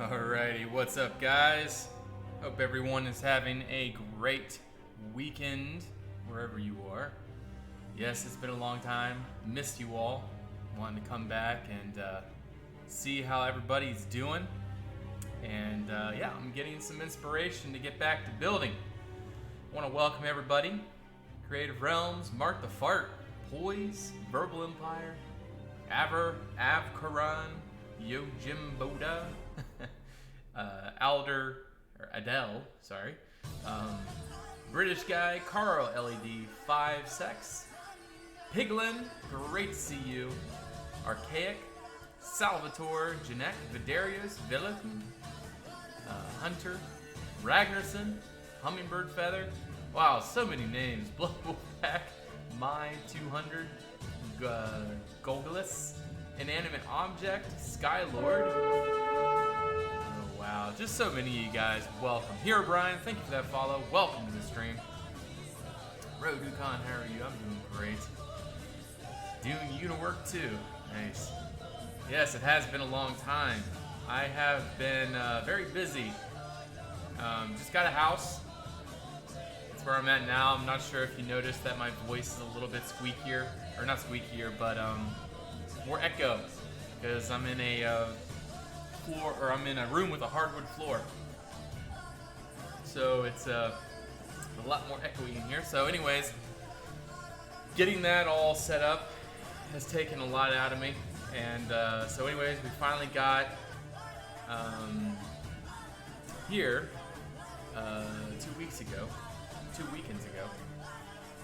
Alrighty, what's up, guys? Hope everyone is having a great weekend wherever you are. Yes, it's been a long time. Missed you all. Wanted to come back and see how everybody's doing. And yeah, I'm getting some inspiration to get back to building. Want to welcome everybody. Creative Realms, Mark the Fart, Poise, Verbal Empire, Avkaran, Yojimboda, Adele, sorry, British guy, Carl LED, 5 Sex, Piglin, great to see you, Archaic, Salvatore, Janek, Vidarius, Villa, Hunter, Ragnarsson, Hummingbird Feather, wow, so many names, Blood Wolfpack, My 200, Golgulus, Inanimate Object, Skylord. Oh wow, just so many of you guys. Welcome. Hero Brian, thank you for that follow. Welcome to the stream. Road Ducon, how are you? I'm doing great. Doing Uniwork too. Nice. Yes, it has been a long time. I have been very busy. Just got a house. That's where I'm at now. I'm not sure if you noticed that my voice is a little bit squeakier, or not squeakier, but more echo, because I'm in a I'm in a room with a hardwood floor, so it's a lot more echoey in here. So anyways, getting that all set up has taken a lot out of me, and so anyways, we finally got here 2 weekends ago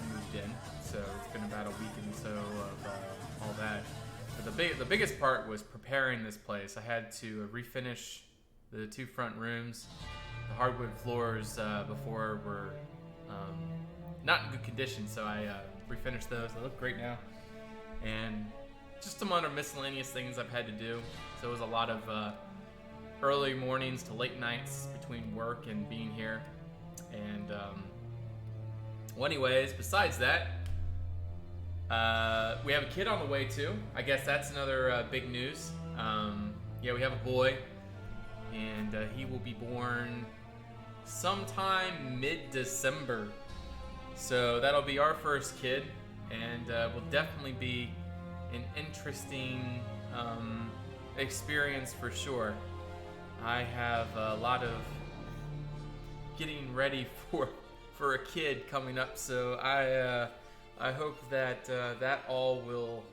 we moved in, so it's been about a week and so of all that. But the biggest part was preparing this place. I had to refinish the 2 front rooms. The hardwood floors before were not in good condition, so I refinished those. They look great now. And just some other miscellaneous things I've had to do. So it was a lot of early mornings to late nights between work and being here. And well, anyways, besides that, we have a kid on the way too. I guess that's another big news. Yeah, we have a boy, and he will be born sometime mid-December. So that'll be our first kid, and will definitely be an interesting experience for sure. I have a lot of getting ready for a kid coming up, so I hope that that all will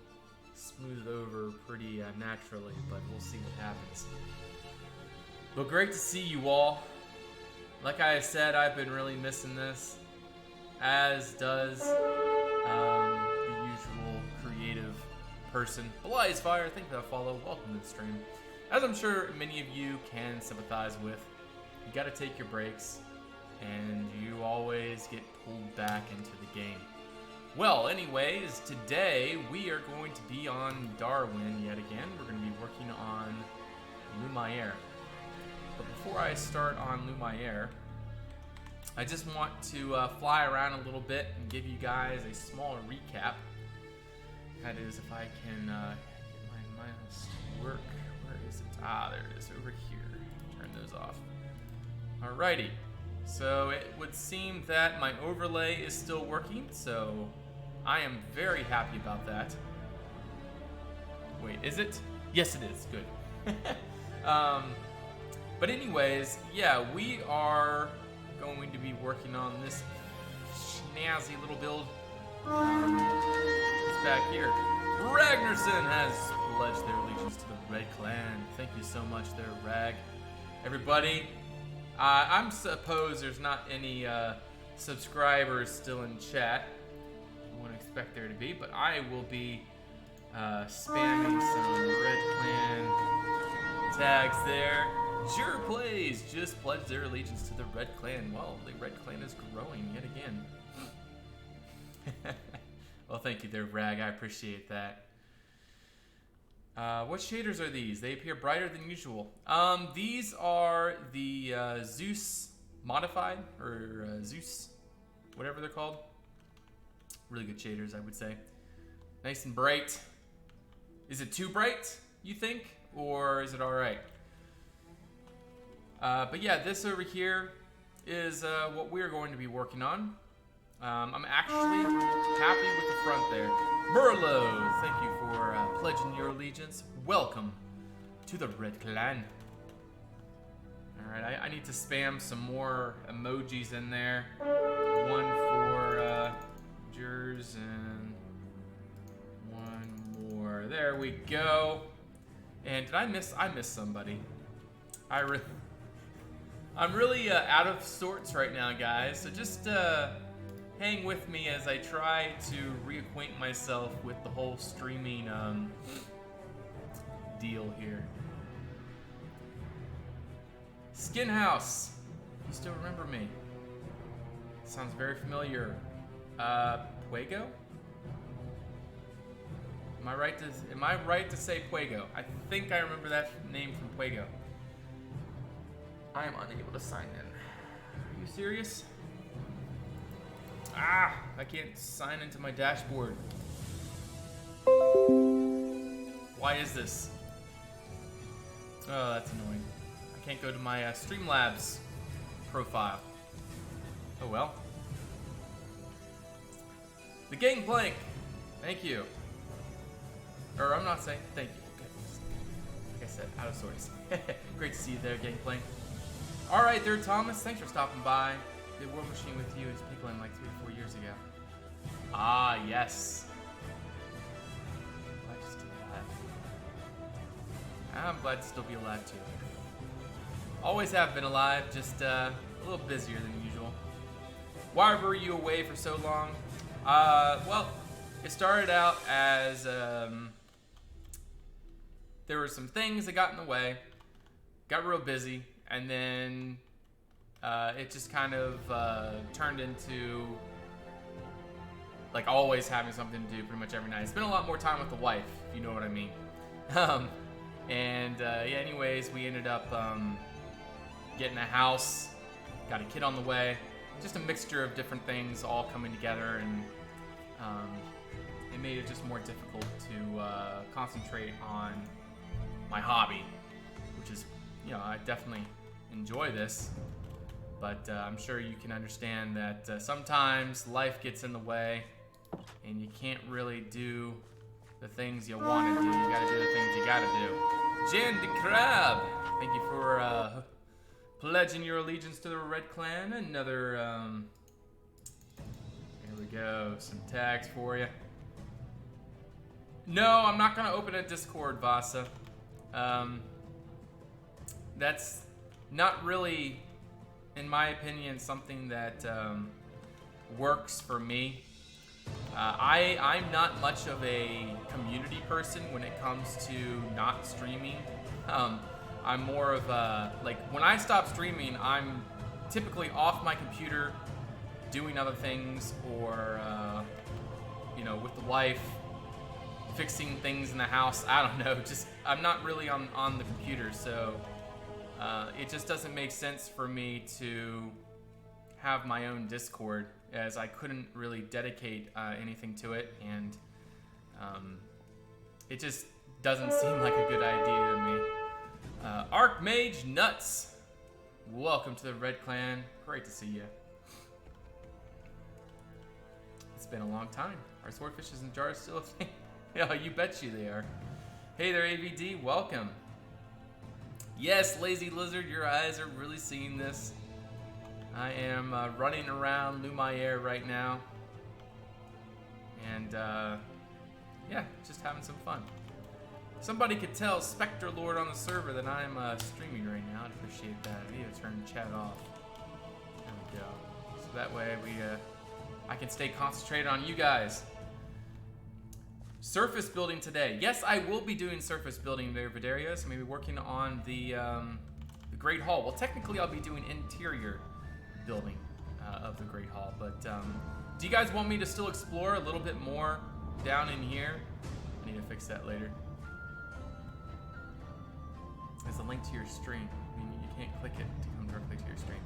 smooth over pretty naturally, but we'll see what happens. But great to see you all. Like I said, I've been really missing this, as does the usual creative person. Bly's Fire, thank you for that follow. Welcome to the stream. As I'm sure many of you can sympathize with, you gotta take your breaks, and you always get pulled back into the game. Well, anyways, today we are going to be on Darwin yet again. We're going to be working on Lumiere. But before I start on Lumiere, I just want to fly around a little bit and give you guys a small recap. That is, if I can get my mouse to work. Where is it? Ah, there it is, over here. Turn those off. Alrighty. So it would seem that my overlay is still working, so I am very happy about that. Wait, is it? Yes, it is. Good. But anyways, yeah, we are going to be working on this snazzy little build. It's back here. Ragnarsson has pledged their allegiance to the Red Clan. Thank you so much there, Rag. Everybody, I'm suppose there's not any subscribers still in chat. I wouldn't expect there to be, but I will be spamming some Red Clan tags there. Jure Plays just pledged their allegiance to the Red Clan. Well, the Red Clan is growing yet again. Well, thank you there, Rag. I appreciate that. What shaders are these? They appear brighter than usual. These are the Zeus modified, or Zeus, whatever they're called. Really good shaders, I would say. Nice and bright. Is it too bright, you think? Or is it alright? But yeah, this over here is what we're going to be working on. I'm actually happy with the front there. Merlot, thank you for pledging your allegiance. Welcome to the Red Clan. Alright, I need to spam some more emojis in there. One for Jers and one more. There we go. And did I miss somebody? I'm really out of sorts right now, guys. So just hang with me as I try to reacquaint myself with the whole streaming deal here. Skin House, you still remember me? Sounds very familiar. Puego? Am I right to say Puego? I think I remember that name from Puego. I am unable to sign in. Are you serious? Ah, I can't sign into my dashboard. Why is this? Oh, that's annoying. I can't go to my Streamlabs profile. Oh well. The Gangplank. Thank you. Or I'm not saying thank you. Okay. Like I said, out of sorts. Great to see you there, Gangplank. Alright there, Thomas. Thanks for stopping by. The War Machine with you is pickling like 3 or 4 years ago. Ah, yes. Glad to still be alive. I'm glad to still be alive too. Always have been alive, just a little busier than usual. Why were you away for so long? Well, it started out as there were some things that got in the way, got real busy, and then it just kind of turned into like always having something to do pretty much every night. Spent a lot more time with the wife, if you know what I mean. Yeah, anyways, we ended up getting a house, got a kid on the way, just a mixture of different things all coming together, and it made it just more difficult to concentrate on my hobby, which is, you know, I definitely enjoy this, but I'm sure you can understand that sometimes life gets in the way and you can't really do the things you want to do. You gotta do the things you gotta do. Jan de Crab, thank you for pledging your allegiance to the Red Clan. Another, here we go, some tags for you. No, I'm not gonna open a Discord, Vasa. That's not really, in my opinion, something that works for me. I'm not much of a community person when it comes to not streaming. I'm more of a, like, when I stop streaming, I'm typically off my computer doing other things, or, you know, with the wife, fixing things in the house. I don't know, just, I'm not really on the computer, so it just doesn't make sense for me to have my own Discord, as I couldn't really dedicate anything to it, and it just doesn't seem like a good idea to me. Archmage Nuts, welcome to the Red Clan. Great to see you. It's been a long time. Are swordfishes and jars still a thing? Yeah, you bet you they are. Hey there, AVD, welcome. Yes, Lazy Lizard, your eyes are really seeing this. I am running around Lumiere right now, and yeah, just having some fun. Somebody could tell Spectre Lord on the server that I'm streaming right now. I'd appreciate that. I need to turn chat off. There we go. So that way I can stay concentrated on you guys. Surface building today. Yes, I will be doing surface building there, Videria. So maybe working on the Great Hall. Well, technically I'll be doing interior building of the Great Hall, but do you guys want me to still explore a little bit more down in here? I need to fix that later. There's a link to your stream, meaning you can't click it to come directly to your stream.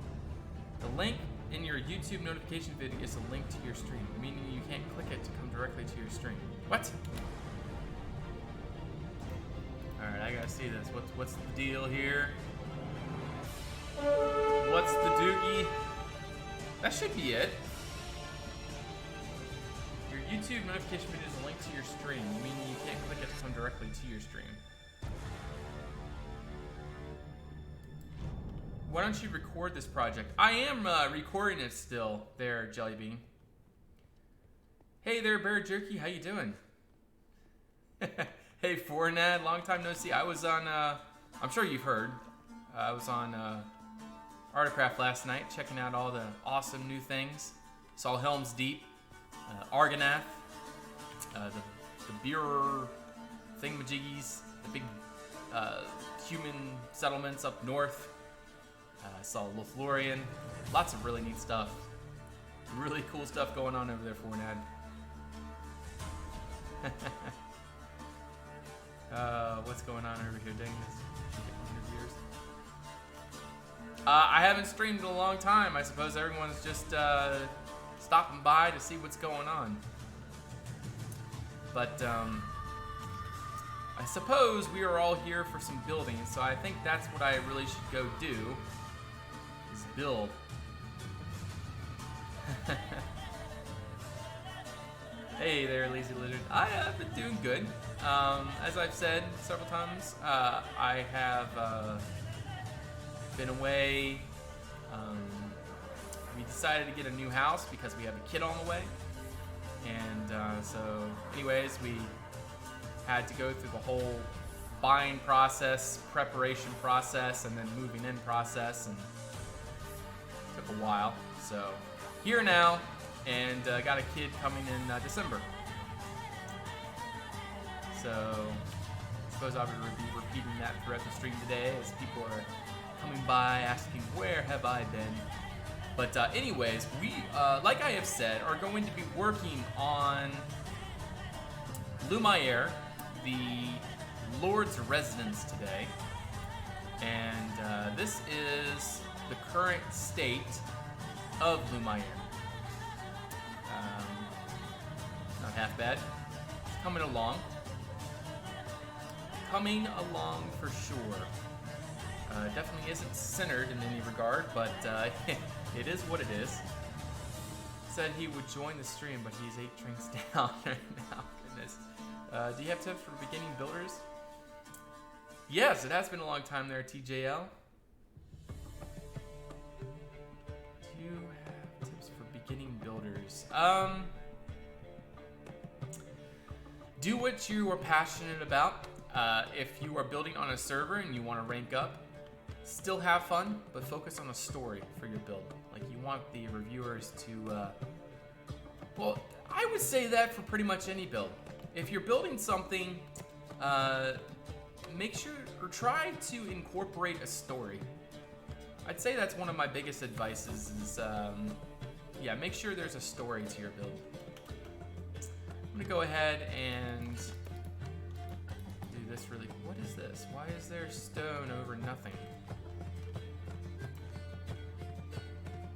The link in your YouTube notification video is a link to your stream, meaning you can't click it to come directly to your stream. What? Alright, I gotta see this. What's the deal here? Jerky. That should be it. Your YouTube notification video is a link to your stream, meaning you can't click it to come directly to your stream. Why don't you record this project? I am recording it still, there, Jellybean. Hey there, Bear Jerky. How you doing? Hey, Fornad. Long time no see. I was on, I'm sure you've heard. I was on Artocraft last night, checking out all the awesome new things. Saw Helm's Deep, Argonath, the beer thingamajiggies, the big human settlements up north. I saw Lothlorien. Lots of really neat stuff. Really cool stuff going on over there, Fornad. What's going on over here? Dang this. I haven't streamed in a long time. I suppose everyone's just stopping by to see what's going on. But I suppose we are all here for some building, so I think that's what I really should go do, is build. Hey there, Lazy Lizard. I have been doing good. As I've said several times, I have been away. We decided to get a new house because we have a kid on the way. And so anyways, we had to go through the whole buying process, preparation process, and then moving in process, and it took a while. So here now, and got a kid coming in December. So I suppose I will be repeating that throughout the stream today as people are coming by asking, where have I been? But anyways, we, like I have said, are going to be working on Lumiere, the Lord's residence today. And this is the current state of Lumiere. Not half bad. Coming along. Coming along for sure. Definitely isn't centered in any regard, but it is what it is. Said he would join the stream, but he's 8 drinks down right now. Goodness. Do you have tips for beginning builders? Yes, it has been a long time there, TJL. Do you have tips for beginning builders? Do what you are passionate about. If you are building on a server and you want to rank up, still have fun, but focus on a story for your build. Like, you want the reviewers to, well, I would say that for pretty much any build. If you're building something, make sure, or try to incorporate a story. I'd say that's one of my biggest advices is, yeah, make sure there's a story to your build. I'm gonna go ahead and do this really, what is this? Why is there stone over nothing?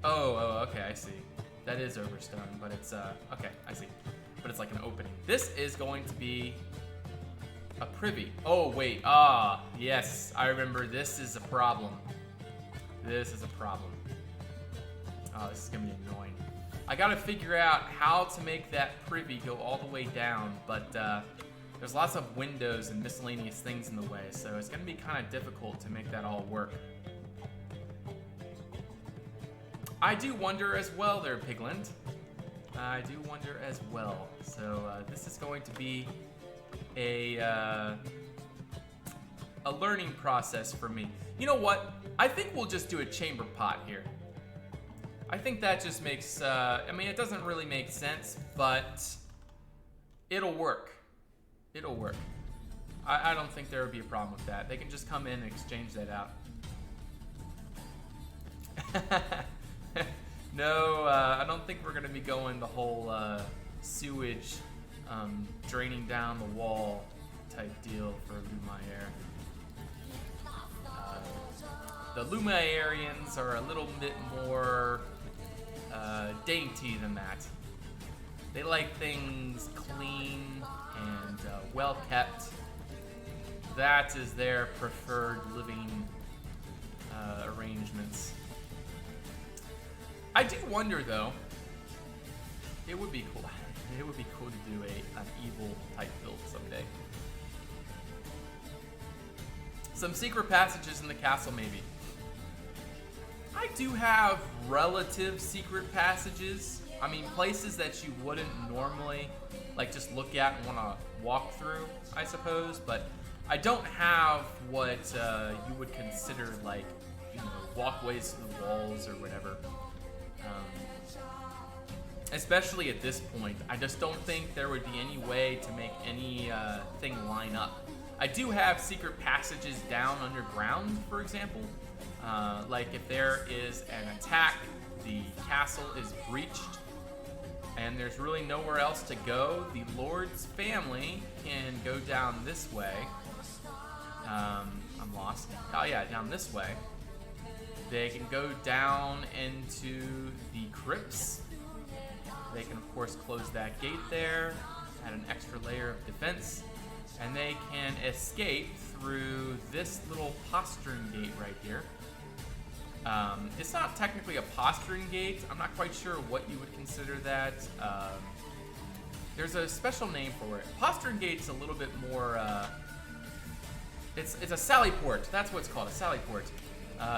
Oh, okay, I see. That is over stone, but it's, okay, I see. But it's like an opening. This is going to be a privy. Oh, wait, yes, I remember this is a problem. This is a problem. Oh, this is gonna be annoying. I gotta figure out how to make that privy go all the way down, but there's lots of windows and miscellaneous things in the way, so it's gonna be kind of difficult to make that all work. I do wonder as well there, Pigland. I do wonder as well. So this is going to be a learning process for me. You know what? I think we'll just do a chamber pot here. I think that just makes, I mean, it doesn't really make sense, but it'll work. It'll work. I don't think there would be a problem with that. They can just come in and exchange that out. No, I don't think we're going to be going the whole sewage draining down the wall type deal for Lumiere. The Lumiereans are a little bit more dainty than that. They like things clean and well kept. That is their preferred living arrangements. I do wonder though. It would be cool. It would be cool to do an evil type build someday. Some secret passages in the castle, maybe. I do have relative secret passages. I mean, places that you wouldn't normally like just look at and want to walk through, I suppose. But I don't have what you would consider like, you know, walkways to the walls or whatever. Especially at this point, I just don't think there would be any way to make anything line up. I do have secret passages down underground, for example. Like if there is an attack, the castle is breached, and there's really nowhere else to go, the Lord's family can go down this way. I'm lost. Oh yeah, down this way. They can go down into the crypts. They can, of course, close that gate there, add an extra layer of defense, and they can escape through this little postern gate right here. It's not technically a postern gate. I'm not quite sure what you would consider that. There's a special name for it. Postern gate's a little bit more... It's a sally port. That's what it's called, a sally port.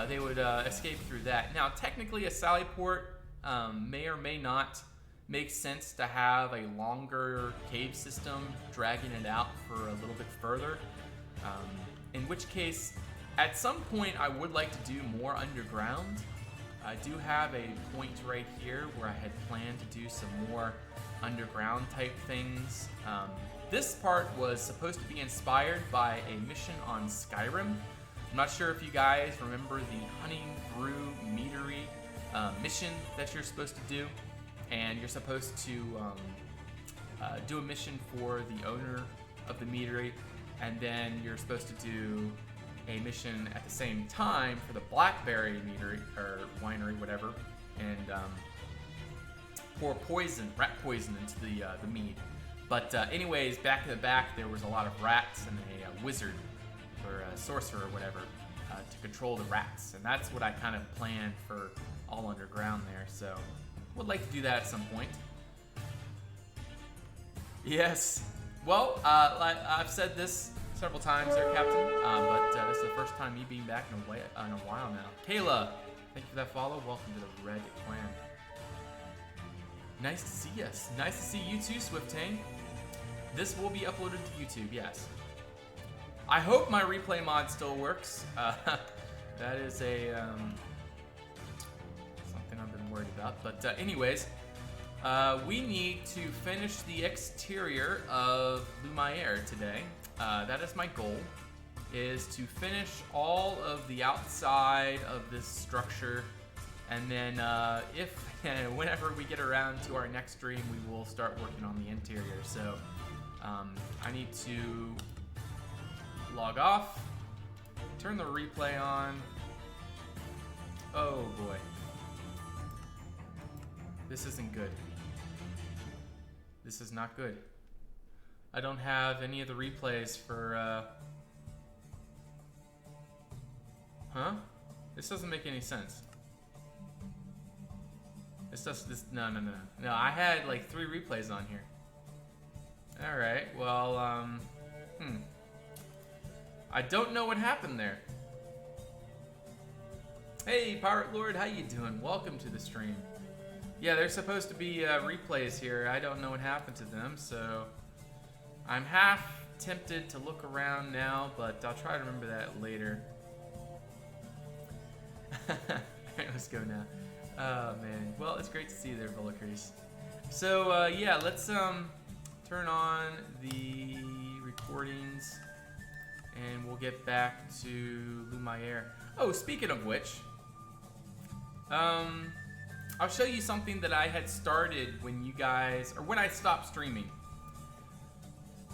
They would escape through that. Now, technically, a sally port may or may not make sense to have a longer cave system dragging it out for a little bit further. In which case, at some point, I would like to do more underground. I do have a point right here where I had planned to do some more underground type things. This part was supposed to be inspired by a mission on Skyrim. I'm not sure if you guys remember the hunting through meadery mission that you're supposed to do. And you're supposed to do a mission for the owner of the meadery, and then you're supposed to do a mission at the same time for the Blackberry meadery, or winery, whatever, and pour rat poison into the mead. But anyways, back to the back, there was a lot of rats and a wizard, or a sorcerer, or whatever, to control the rats. And that's what I kind of planned for all underground there, so... Would like to do that at some point. Yes. Well, I've said this several times there, Captain, but this is the first time me being back in a while now. Kayla, thank you for that follow. Welcome to the Red Clan. Nice to see us. Nice to see you too, Swiftane. This will be uploaded to YouTube, yes. I hope my replay mod still works. That is a... I've been worried about, but anyways, we need to finish the exterior of Lumiere today. That is my goal, is to finish all of the outside of this structure, and then whenever we get around to our next stream, we will start working on the interior. So I need to log off, turn the replay on. Oh boy. This isn't good. This is not good. I don't have any of the replays for, Huh? This doesn't make any sense. No, I had like 3 replays on here. Alright, well, I don't know what happened there. Hey, Pirate Lord, how you doing? Welcome to the stream. Yeah, there's supposed to be replays here. I don't know what happened to them, so I'm half tempted to look around now, but I'll try to remember that later. Alright, let's go now. Oh, man. Well, it's great to see you there, Volacrease. So, yeah, let's turn on the recordings, and we'll get back to Lumiere. Oh, speaking of which, I'll show you something that I had started when you guys, or when I stopped streaming.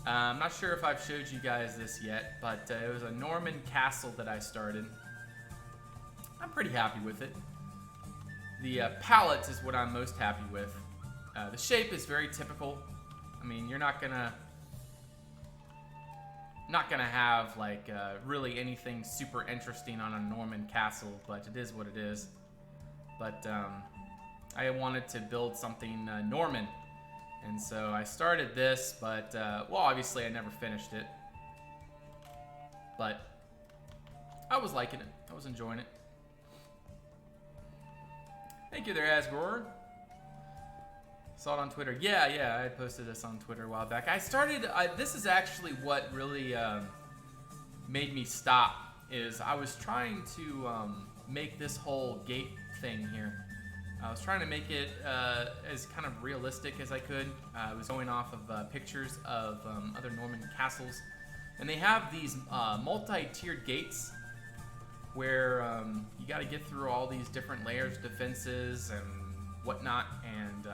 I'm not sure if I've showed you guys this yet, but it was a Norman castle that I started. I'm pretty happy with it. The palette is what I'm most happy with. The shape is very typical. I mean, you're not gonna have like really anything super interesting on a Norman castle, but it is what it is. But I wanted to build something Norman. And so I started this, but, well, obviously I never finished it. But I was liking it. I was enjoying it. Thank you there, Asgore. Saw it on Twitter. Yeah, I posted this on Twitter a while back. This is actually what really made me stop, is I was trying to make this whole gate thing here. I was trying to make it as kind of realistic as I could. I was going off of pictures of other Norman castles. And they have these multi-tiered gates where you got to get through all these different layers of defenses and whatnot. And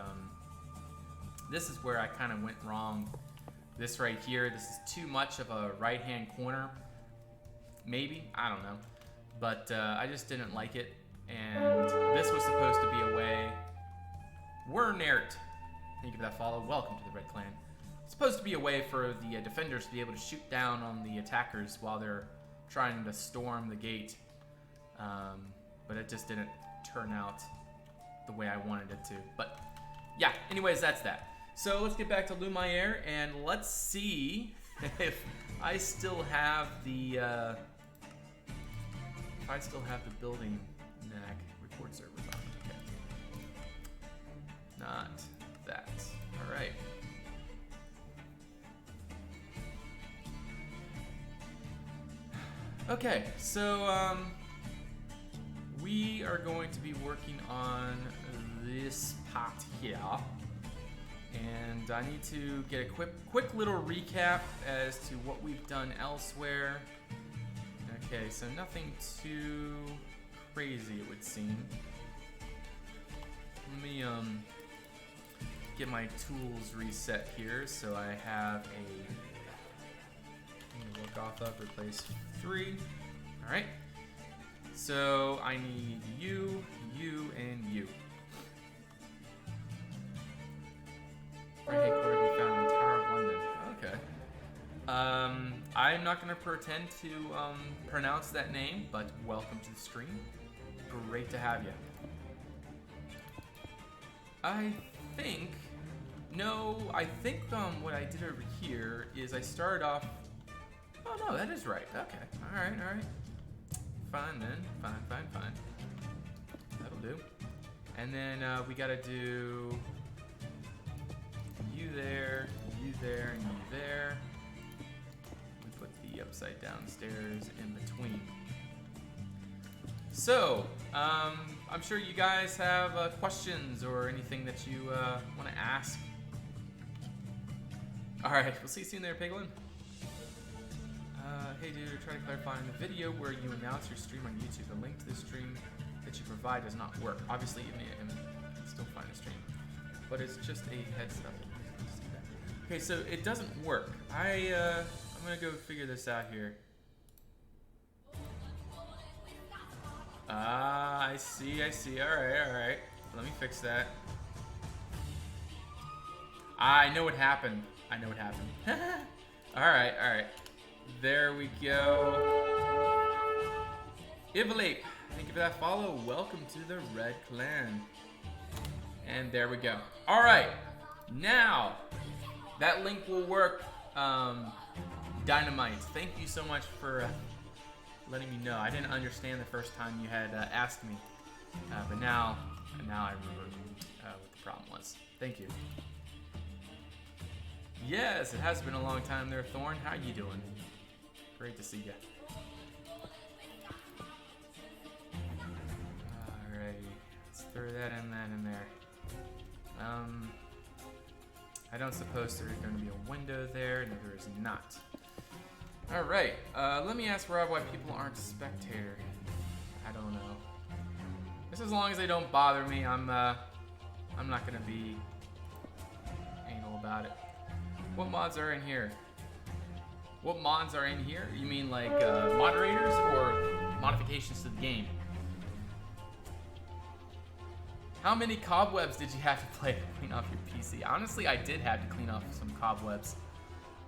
this is where I kind of went wrong. This right here, this is too much of a right-hand corner. Maybe, I don't know. But I just didn't like it. And this was supposed to be a way. Wernert, thank you for that follow. Welcome to the Red Clan. It's supposed to be a way for the defenders to be able to shoot down on the attackers while they're trying to storm the gate. But it just didn't turn out the way I wanted it to. But yeah, anyways, that's that. So let's get back to Lumiere and let's see if I still have the building NAC record servers on. Okay. Not that. All right. Okay, so we are going to be working on this part here, and I need to get a quick little recap as to what we've done elsewhere. Okay, so nothing too crazy, it would seem. Let me get my tools reset here, so I have look off of replace 3. All right. So I need you, and you. Right headquarters we found in the Tower of London. Okay. I'm not going to pretend to pronounce that name, but welcome to the stream. Great to have you. I think what I did over here is I started off. Oh no, that is right. Okay. All right. Fine then. Fine. That'll do. And then we gotta do you there, and you there. We put the upside down stairs in between. So, I'm sure you guys have questions or anything that you want to ask. All right, we'll see you soon there, Piglin. Hey dude, try to clarify in the video where you announce your stream on YouTube. The link to the stream that you provide does not work. Obviously, you can still find the stream, but it's just a heads up. Okay, so it doesn't work. I'm gonna go figure this out here. I see. All right. Let me fix that. I know what happened. All right. There we go. Ivalik, thank you for that follow. Welcome to the Red Clan. And there we go. All right, now that link will work. Dynamite, thank you so much for letting me know. I didn't understand the first time you had asked me, but now I remember what the problem was. Thank you. Yes, it has been a long time there, Thorn. How you doing? Great to see you. Alright, let's throw that in there. I don't suppose there's going to be a window there, and there is not. Alright, let me ask Rob why people aren't spectator. I don't know. Just as long as they don't bother me, I'm not going to be anal about it. What mods are in here? What mods are in here? You mean like moderators or modifications to the game? How many cobwebs did you have to play to clean off your PC? Honestly, I did have to clean off some cobwebs.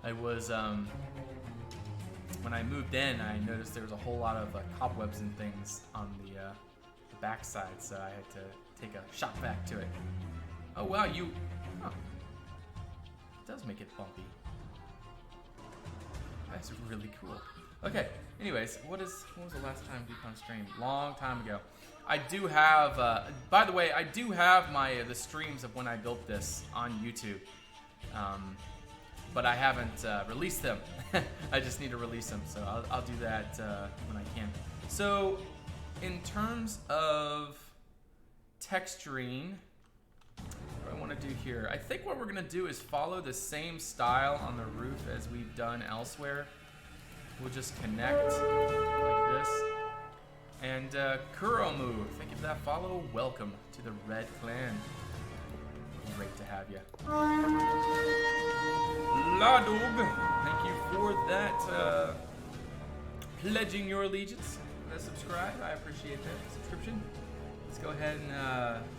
I was, when I moved in, I noticed there was a whole lot of cobwebs and things on the backside, so I had to take a shot back to it. Oh wow, you... Huh. It does make it bumpy. That's really cool. Okay, anyways, what was the last time Decon streamed? Long time ago. I do have, by the way, I do have the streams of when I built this on YouTube. But I haven't released them. I just need to release them, so I'll do that when I can. So, in terms of texturing, what I want to do here, I think what we're going to do is follow the same style on the roof as we've done elsewhere. We'll just connect like this. And Kuromu, thank you for that follow. Welcome to the Red Clan. Great to have you. Ladog, thank you for that pledging your allegiance. Subscribe, I appreciate that subscription. Let's go ahead and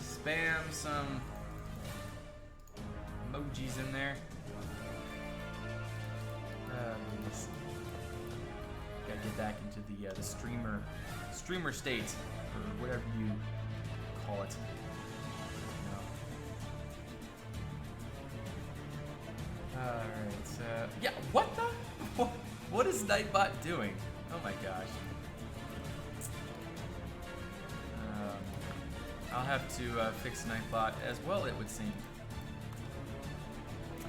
spam some emojis in there. Gotta get back into the streamer state, or whatever you call it. Alright, yeah, what the? What is Nightbot doing? Oh my gosh. I'll have to fix Nightbot as well, it would seem.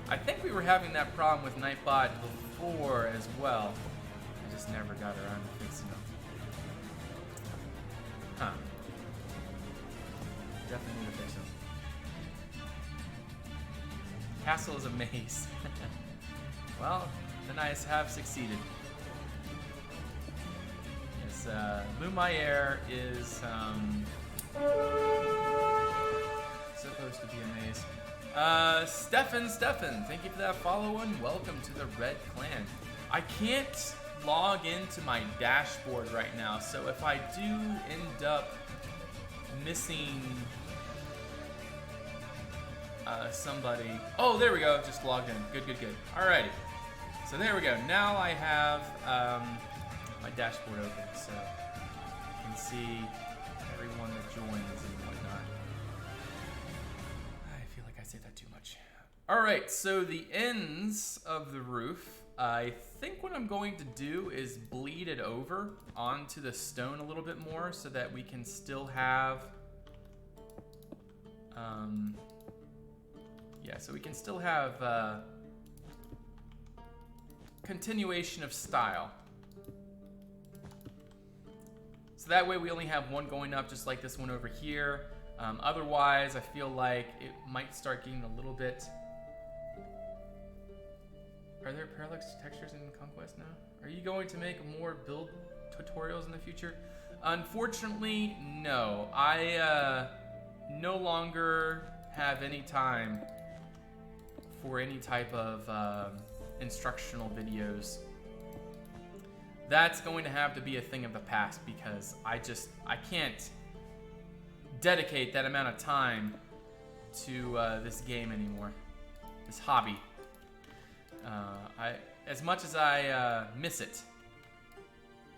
I think we were having that problem with Nightbot before as well. I just never got around to fixing them. Huh. Definitely need to fix them. Castle is a maze. Well, then I have succeeded. Yes, Lumiere is supposed to be a maze. Stefan, thank you for that follow and welcome to the Red Clan. I can't log into my dashboard right now, so if I do end up missing somebody. Oh, there we go. Just logged in. Good. Alrighty. So there we go. Now I have my dashboard open, so you can see everyone that joins and whatnot. I feel like I say that too much. Alright, so the ends of the roof, I think what I'm going to do is bleed it over onto the stone a little bit more so that we can still have so we can still have continuation of style. So that way we only have one going up just like this one over here. Otherwise, I feel like it might start getting a little bit... Are there parallax textures in Conquest now? Are you going to make more build tutorials in the future? Unfortunately, no. I no longer have any time for any type of instructional videos. That's going to have to be a thing of the past because I can't dedicate that amount of time to this game anymore, this hobby. As much as I miss it,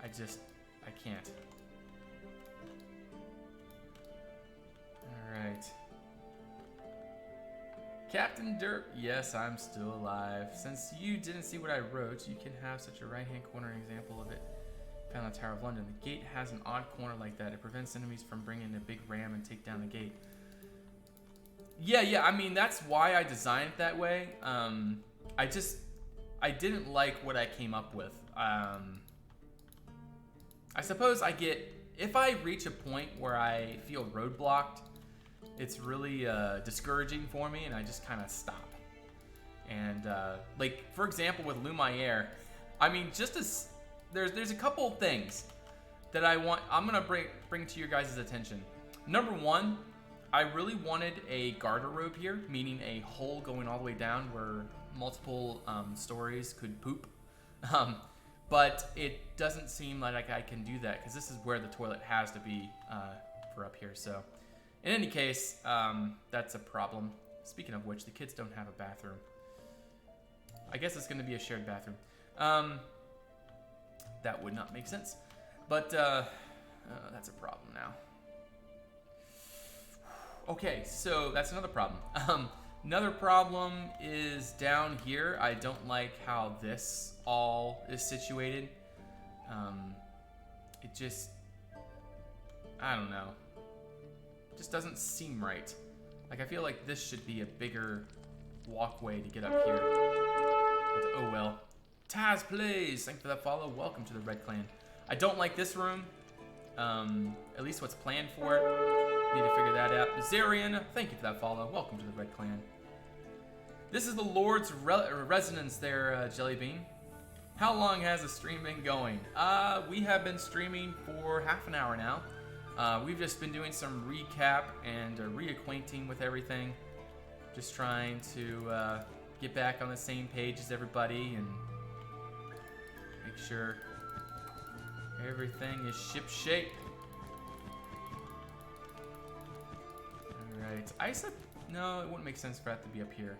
I can't. All right. Captain Derp, yes, I'm still alive. Since you didn't see what I wrote, you can have such a right-hand corner example of it found on the Tower of London. The gate has an odd corner like that. It prevents enemies from bringing a big ram and take down the gate. Yeah, I mean, that's why I designed it that way. I didn't like what I came up with. I suppose if I reach a point where I feel roadblocked, it's really discouraging for me, and I just kind of stop. And like, for example, with Lumiere, I mean, just as there's a couple of things that I'm gonna bring to your guys' attention. Number one, I really wanted a garderobe here, meaning a hole going all the way down where multiple stories could poop. But it doesn't seem like I can do that because this is where the toilet has to be for up here. So in any case, that's a problem. Speaking of which, the kids don't have a bathroom. I guess it's going to be a shared bathroom. That would not make sense. But that's a problem now. Okay, so that's another problem. Another problem is down here. I don't like how this all is situated. It just, I don't know. It just doesn't seem right. Like, I feel like this should be a bigger walkway to get up here. But, oh well. Taz plays! Thanks for that follow. Welcome to the Red Clan. I don't like this room. At least what's planned for it. Need to figure that out. Zarian, thank you for that follow. Welcome to the Red Clan. This is the Lord's residence there, Jellybean. How long has the stream been going? We have been streaming for half an hour now. We've just been doing some recap and reacquainting with everything. Just trying to get back on the same page as everybody and make sure everything is ship-shape. Alright, I said, no, it wouldn't make sense for that to be up here.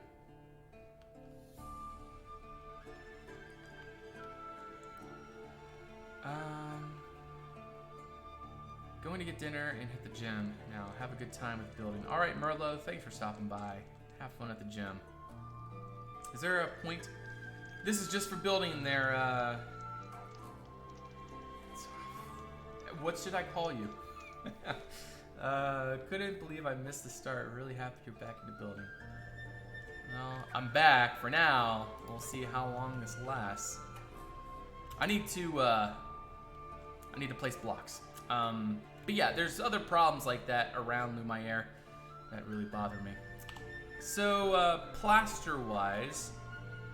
Going to get dinner and hit the gym. Now, have a good time with the building. Alright, Merlot, thanks for stopping by. Have fun at the gym. Is there a point? This is just for building their, what should I call you? Couldn't believe I missed the start. Really happy you're back in the building. Well, I'm back for now. We'll see how long this lasts. I need to place blocks. But yeah, there's other problems like that around Lumiere that really bother me. So, plaster-wise,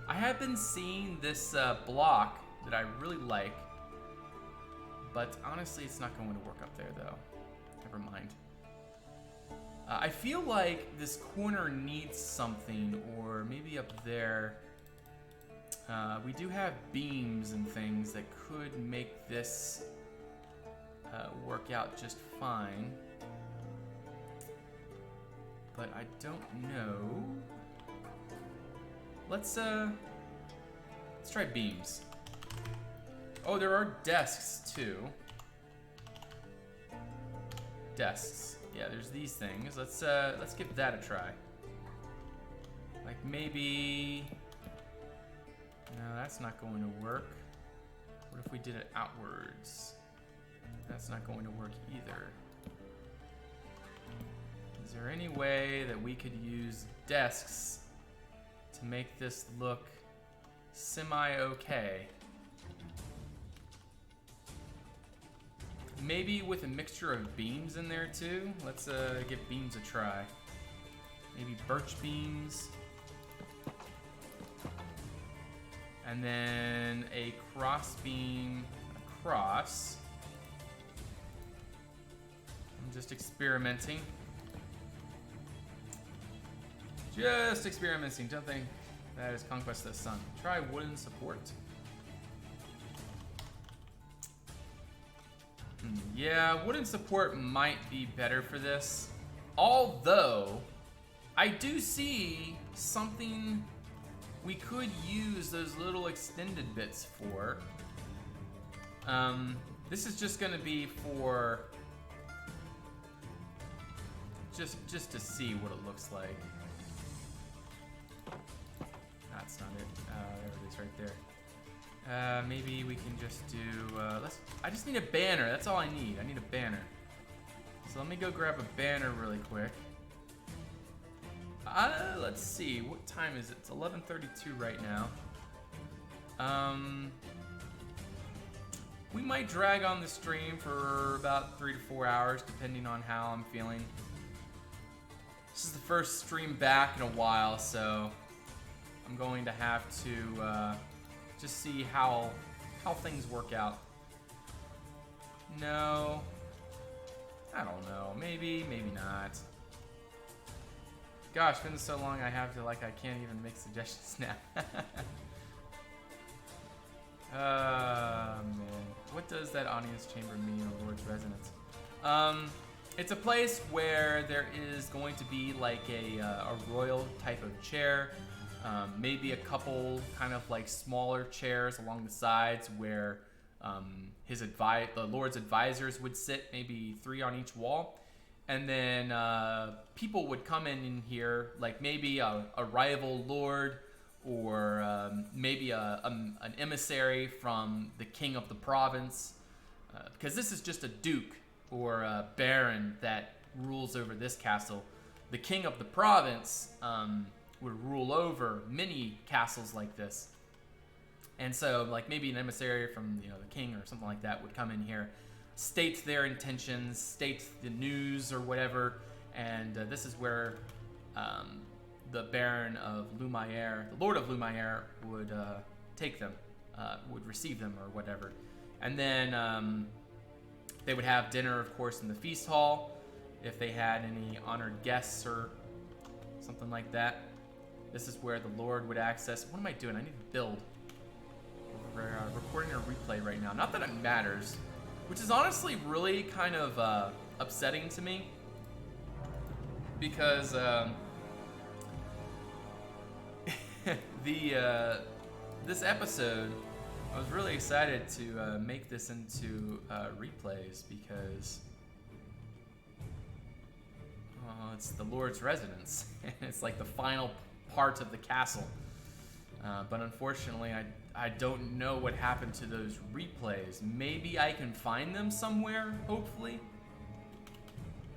I have been seeing this block that I really like, but honestly, it's not going to work up there, though. Never mind. I feel like this corner needs something, or maybe up there. We do have beams and things that could make this work out just fine. But I don't know. Let's try beams. Oh, there are desks too. Desks. Yeah, there's these things. Let's give that a try. Like maybe. No, that's not going to work. What if we did it outwards? That's not going to work either. Is there any way that we could use desks to make this look semi-okay? Maybe with a mixture of beams in there too? Let's give beams a try. Maybe birch beams. And then a cross beam across. I'm just experimenting. Just experimenting. Don't think that is Conquest of the Sun. Try wooden support. Yeah, wooden support might be better for this. Although, I do see something we could use those little extended bits for. This is just gonna be for just to see what it looks like. That's not it. There it is, right there. Maybe we can just do. I just need a banner. That's all I need. I need a banner. So let me go grab a banner really quick. Let's see. What time is it? It's 11:32 right now. We might drag on the stream for about 3 to 4 hours, depending on how I'm feeling. This is the first stream back in a while, so I'm going to have to just see how things work out. No, I don't know. Maybe, maybe not. Gosh, it's been so long I have to, like, I can't even make suggestions now. Man. What does that audience chamber mean, in Lord's Resonance? It's a place where there is going to be like a royal type of chair. Maybe a couple kind of like smaller chairs along the sides where the Lord's advisors would sit, maybe 3 on each wall. And then people would come in here, like maybe a rival lord, or maybe an emissary from the king of the province, because this is just a duke or a baron that rules over this castle. The king of the province would rule over many castles like this. And so, like, maybe an emissary from, the king or something like that would come in here, state their intentions, state the news or whatever, and this is where the Baron of Lumiere, the Lord of Lumiere, would take them, would receive them or whatever. And then they would have dinner, of course, in the feast hall if they had any honored guests or something like that. This is where the Lord would access. What am I doing? I need to build. We're recording a replay right now. Not that it matters, which is honestly really kind of upsetting to me, because this episode, I was really excited to make this into replays because it's the Lord's residence. It's like the final part of the castle. But unfortunately, I don't know what happened to those replays. Maybe I can find them somewhere, hopefully.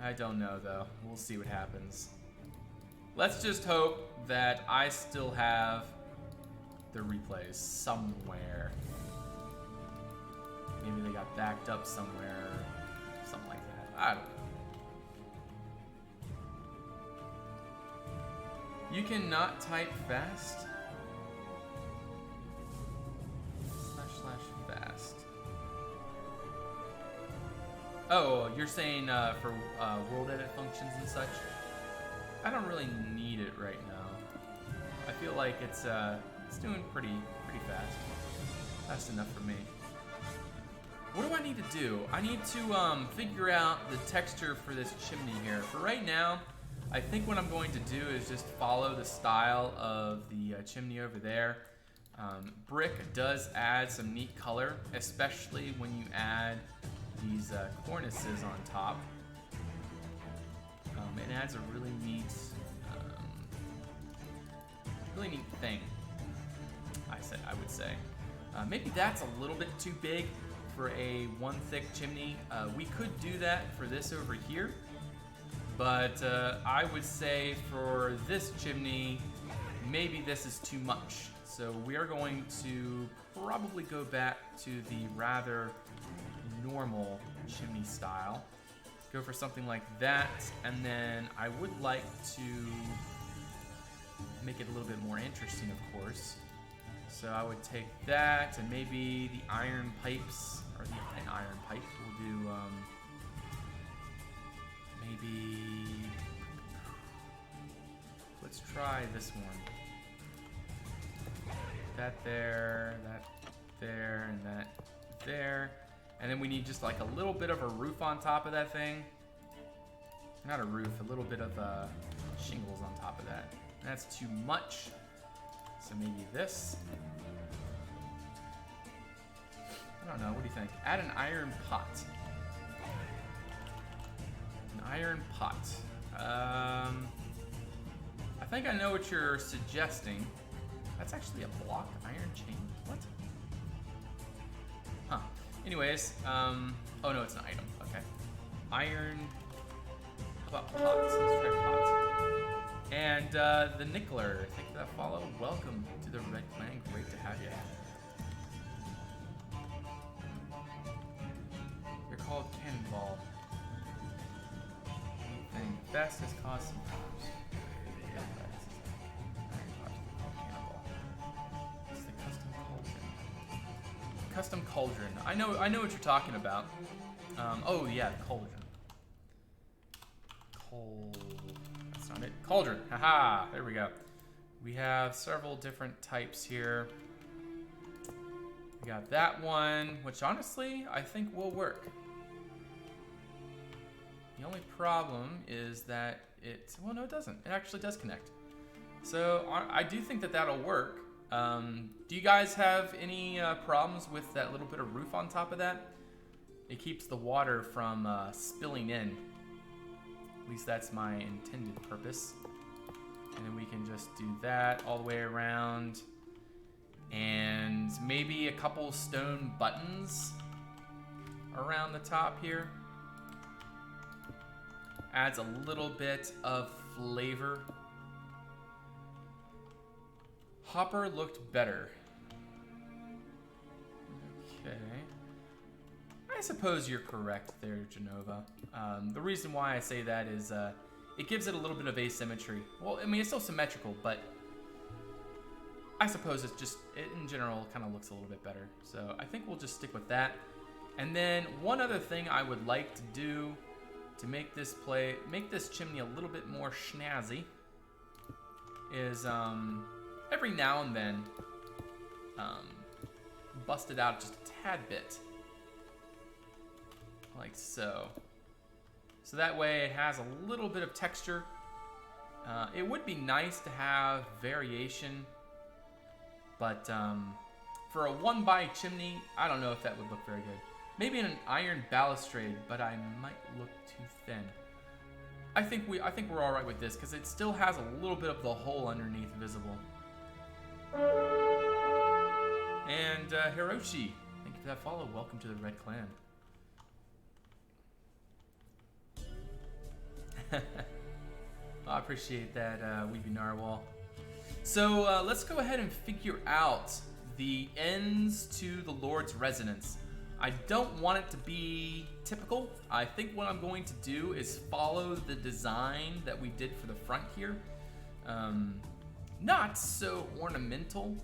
I don't know, though. We'll see what happens. Let's just hope that I still have the replays somewhere. Maybe they got backed up somewhere, something like that. I don't know. You cannot type fast. //fast. Oh, you're saying for world edit functions and such? I don't really need it right now. I feel like it's doing pretty fast. Fast enough for me. What do I need to do? I need to figure out the texture for this chimney here. For right now, I think what I'm going to do is just follow the style of the chimney over there. Brick does add some neat color, especially when you add these cornices on top. It adds a really neat thing. I would say. Maybe that's a little bit too big for a one thick chimney. We could do that for this over here. But I would say for this chimney, maybe this is too much. So we are going to probably go back to the rather normal chimney style. Go for something like that, and then I would like to make it a little bit more interesting, of course. So I would take that, and maybe the iron pipes, or an iron pipe. We'll do maybe, let's try this one. That there, and that there. And then we need just like a little bit of a roof on top of that thing. Not a roof, a little bit of shingles on top of that. That's too much. So maybe this. I don't know, what do you think? Add an iron pot. An iron pot. I think I know what you're suggesting. That's actually a block iron chain. What? Huh. Anyways, oh no, it's an item. Okay. Iron. How about pots? Let's try pots. And the Nickler, thank you for that follow. Welcome to the Red Clan. Great to have you. You're called Cannonball. And fastest cost sometimes. Custom cauldron. I know what you're talking about. Oh yeah, cauldron. That's not it. Cauldron. Haha. There we go. We have several different types here. We got that one, which honestly I think will work. The only problem is that well, no, it doesn't. It actually does connect. So I do think that that'll work. Do you guys have any problems with that little bit of roof on top of that? It keeps the water from spilling in. least that's my intended purpose. And then we can just do that all the way around. And maybe a couple stone buttons around the top here. Adds a little bit of flavor. Hopper looked better. Okay. I suppose you're correct there, Genova. The reason why I say that is it gives it a little bit of asymmetry. Well, I mean, it's still symmetrical, but I suppose it's just, it in general kind of looks a little bit better. So I think we'll just stick with that. And then one other thing I would like to do to make this chimney a little bit more snazzy is every now and then bust it out just a tad bit. Like so. So that way it has a little bit of texture. It would be nice to have variation, but for a 1x chimney, I don't know if that would look very good. Maybe an iron balustrade, but I might look too thin. I think we're all right with this because it still has a little bit of the hole underneath visible. And Hiroshi, thank you for that follow. Welcome to the Red Clan. I appreciate that, Weepy Narwhal. So let's go ahead and figure out the ends to the Lord's residence. I don't want it to be typical. I think what I'm going to do is follow the design that we did for the front here. Not so ornamental,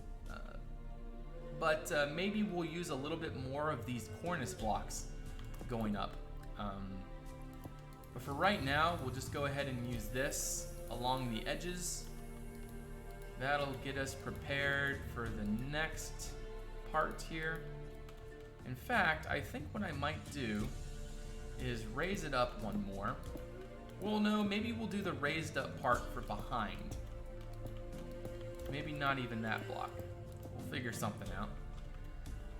but maybe we'll use a little bit more of these cornice blocks going up. But for right now, we'll just go ahead and use this along the edges. That'll get us prepared for the next part here. In fact, I think what I might do is raise it up one more. Well, no, maybe we'll do the raised up part for behind. Maybe not even that block. We'll figure something out.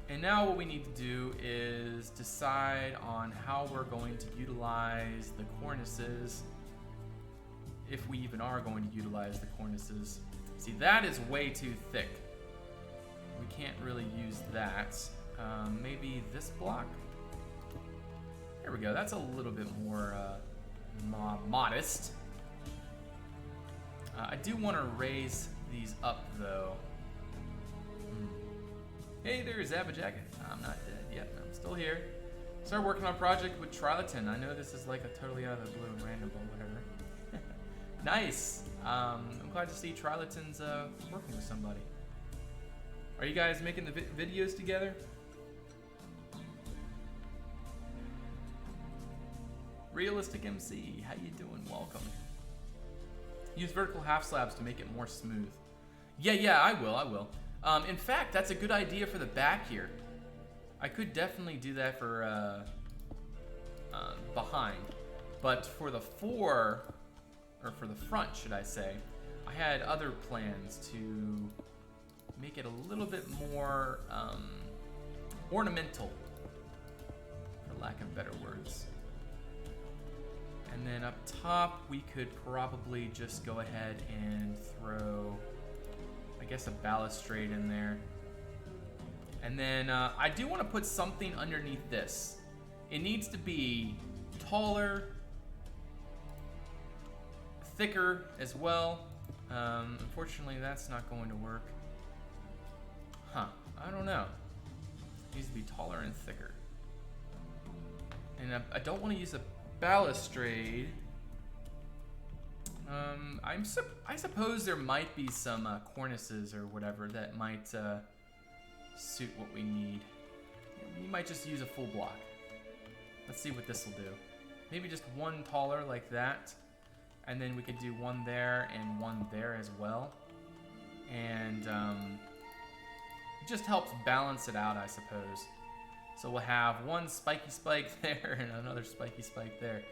And now what we need to do is decide on how we're going to utilize the cornices, if we even are going to utilize the cornices. See, that is way too thick. We can't really use that. Maybe this block? There we go, that's a little bit more modest. I do want to raise these up though. Hey there, Zabajacket. I'm not dead yet, I'm still here. Start working on a project with Travertine. I know this is like a totally out of the blue and random, but whatever. Nice. I'm glad to see Travertine's working with somebody. Are you guys making the videos together? Realistic MC, how you doing? Welcome. Use vertical half slabs to make it more smooth. Yeah, I will. In fact, that's a good idea for the back here. I could definitely do that for behind, but for the for the front, should I say, I had other plans to make it a little bit more ornamental, for lack of better words. And then up top, we could probably just go ahead and throw, I guess, a balustrade in there. And then I do want to put something underneath this. It needs to be taller, thicker as well. Unfortunately, that's not going to work. Huh, I don't know. It needs to be taller and thicker. And I don't want to use a balustrade. I suppose there might be some cornices or whatever that might suit what we need. We might just use a full block. Let's see what this will do. Maybe just one taller like that, and then we could do one there and one there as well. And it just helps balance it out, I suppose. So we'll have one spiky spike there and another spiky spike there.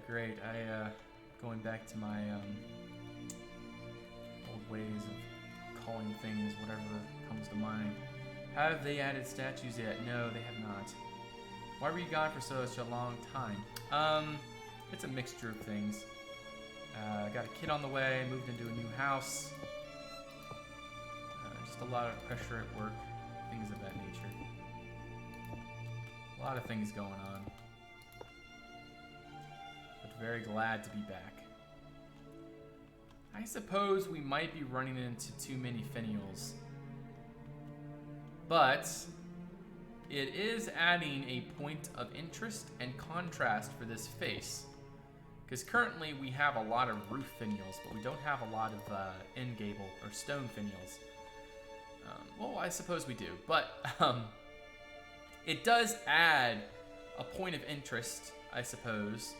Great. Going back to my old ways of calling things whatever comes to mind. Have they added statues yet? No, they have not. Why were you gone for such a long time? It's a mixture of things. Got a kid on the way, moved into a new house. Just a lot of pressure at work, things of that nature. A lot of things going on. But very glad to be back. I suppose we might be running into too many finials. But it is adding a point of interest and contrast for this face. Because currently we have a lot of roof finials, but we don't have a lot of end gable or stone finials. Well, I suppose we do, but it does add a point of interest, I suppose,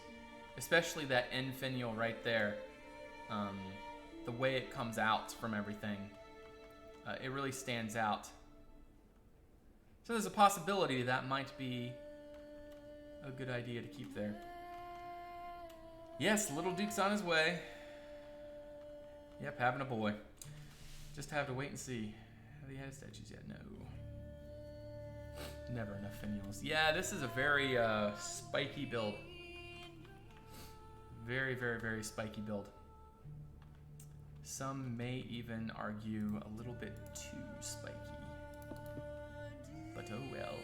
especially that end finial right there. The way it comes out from everything, it really stands out. So there's a possibility that might be a good idea to keep there. Yes, little Duke's on his way. Yep, having a boy. Just have to wait and see. Have you had statues yet? No. Never enough finials. Yeah, this is a very spiky build. Very, very, very spiky build. Some may even argue a little bit too spiky. But oh well.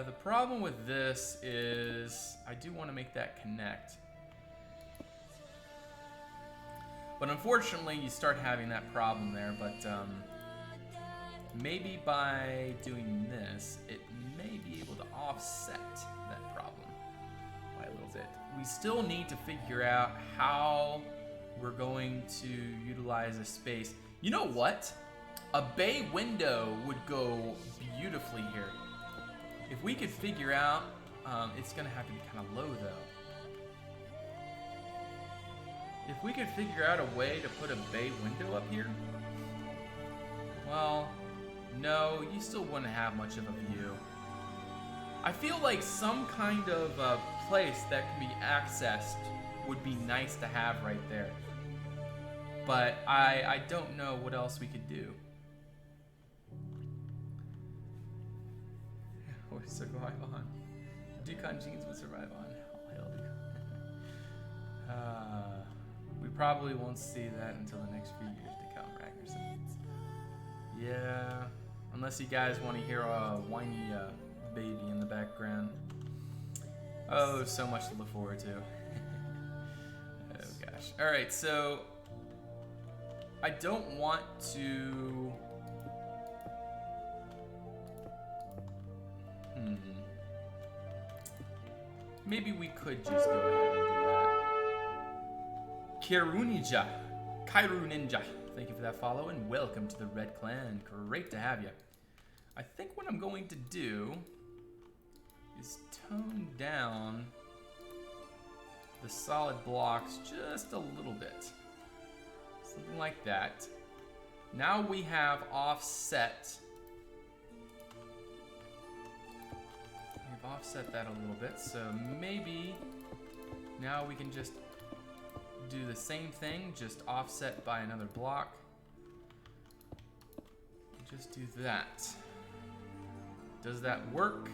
The problem with this is I do want to make that connect. But unfortunately, you start having that problem there. But maybe by doing this, it may be able to offset that problem by a little bit. We still need to figure out how we're going to utilize a space. You know what? A bay window would go beautifully here. If we could figure out, it's gonna have to be kind of low though. If we could figure out a way to put a bay window up here, well, no, you still wouldn't have much of a view. I feel like some kind of place that can be accessed would be nice to have right there. But I don't know what else we could do. Or survive on. Ducon jeans would survive on. Oh, hell, Ducon. We probably won't see that until the next few years to come, Ragnarsson. Yeah, unless you guys want to hear a whiny baby in the background. Oh, so much to look forward to. Oh gosh. All right, so I don't want to. Maybe we could just go ahead and do that. Kairu Ninja. Thank you for that follow and welcome to the Red Clan. Great to have you. I think what I'm going to do is tone down the solid blocks just a little bit. Something like that. Now we have offset. We've offset that a little bit, so maybe now we can just do the same thing, just offset by another block. Just do that. Does that work?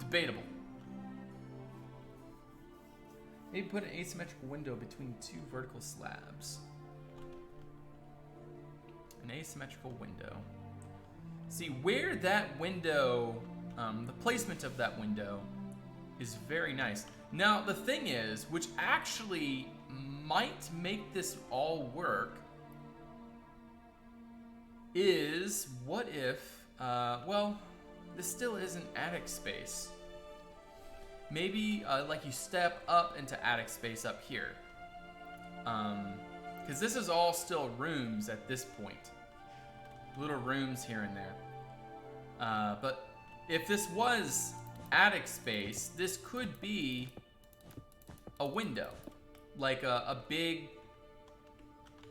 Debatable. Maybe put an asymmetrical window between two vertical slabs. An asymmetrical window. See, where that window, the placement of that window is very nice. Now, the thing is, which actually might make this all work, is what if, well, this still isn't attic space. Maybe, like you step up into attic space up here. Because this is all still rooms at this point. Little rooms here and there. But if this was attic space, this could be a window. Like a big,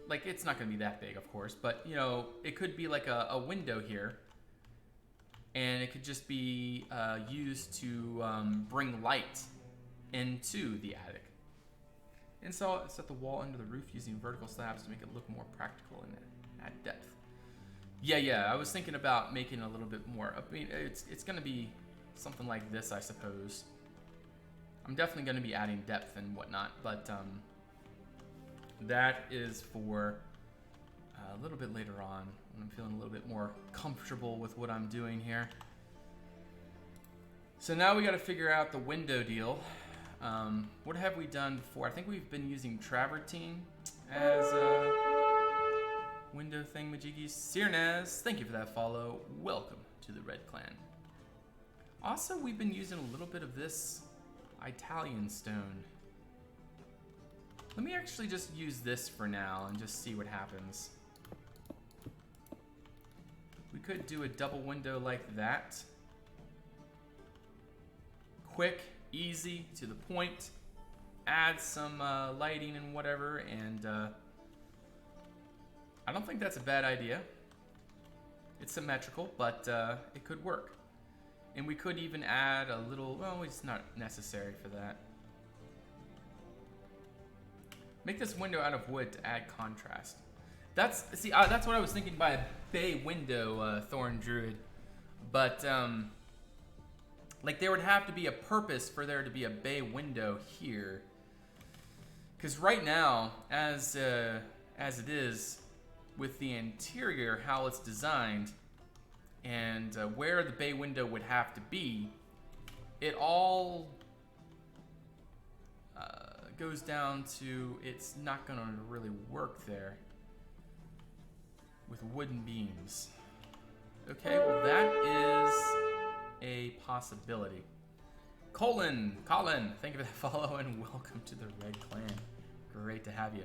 like it's not gonna be that big, of course, but you know, it could be like a window here. And it could just be used to bring light into the attic. And so set the wall under the roof using vertical slabs to make it look more practical and add depth. Yeah, I was thinking about making a little bit more. I mean, it's gonna be something like this, I suppose. I'm definitely going to be adding depth and whatnot, but that is for a little bit later on when I'm feeling a little bit more comfortable with what I'm doing here. So now we got to figure out the window deal. What have we done before? I think we've been using Travertine as a window thingamajiggies. Sirnaz, thank you for that follow. Welcome to the Red Clan. Also, we've been using a little bit of this Italian stone. Let me actually just use this for now and just see what happens. We could do a double window like that. Quick, easy, to the point. Add some lighting and whatever, and I don't think that's a bad idea. It's symmetrical, but it could work. And we could even add a little, well, it's not necessary for that. Make this window out of wood to add contrast. That's what I was thinking by a bay window, Thorn Druid. But like there would have to be a purpose for there to be a bay window here. Because right now, as it is, with the interior, how it's designed, and where the bay window would have to be, it all goes down to it's not going to really work there with wooden beams. Okay, well that is a possibility. Colin, thank you for that follow and welcome to the Red Clan. Great to have you.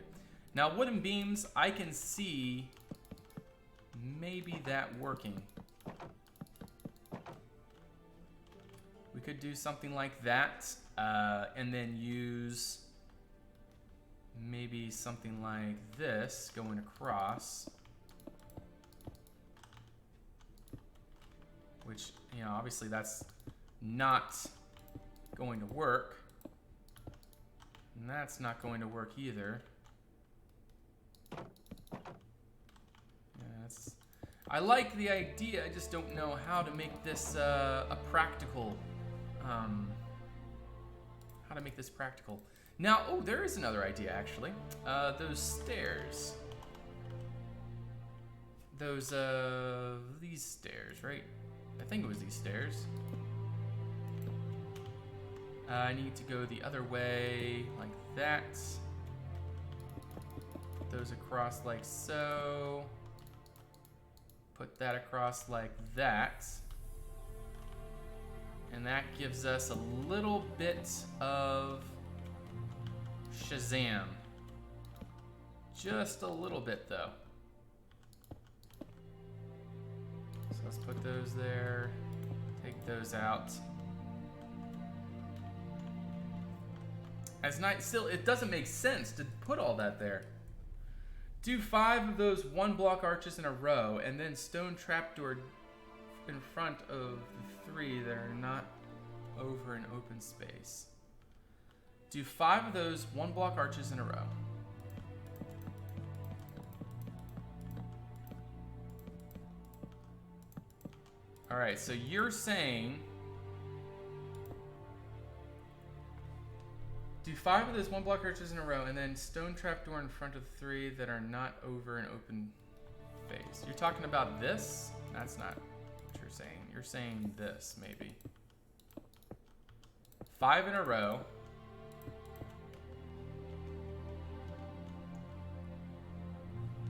Now wooden beams, I can see maybe that working. We could do something like that, and then use maybe something like this going across, which, you know, obviously that's not going to work, and that's not going to work either. I like the idea, I just don't know how to make this a practical, how to make this practical. Now, oh, there is another idea actually. Those stairs. Those, these stairs, right? I think it was these stairs. I need to go the other way, like that. Put those across like so. Put that across like that. And that gives us a little bit of Shazam. Just a little bit though. So let's put those there. Take those out. As nice, still, it doesn't make sense to put all that there. Do 5 of those 1-block arches in a row, and then stone trapdoor in front of the 3 that are not over an open space. Do 5 of those 1-block arches in a row. All right, so you're saying do 5 of those 1-block arches in a row, and then stone trapdoor in front of 3 that are not over an open face. You're talking about this? That's not what you're saying. You're saying this, maybe. 5 in a row.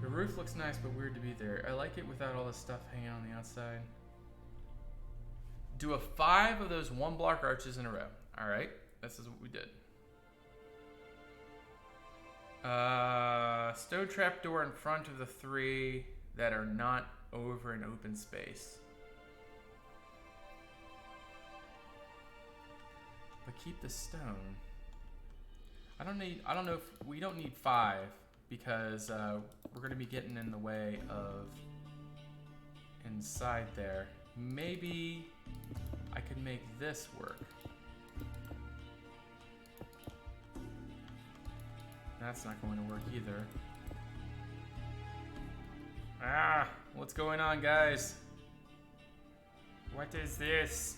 The roof looks nice, but weird to be there. I like it without all the stuff hanging on the outside. Do a 5 of those 1-block arches in a row. All right, this is what we did. Stone trapdoor in front of the 3 that are not over an open space. But keep the stone. I don't know if we don't need 5 because we're gonna be getting in the way of inside there. Maybe I could make this work. That's not going to work either. Ah, what's going on, guys? What is this?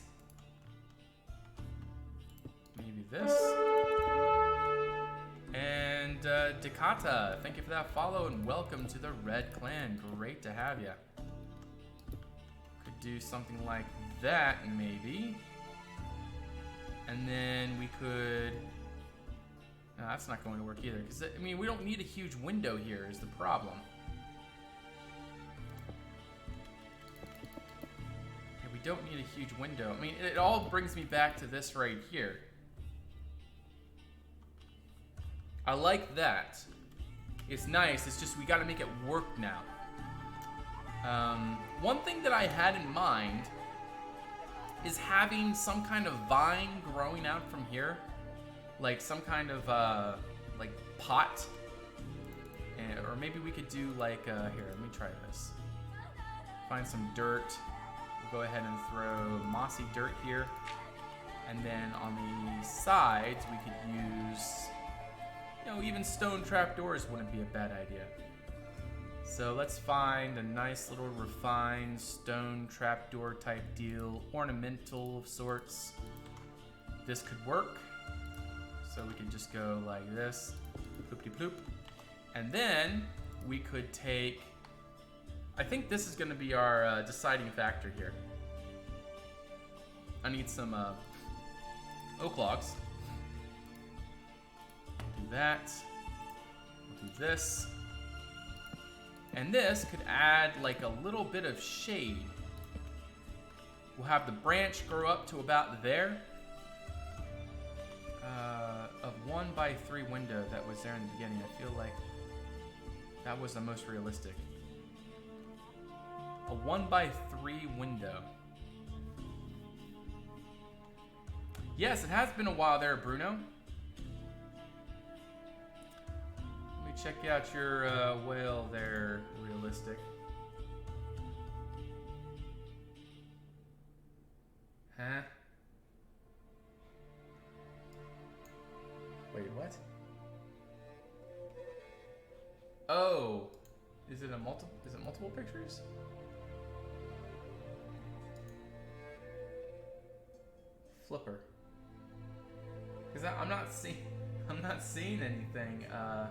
this. And Dakata, thank you for that follow and welcome to the Red Clan. Great to have you. Could do something like that maybe. And then we could... No, that's not going to work either. Because, I mean, we don't need a huge window here is the problem. Yeah, we don't need a huge window. I mean, it all brings me back to this right here. I like that. It's nice. It's just we got to make it work now. One thing that I had in mind is having some kind of vine growing out from here. Like some kind of like pot. Or maybe we could do like, here, let me try this. Find some dirt. We'll go ahead and throw mossy dirt here. And then on the sides, we could use, you know, even stone trapdoors wouldn't be a bad idea. So let's find a nice little refined stone trapdoor type deal, ornamental of sorts. This could work. So we can just go like this, ploop-de-ploop. And then we could take, I think this is gonna be our deciding factor here. I need some oak logs. Do that, we'll do this. And this could add like a little bit of shade. We'll have the branch grow up to about there. Of 1x3 window that was there in the beginning. I feel like that was the most realistic. A 1x3 window. Yes, it has been a while there, Bruno. Let me check out your whale there, realistic. Huh? Wait, what? Oh, is it multiple pictures? Flipper. Because I'm not seeing anything. Yeah,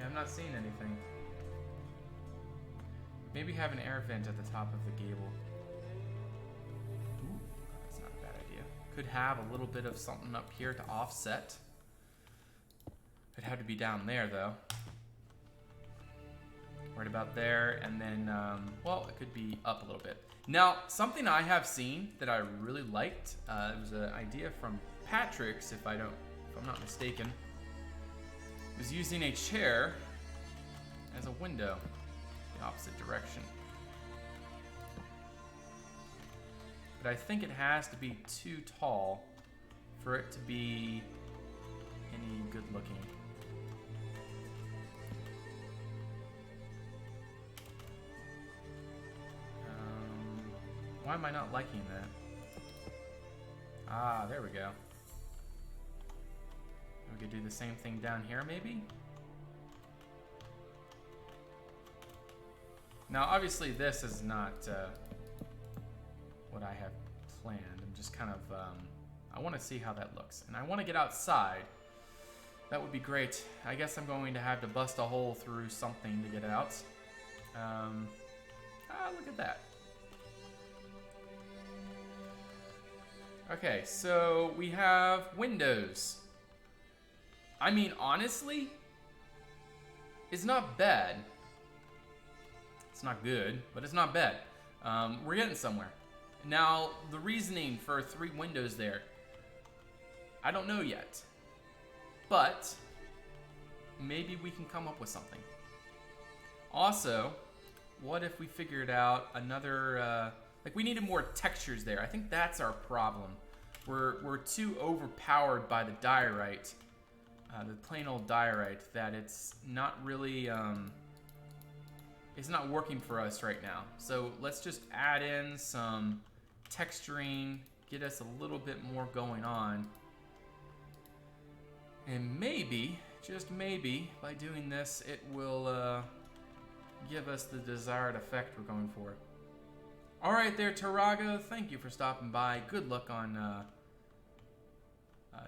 I'm not seeing anything. Maybe have an air vent at the top of the gable. Ooh, that's not a bad idea. Could have a little bit of something up here to offset. It'd have to be down there though. Right about there, and then, well, it could be up a little bit. Now, something I have seen that I really liked, it was an idea from Patrick's, if I'm not mistaken, was using a chair as a window, the opposite direction. But I think it has to be too tall for it to be any good looking. Why am I not liking that? Ah, there we go. We could do the same thing down here, maybe? Now, obviously, this is not what I have planned. I'm just kind of, I want to see how that looks. And I want to get outside. That would be great. I guess I'm going to have to bust a hole through something to get out. Look at that. Okay, so we have windows. I mean, honestly, it's not bad. It's not good, but it's not bad. We're getting somewhere. Now, the reasoning for 3 windows there, I don't know yet. But maybe we can come up with something. Also, what if we figured out another... like, we needed more textures there. I think that's our problem. We're too overpowered by the diorite, the plain old diorite, that it's not really, it's not working for us right now. So let's just add in some texturing, get us a little bit more going on. And maybe, just maybe, by doing this, it will give us the desired effect we're going for. All right there, Tarago. Thank you for stopping by. Good luck on,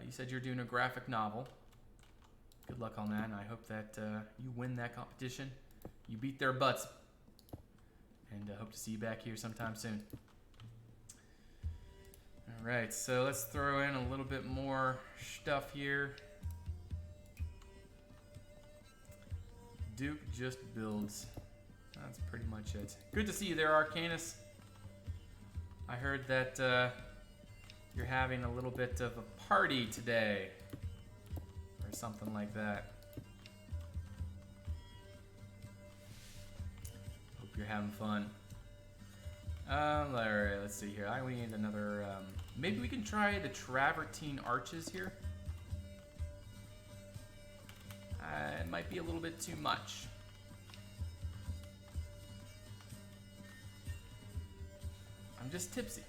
you said you're doing a graphic novel. Good luck on that, and I hope that you win that competition. You beat their butts. And hope to see you back here sometime soon. All right, so let's throw in a little bit more stuff here. Duke just builds. That's pretty much it. Good to see you there, Arcanus. I heard that you're having a little bit of a party today. Or something like that. Hope you're having fun. Alright, let's see here. We need another, maybe we can try the Travertine Arches here. It might be a little bit too much. I'm just tipsy.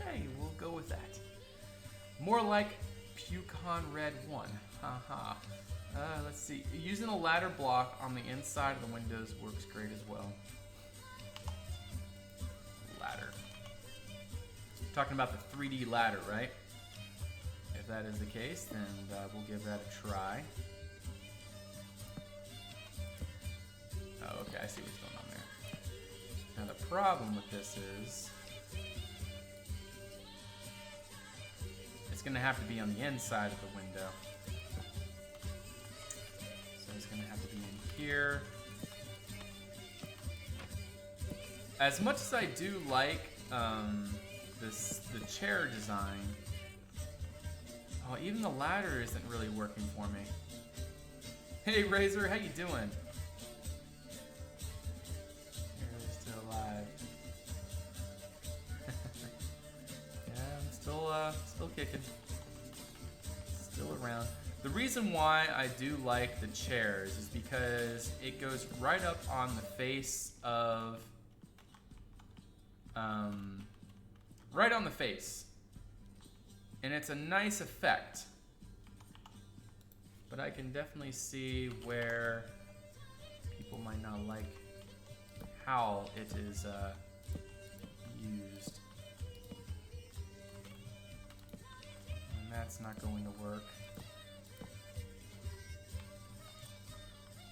Okay, we'll go with that. More like Pucon Red 1. Haha. Let's see. Using a ladder block on the inside of the windows works great as well. Ladder. Talking about the 3D ladder, right? If that is the case, then we'll give that a try. Oh, okay, I see what's going on there. Now the problem with this is it's going to have to be on the inside of the window. So it's going to have to be in here. As much as I do like the chair design, oh, even the ladder isn't really working for me. Hey Razor, how you doing? You're still alive. Yeah, I'm still kicking. Still around. The reason why I do like the chairs is because it goes right up on the face of right on the face, and it's a nice effect, but I can definitely see where people might not like how it is used, and that's not going to work.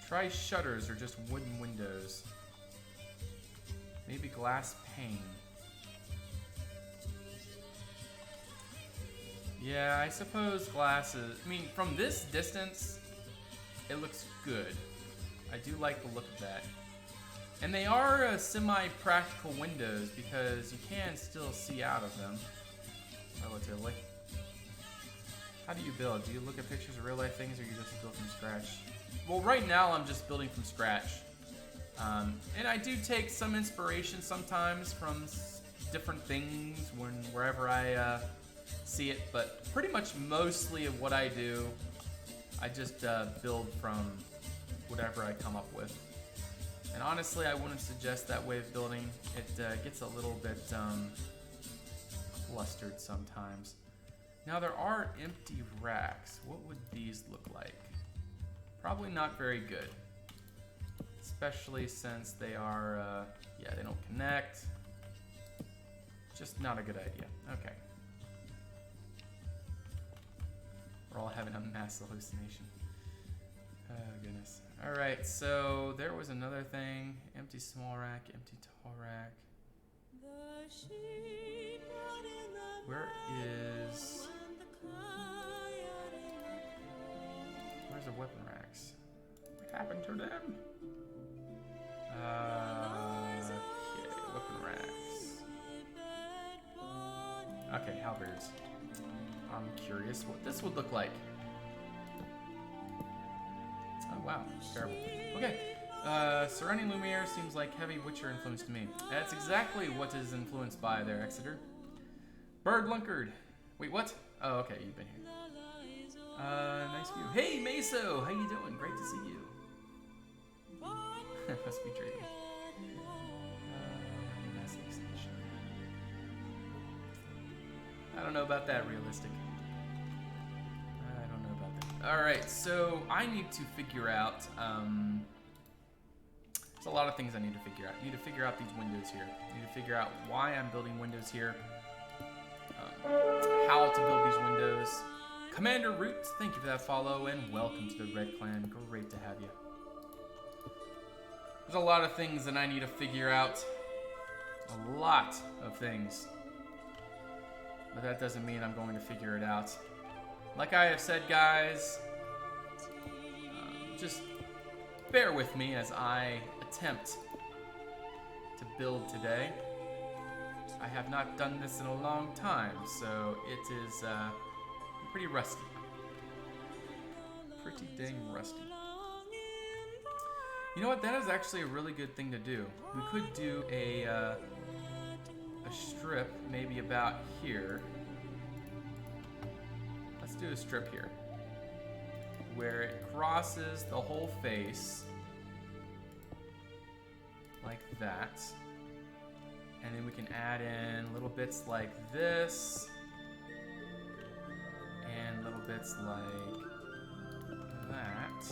Try shutters or just wooden windows. Maybe glass pane. Yeah, I suppose glasses. I mean, from this distance, it looks good. I do like the look of that. And they are semi-practical windows because you can still see out of them relatively. How do you build? Do you look at pictures of real life things or you just build from scratch? Well, right now I'm just building from scratch. And I do take some inspiration sometimes from different things wherever I see it, but pretty much mostly of what I do, I just build from whatever I come up with. And honestly, I wouldn't suggest that way of building. It gets a little bit clustered sometimes. Now there are empty racks. What would these look like? Probably not very good. Especially since they are, yeah, they don't connect. Just not a good idea. Okay. We're all having a mass hallucination. Oh, goodness. Alright, so there was another thing. Empty small rack, empty tall rack. Where's the weapon racks? What happened to them? Okay, weapon racks. Okay, halberds. I'm curious what this would look like. Oh wow, terrible. Okay, surrounding Lumiere seems like heavy Witcher influence to me. That's exactly what is influenced by there, Exeter. Bird Lunkard. Wait, what? Oh, okay, you've been here. Nice view. Hey, Meso, how you doing? Great to see you. Must be trading. I don't know about that, realistic. I don't know about that. Alright, so I need to figure out There's a lot of things I need to figure out. I need to figure out these windows here. I need to figure out why I'm building windows here. How to build these windows. Commander Roots, thank you for that follow, and welcome to the Red Clan. Great to have you. There's a lot of things that I need to figure out. A lot of things. But that doesn't mean I'm going to figure it out. Like I have said, guys, just bear with me as I attempt to build today. I have not done this in a long time, so it is pretty rusty. Pretty dang rusty. You know what? That is actually a really good thing to do. We could do a strip maybe about here. Let's do a strip here where it crosses the whole face like that. And then we can add in little bits like this and little bits like that.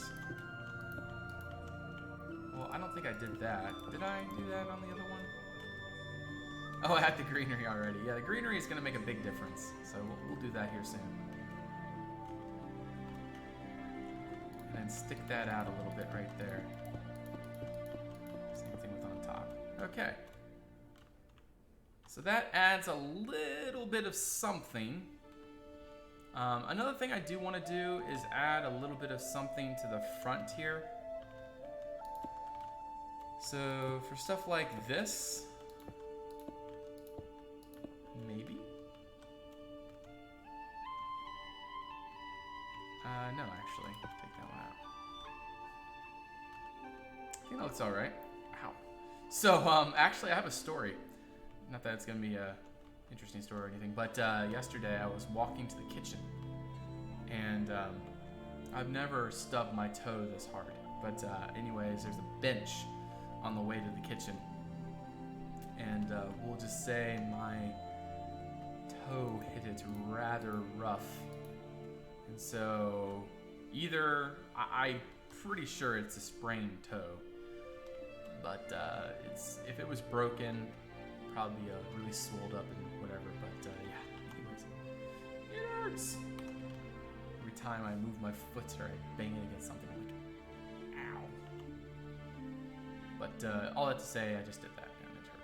Well, I don't think I did that. Did I do that on the other one? Oh, I had the greenery already. Yeah, the greenery is going to make a big difference. So we'll do that here soon. And then stick that out a little bit right there. Same thing with on top. Okay. So that adds a little bit of something. Another thing I do want to do is add a little bit of something to the front here. So for stuff like this, maybe? No, actually, take that one out. I think that looks all right. Ow. So, actually, I have a story. Not that it's gonna be a interesting story or anything, but yesterday I was walking to the kitchen, and I've never stubbed my toe this hard. But anyways, there's a bench on the way to the kitchen, and we'll just say my toe hit it rather rough, and so either I'm pretty sure it's a sprained toe, but if it was broken, probably really swelled up and whatever. But yeah, anyways, it hurts every time I move my foot or I bang it against something. I'm like, ow. But all that to say, I just did that and it hurt.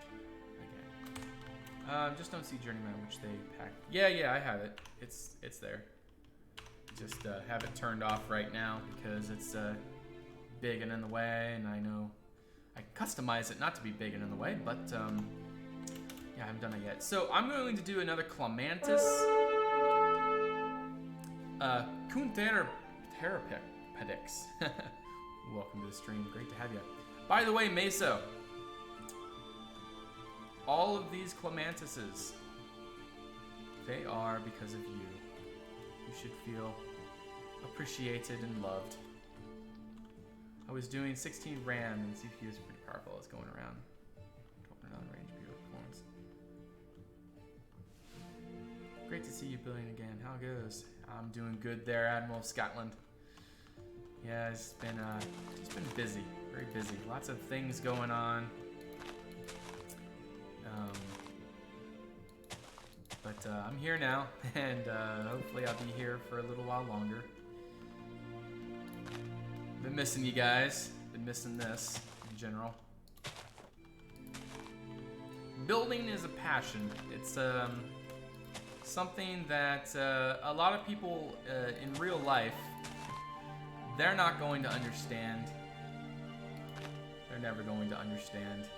Okay. Just don't see Journeyman, which they pack. Yeah, I have it. It's there. Just have it turned off right now because it's big and in the way, and I know I customize it not to be big and in the way, but yeah, I haven't done it yet. So I'm going to do another Clemantis. Kunterapedix. Welcome to the stream. Great to have you. By the way, Meso, all of these Clemantises, they are because of you. You should feel appreciated and loved. I was doing 16 RAM and CPU is pretty powerful. I was going around. Range performance. Great to see you building again. How it goes? I'm doing good there, Admiral of Scotland. Yeah, it's been busy, very busy. Lots of things going on. But I'm here now, and hopefully I'll be here for a little while longer. Been missing you guys. Been missing this in general. Building is a passion. It's something that a lot of people in real life, they're not going to understand. They're never going to understand.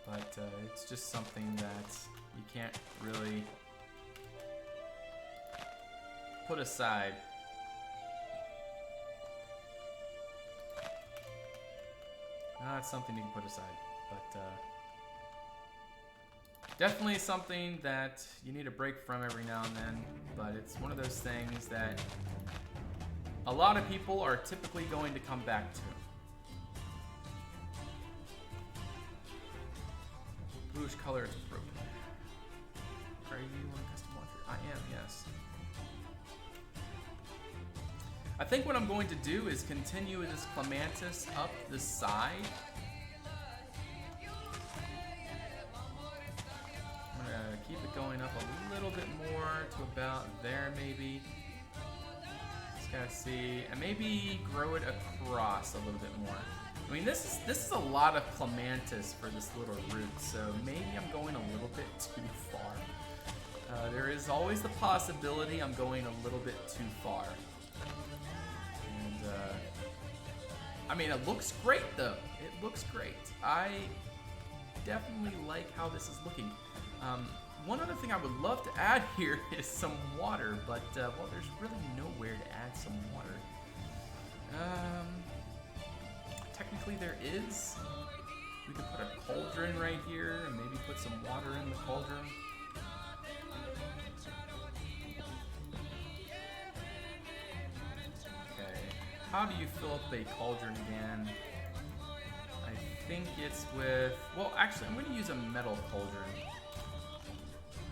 But it's just something that you can't really put aside. Not something you can put aside, but definitely something that you need a break from every now and then. But it's one of those things that a lot of people are typically going to come back to. Bluish color is broken. Are you on custom launcher? I am, yes. I think what I'm going to do is continue with this clematis up the side. I'm gonna keep it going up a little bit more to about there maybe. Just gotta see, and maybe grow it across a little bit more. I mean, this is a lot of clematis for this little root, so maybe I'm going a little bit too far. There is always the possibility I'm going a little bit too far. And, I mean, it looks great, though. It looks great. I definitely like how this is looking. One other thing I would love to add here is some water, but, well, there's really nowhere to add some water. Technically there is. We could put a cauldron right here and maybe put some water in the cauldron. Okay, how do you fill up a cauldron again? I think it's with, well, actually I'm gonna use a metal cauldron.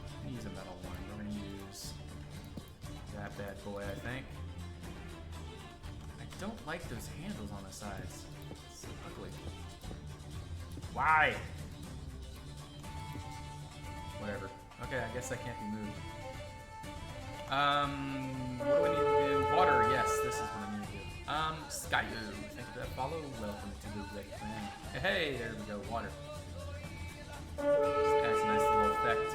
I'm gonna use a metal one. We're gonna use that bad boy, I think. I don't like those handles on the sides. So ugly. Why? Whatever. Okay, I guess that can't be moved. What do I need to do? Water, yes, this is what I need to do. Skyu, thank you for that follow. Welcome to the Red Clan. Hey, there we go, water. Just adds a nice little effect.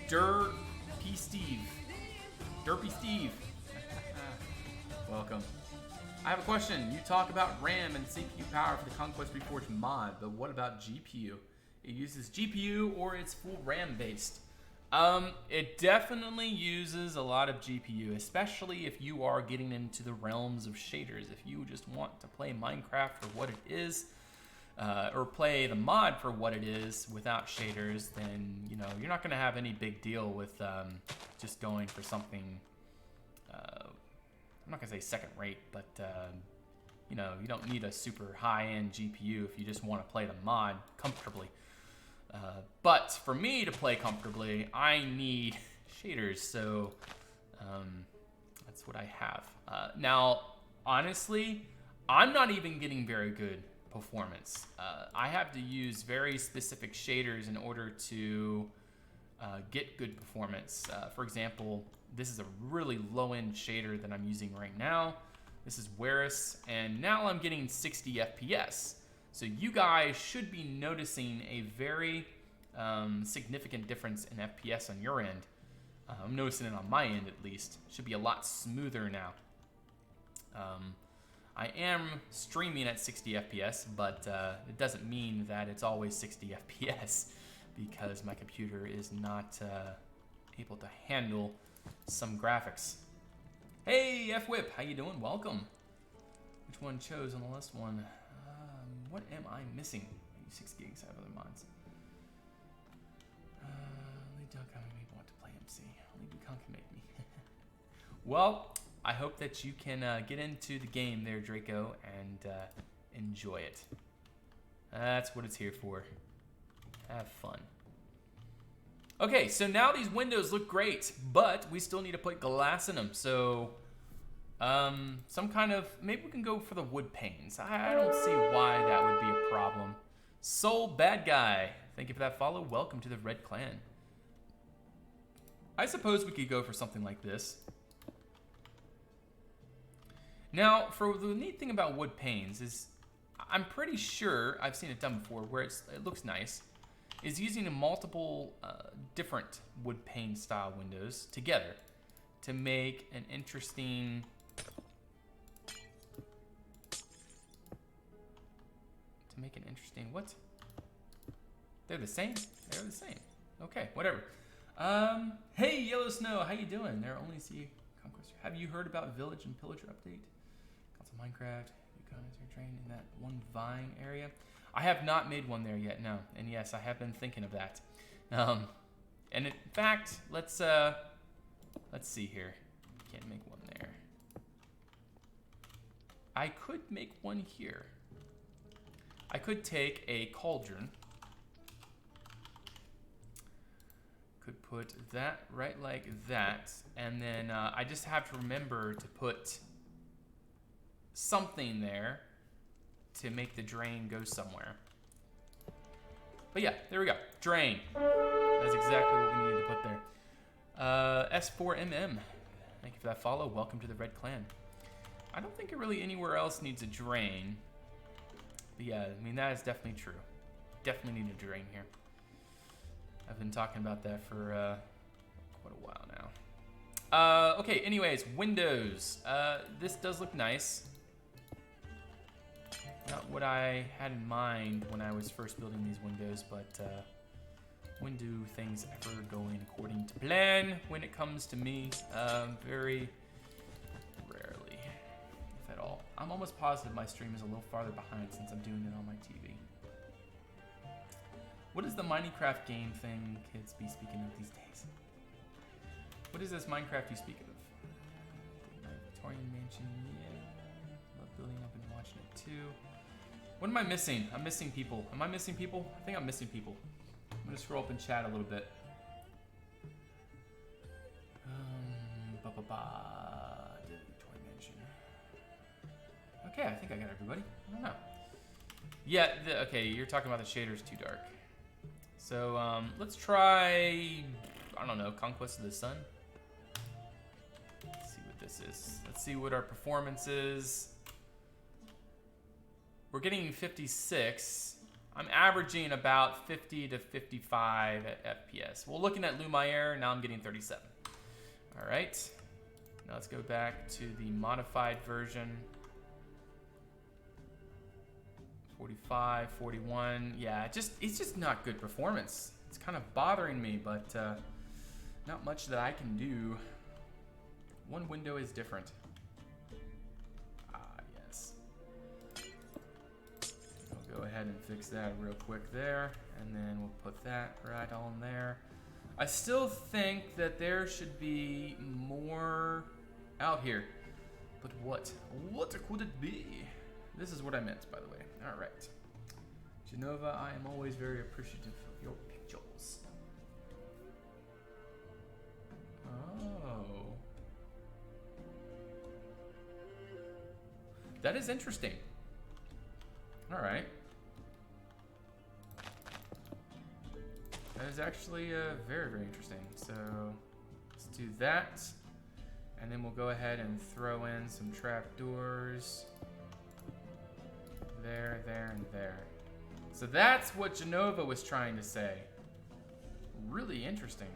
Derpy Steve. Derpy Steve. Welcome. I have a question. You talk about RAM and CPU power for the Conquest Reforged mod, but what about GPU? It uses GPU or it's full RAM based? It definitely uses a lot of GPU, especially if you are getting into the realms of shaders. If you just want to play Minecraft for what it is, or play the mod for what it is without shaders, then you know you're not going to have any big deal with just going for something. I'm not gonna say second rate, but you know, you don't need a super high-end GPU if you just want to play the mod comfortably. But for me to play comfortably, I need shaders, so that's what I have. Now, honestly, I'm not even getting very good performance. I have to use very specific shaders in order to get good performance. For example, this is a really low-end shader that I'm using right now. This is Weris, and now I'm getting 60 FPS. So you guys should be noticing a very significant difference in FPS on your end. I'm noticing it on my end at least. It should be a lot smoother now. I am streaming at 60 FPS, but it doesn't mean that it's always 60 FPS because my computer is not able to handle some graphics. Hey, F-Whip, how you doing? Welcome. Which one chose on the last one? What am I missing? 6 gigs, I have other mods. Only Duck can make me want to play MC. Only Duck can make me. Well, I hope that you can get into the game there, Draco, and enjoy it. That's what it's here for. Have fun. Okay, so now these windows look great, but we still need to put glass in them. So, some kind of, maybe we can go for the wood panes. I don't see why that would be a problem. Soul Bad Guy, thank you for that follow. Welcome to the Red Clan. I suppose we could go for something like this. Now, for the neat thing about wood panes is, I'm pretty sure I've seen it done before where it looks nice, is using multiple different wood pane style windows together to make an interesting what? They're the same? They're the same. Okay, whatever. Hey, Yellow Snow, how you doing? There only see Conquest. Have you heard about Village and Pillager update? Console Minecraft, you guys are trained in that one vine area. I have not made one there yet, no. And yes, I have been thinking of that. And in fact, let's see here. Can't make one there. I could make one here. I could take a cauldron. Could put that right like that. And then I just have to remember to put something there to make the drain go somewhere. But yeah, there we go. Drain. That's exactly what we needed to put there. S4MM. Thank you for that follow. Welcome to the Red Clan. I don't think it really anywhere else needs a drain. But yeah, I mean, that is definitely true. Definitely need a drain here. I've been talking about that for quite a while now. Okay, anyways, windows. This does look nice. Not what I had in mind when I was first building these windows, but when do things ever going according to plan when it comes to me? Very rarely, if at all. I'm almost positive my stream is a little farther behind since I'm doing it on my TV. What is the Minecraft game thing kids be speaking of these days? What is this Minecraft you speak of? Victorian mansion, yeah. Love building up and watching it too. What am I missing? I'm missing people. Am I missing people? I think I'm missing people. I'm gonna scroll up and chat a little bit. Victorian mansion. Okay, I think I got everybody. I don't know. Yeah, okay, you're talking about the shaders too dark. So let's try, I don't know, Conquest of the Sun. Let's see what this is. Let's see what our performance is. We're getting 56. I'm averaging about 50 to 55 at FPS. Well, looking at Lumiere, now I'm getting 37. All right. Now let's go back to the modified version. 45, 41. Yeah, it's just not good performance. It's kind of bothering me, but not much that I can do. One window is different. Yes. I'll go ahead and fix that real quick there, and then we'll put that right on there. I still think that there should be more out here, but what could it be? This is what I meant, by the way. All right. Genova, I am always very appreciative of your pictures. Oh. That is interesting. All right. That is actually very, very interesting. So let's do that. And then we'll go ahead and throw in some trapdoors. There, there, and there. So that's what Genova was trying to say. Really interesting.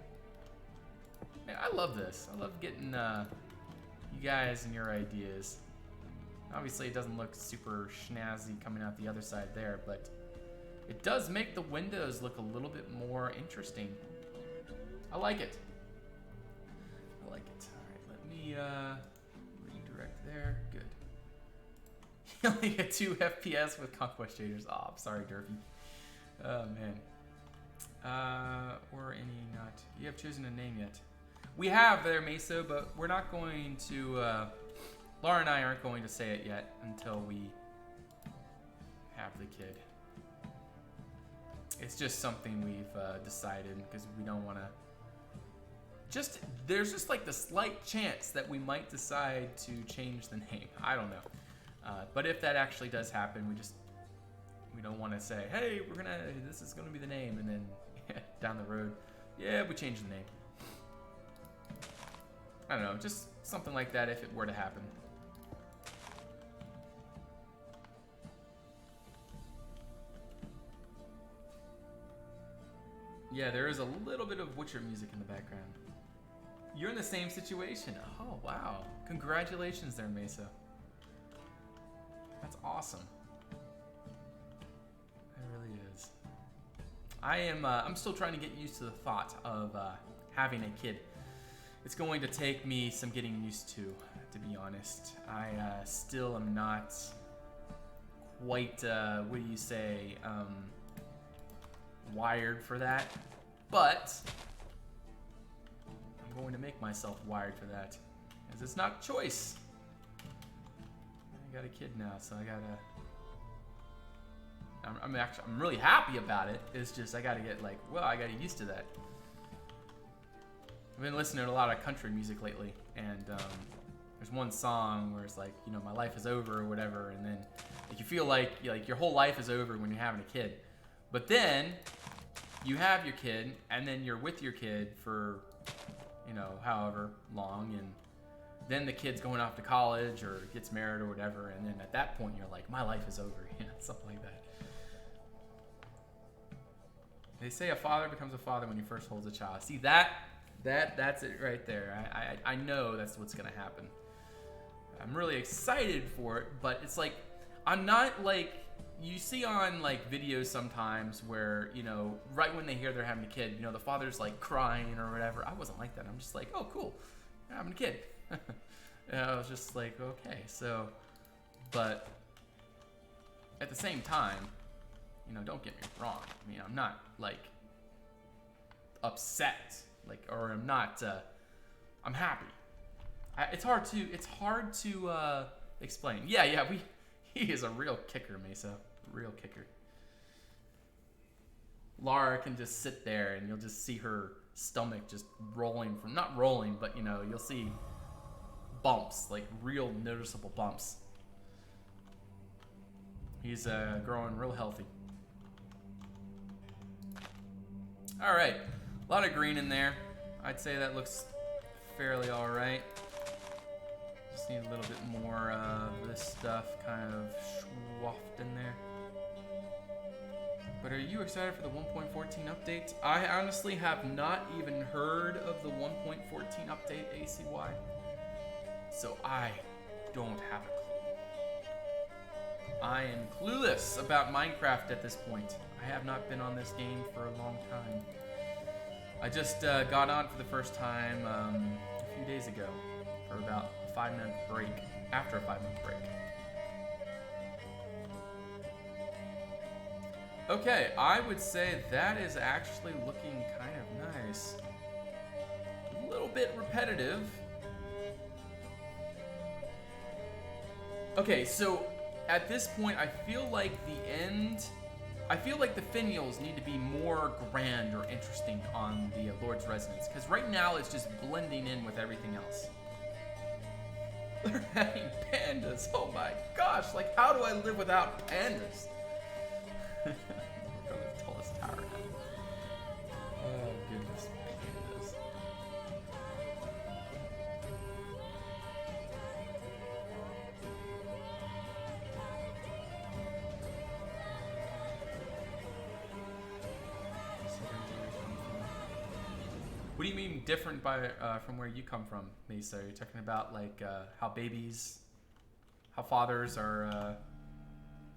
Man, I love this. I love getting you guys and your ideas. Obviously, it doesn't look super snazzy coming out the other side there, but it does make the windows look a little bit more interesting. I like it. I like it. All right, let me redirect there. Good. You only get 2 FPS with Conquest shaders. Oh, I'm sorry, Derpy. Oh, man. Or any not. You have chosen a name yet. We have there, Meso, but we're not going to, Laura and I aren't going to say it yet until we have the kid. It's just something we've decided because we don't want to. There's just like the slight chance that we might decide to change the name. I don't know. But if that actually does happen, we don't want to say, hey, this is gonna be the name, and then down the road, yeah, we changed the name. I don't know, just something like that if it were to happen. Yeah, there is a little bit of Witcher music in the background. You're in the same situation. Oh, wow. Congratulations there, Mesa. That's awesome. It really is. I'm still trying to get used to the thought of having a kid. It's going to take me some getting used to be honest. I still am not quite, what do you say, wired for that. But I'm going to make myself wired for that, because it's not a choice. I got a kid now, so I gotta. I'm really happy about it. It's just I gotta get I gotta get used to that. I've been listening to a lot of country music lately, and there's one song where it's like, you know, my life is over or whatever, and then like you feel like your whole life is over when you're having a kid. But then you have your kid, and then you're with your kid for, you know, however long, and then the kid's going off to college or gets married or whatever, and then at that point you're like, my life is over, you know, something like that. They say a father becomes a father when he first holds a child. See, that's it right there. I know that's what's gonna happen. I'm really excited for it, but it's like, I'm not like, you see on like videos sometimes where, you know, right when they hear they're having a kid, you know, the father's like crying or whatever. I wasn't like that. I'm just like, oh, cool, I'm having a kid. And I was just like, okay, so, but at the same time, you know, don't get me wrong. I mean, I'm not like upset, like, or I'm not. I'm happy. It's hard to explain. Yeah. He is a real kicker, Mesa. Real kicker. Lara can just sit there, and you'll just see her stomach just rolling from, not rolling, but you know, you'll see bumps, like real noticeable bumps. He's growing real healthy. All right, a lot of green in there. I'd say that looks fairly all right. Just need a little bit more of this stuff kind of schwaffed in there. But are you excited for the 1.14 update? I honestly have not even heard of the 1.14 update ACY. So I don't have a clue. I am clueless about Minecraft at this point. I have not been on this game for a long time. I just got on for the first time a few days ago for about a 5-minute break, after a 5-minute break. Okay, I would say that is actually looking kind of nice. A little bit repetitive. Okay, so at this point, I feel like the finials need to be more grand or interesting on the Lord's Residence, because right now it's just blending in with everything else. They're having pandas. Oh my gosh, like how do I live without pandas? We're going to the tallest tower now. Oh goodness, pandas. What do you mean different by from where you come from, Mesa? Are you talking about like how fathers are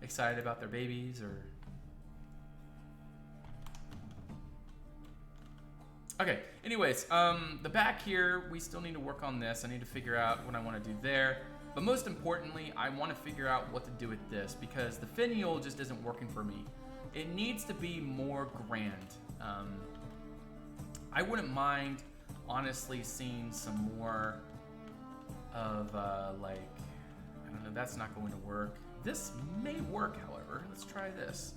excited about their babies, or? Okay, anyways, the back here, we still need to work on this. I need to figure out what I want to do there. But most importantly, I want to figure out what to do with this, because the finial just isn't working for me. It needs to be more grand. I wouldn't mind, honestly, seeing some more of, like, I don't know, that's not going to work. This may work, however. Let's try this.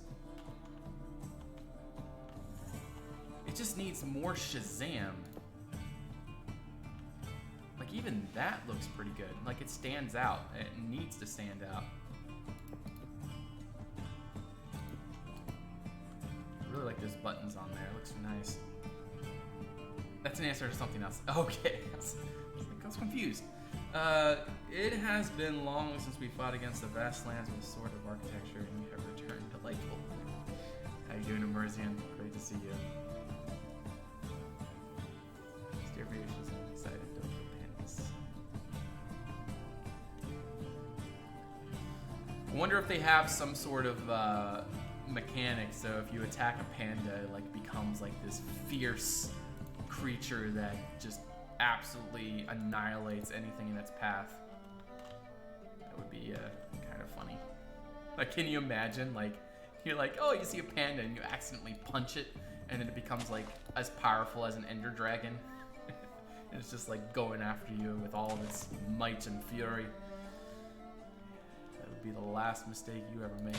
It just needs more Shazam. Like, even that looks pretty good. Like, it stands out. It needs to stand out. I really like those buttons on there. It looks nice. That's an answer to something else. Okay. I was confused. It has been long since we fought against the vast lands with a sword of architecture, and you have returned delightful. How you doing, Emerzian? Great to see you. Starvations, I'm excited. Don't get pandas. I wonder if they have some sort of mechanic, so if you attack a panda, it like becomes like this fierce creature that just absolutely annihilates anything in its path. That would be kind of funny. Like, can you imagine, like, you're like, oh, you see a panda and you accidentally punch it, and then it becomes like as powerful as an ender dragon. And it's just like going after you with all of its might and fury. That would be the last mistake you ever made.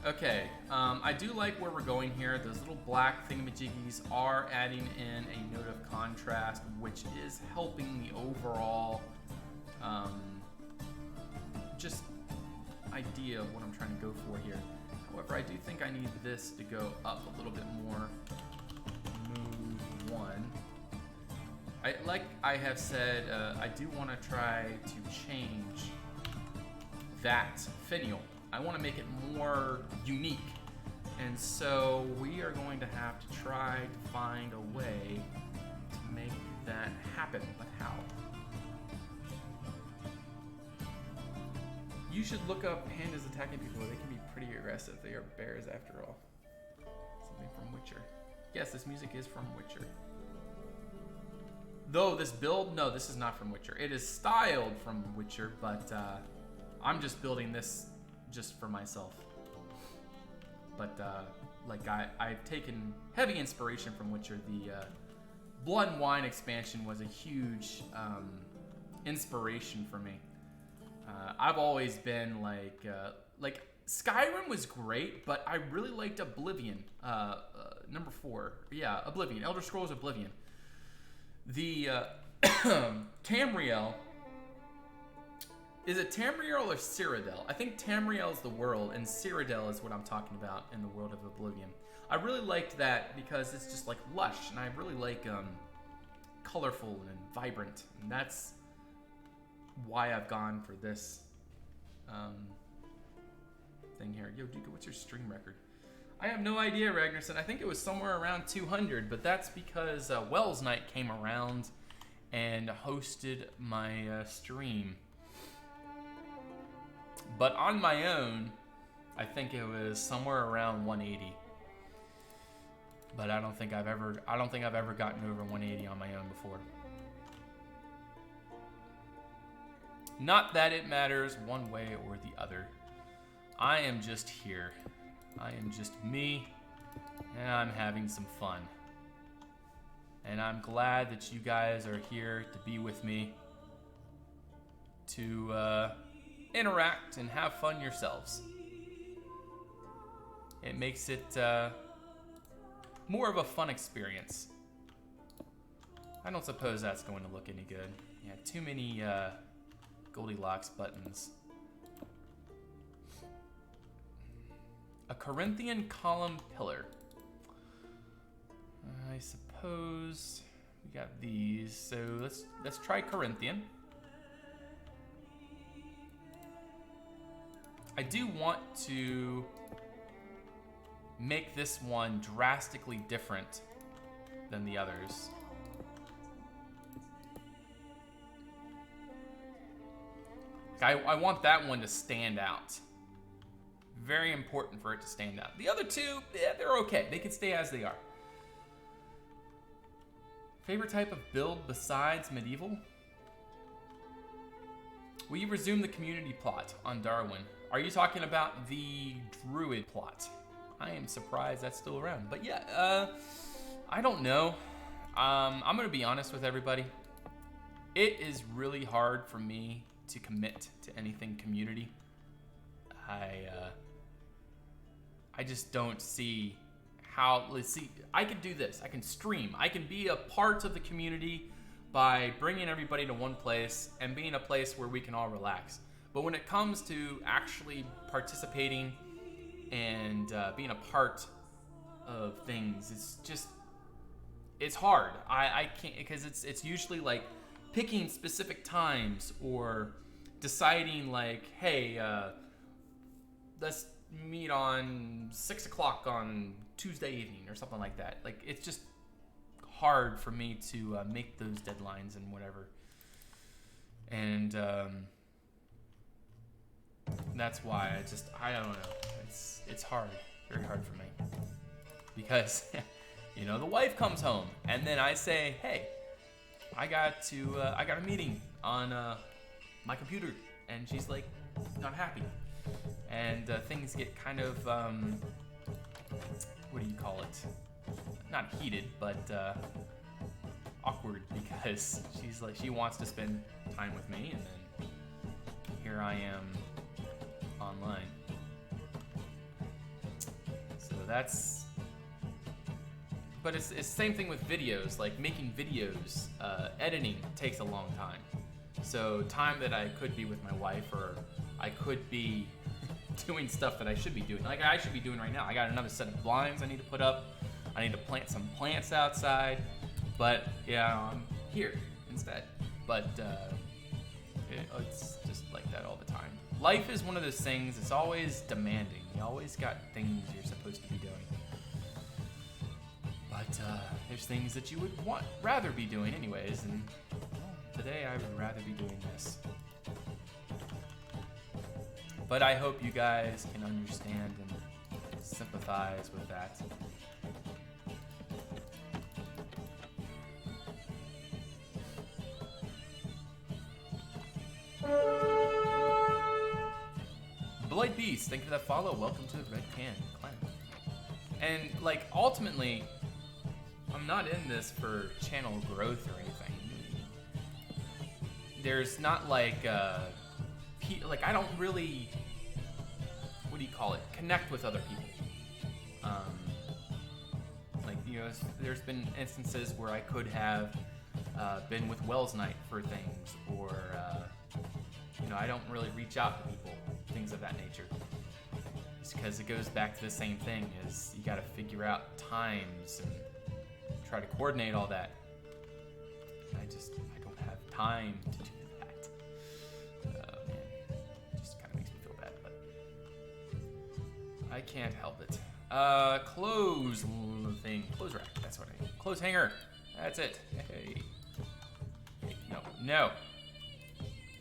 Okay, I do like where we're going here. Those little black thingamajiggies are adding in a note of contrast, which is helping the overall just idea of what I'm trying to go for here. However, I do think I need this to go up a little bit more. Move 1. Like I have said, I do want to try to change that finial. I want to make it more unique. And so we are going to have to try to find a way to make that happen. But how? You should look up pandas attacking people. They can be pretty aggressive. They are bears after all. Something from Witcher. Yes, this music is from Witcher. Though this build, no, this is not from Witcher. It is styled from Witcher, but I'm just building this just for myself. But like I've taken heavy inspiration from Witcher. The Blood and Wine expansion was a huge inspiration for me. I've always been like Skyrim was great, but I really liked Oblivion. Number 4, yeah, Oblivion, Elder Scrolls Oblivion. The Tamriel. Is it Tamriel or Cyrodiil? I think Tamriel is the world, and Cyrodiil is what I'm talking about in the world of Oblivion. I really liked that because it's just like lush, and I really like colorful and vibrant, and that's why I've gone for this thing here. Yo, Duka, what's your stream record? I have no idea, Ragnarsson. I think it was somewhere around 200, but that's because Wells Night came around and hosted my stream. But on my own, I think it was somewhere around 180. But I don't think I've ever gotten over 180 on my own before. Not that it matters one way or the other. I am just here. I am just me, and I'm having some fun. And I'm glad that you guys are here to be with me to interact and have fun yourselves. It makes it more of a fun experience. I don't suppose that's going to look any good. Yeah, too many Goldilocks buttons. A Corinthian column pillar. I suppose we got these. So let's try Corinthian. I do want to make this one drastically different than the others. I want that one to stand out. Very important for it to stand out. The other two, yeah, they're okay. They can stay as they are. Favorite type of build besides medieval? Will you resume the community plot on Darwin? Are you talking about the druid plot? I am surprised that's still around. But yeah, I don't know. I'm going to be honest with everybody. It is really hard for me to commit to anything community. I just don't see how. Let's see. I can do this. I can stream. I can be a part of the community by bringing everybody to one place and being a place where we can all relax. But when it comes to actually participating and being a part of things, it's hard. I can't, because it's usually like picking specific times or deciding like, hey, let's meet on 6 o'clock on Tuesday evening or something like that. Like, it's just hard for me to make those deadlines and whatever. And that's why I don't know. It's hard, very hard for me. Because, you know, the wife comes home and then I say, hey, I got a meeting on my computer, and she's like not happy. And things get kind of, what do you call it? Not heated, but awkward, because she's like, she wants to spend time with me, and then here I am online. that's. But it's the same thing with videos. Like making videos, editing takes a long time. So time that I could be with my wife, or I could be doing stuff that I should be doing. Like I should be doing right now. I got another set of blinds I need to put up. I need to plant some plants outside. But yeah, I'm here instead. But it's just like that all the time. Life is one of those things. It's always demanding. You always got things you're supposed to be doing. But there's things that you would rather be doing anyways, and today I would rather be doing this. But I hope you guys can understand and sympathize with that. Blood Beast, thank you for that follow. Welcome to the Red Can Clan. And like ultimately, I'm not in this for channel growth or anything. There's not like I don't really, what do you call it, connect with other people. Like, you know, there's been instances where I could have been with Wells Night for things, or you know, I don't really reach out to people, things of that nature. It's because it goes back to the same thing, is you gotta figure out times and try to coordinate all that. I don't have time to do that. Man, it just kind of makes me feel bad, but I can't help it. Clothes thing, clothes rack, that's what I need. Clothes hanger, that's it. Hey. No.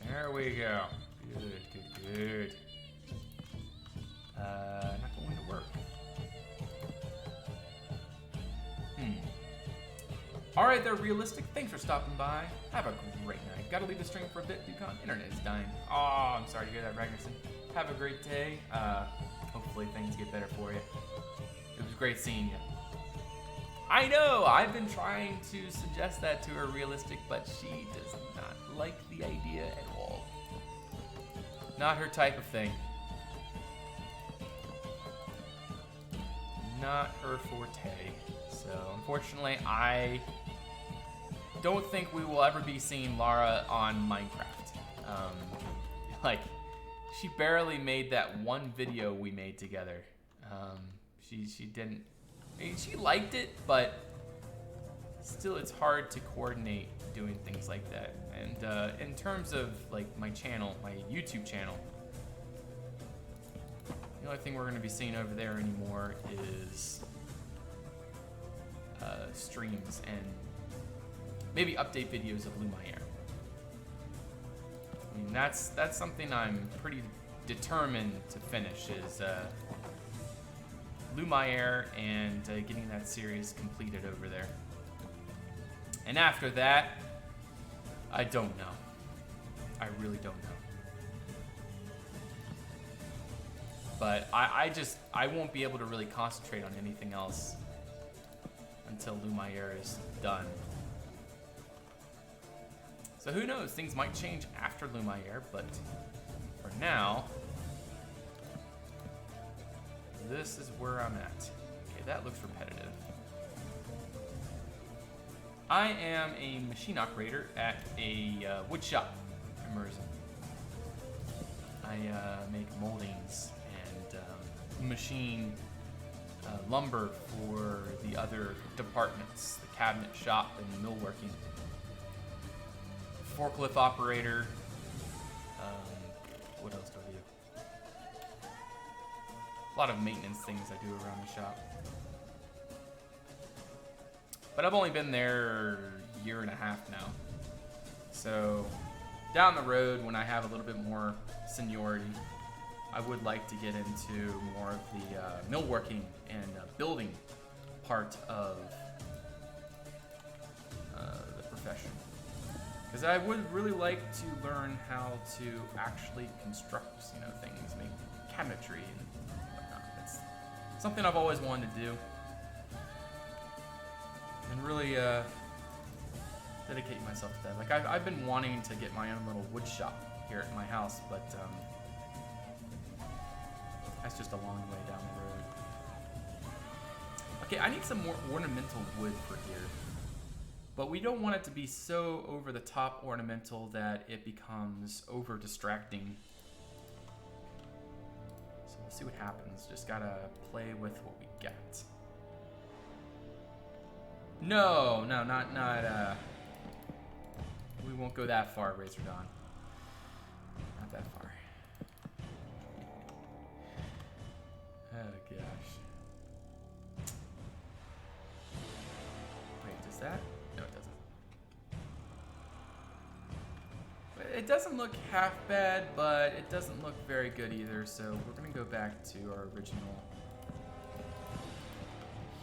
There we go. Good. Not going to work. Alright there, Realistic. Thanks for stopping by. Have a great night. Gotta leave the stream for a bit, Ducon. Internet is dying. Oh, I'm sorry to hear that, Ragnarsson. Have a great day. Hopefully things get better for you. It was great seeing you. I know! I've been trying to suggest that to her, Realistic, but she does not like the idea at all. Not her type of thing. Not her forte. So, unfortunately, I don't think we will ever be seeing Lara on Minecraft. Like, she barely made that one video we made together. She didn't. I mean, she liked it, but still, it's hard to coordinate doing things like that. And in terms of like my channel, my YouTube channel, the only thing we're going to be seeing over there anymore is streams and maybe update videos of Lumiere. I mean, that's something I'm pretty determined to finish, is Lumiere and getting that series completed over there. And after that, I don't know. I really don't know. But I won't be able to really concentrate on anything else until Lumiere is done. So who knows, things might change after Lumiere, but for now, this is where I'm at. Okay, that looks repetitive. I am a machine operator at a wood shop in Mersin. I make moldings and machine lumber for the other departments, the cabinet shop and millworking. Forklift operator. What else do I do? A lot of maintenance things I do around the shop. But I've only been there a year and a half now. So down the road, when I have a little bit more seniority, I would like to get into more of the millworking and building part of the profession. Because I would really like to learn how to actually construct, things, make cabinetry and whatnot. It's something I've always wanted to do. And really dedicate myself to that. Like I've been wanting to get my own little wood shop here at my house, but that's just a long way down the road. Okay, I need some more ornamental wood for here. But we don't want it to be so over the top ornamental that it becomes over distracting. So we'll see what happens. Just gotta play with what we got. No, not we won't go that far, Razor Dawn. Not that far. Oh gosh. Wait, does that? No, it doesn't. It doesn't look half bad, but it doesn't look very good either, so we're gonna go back to our original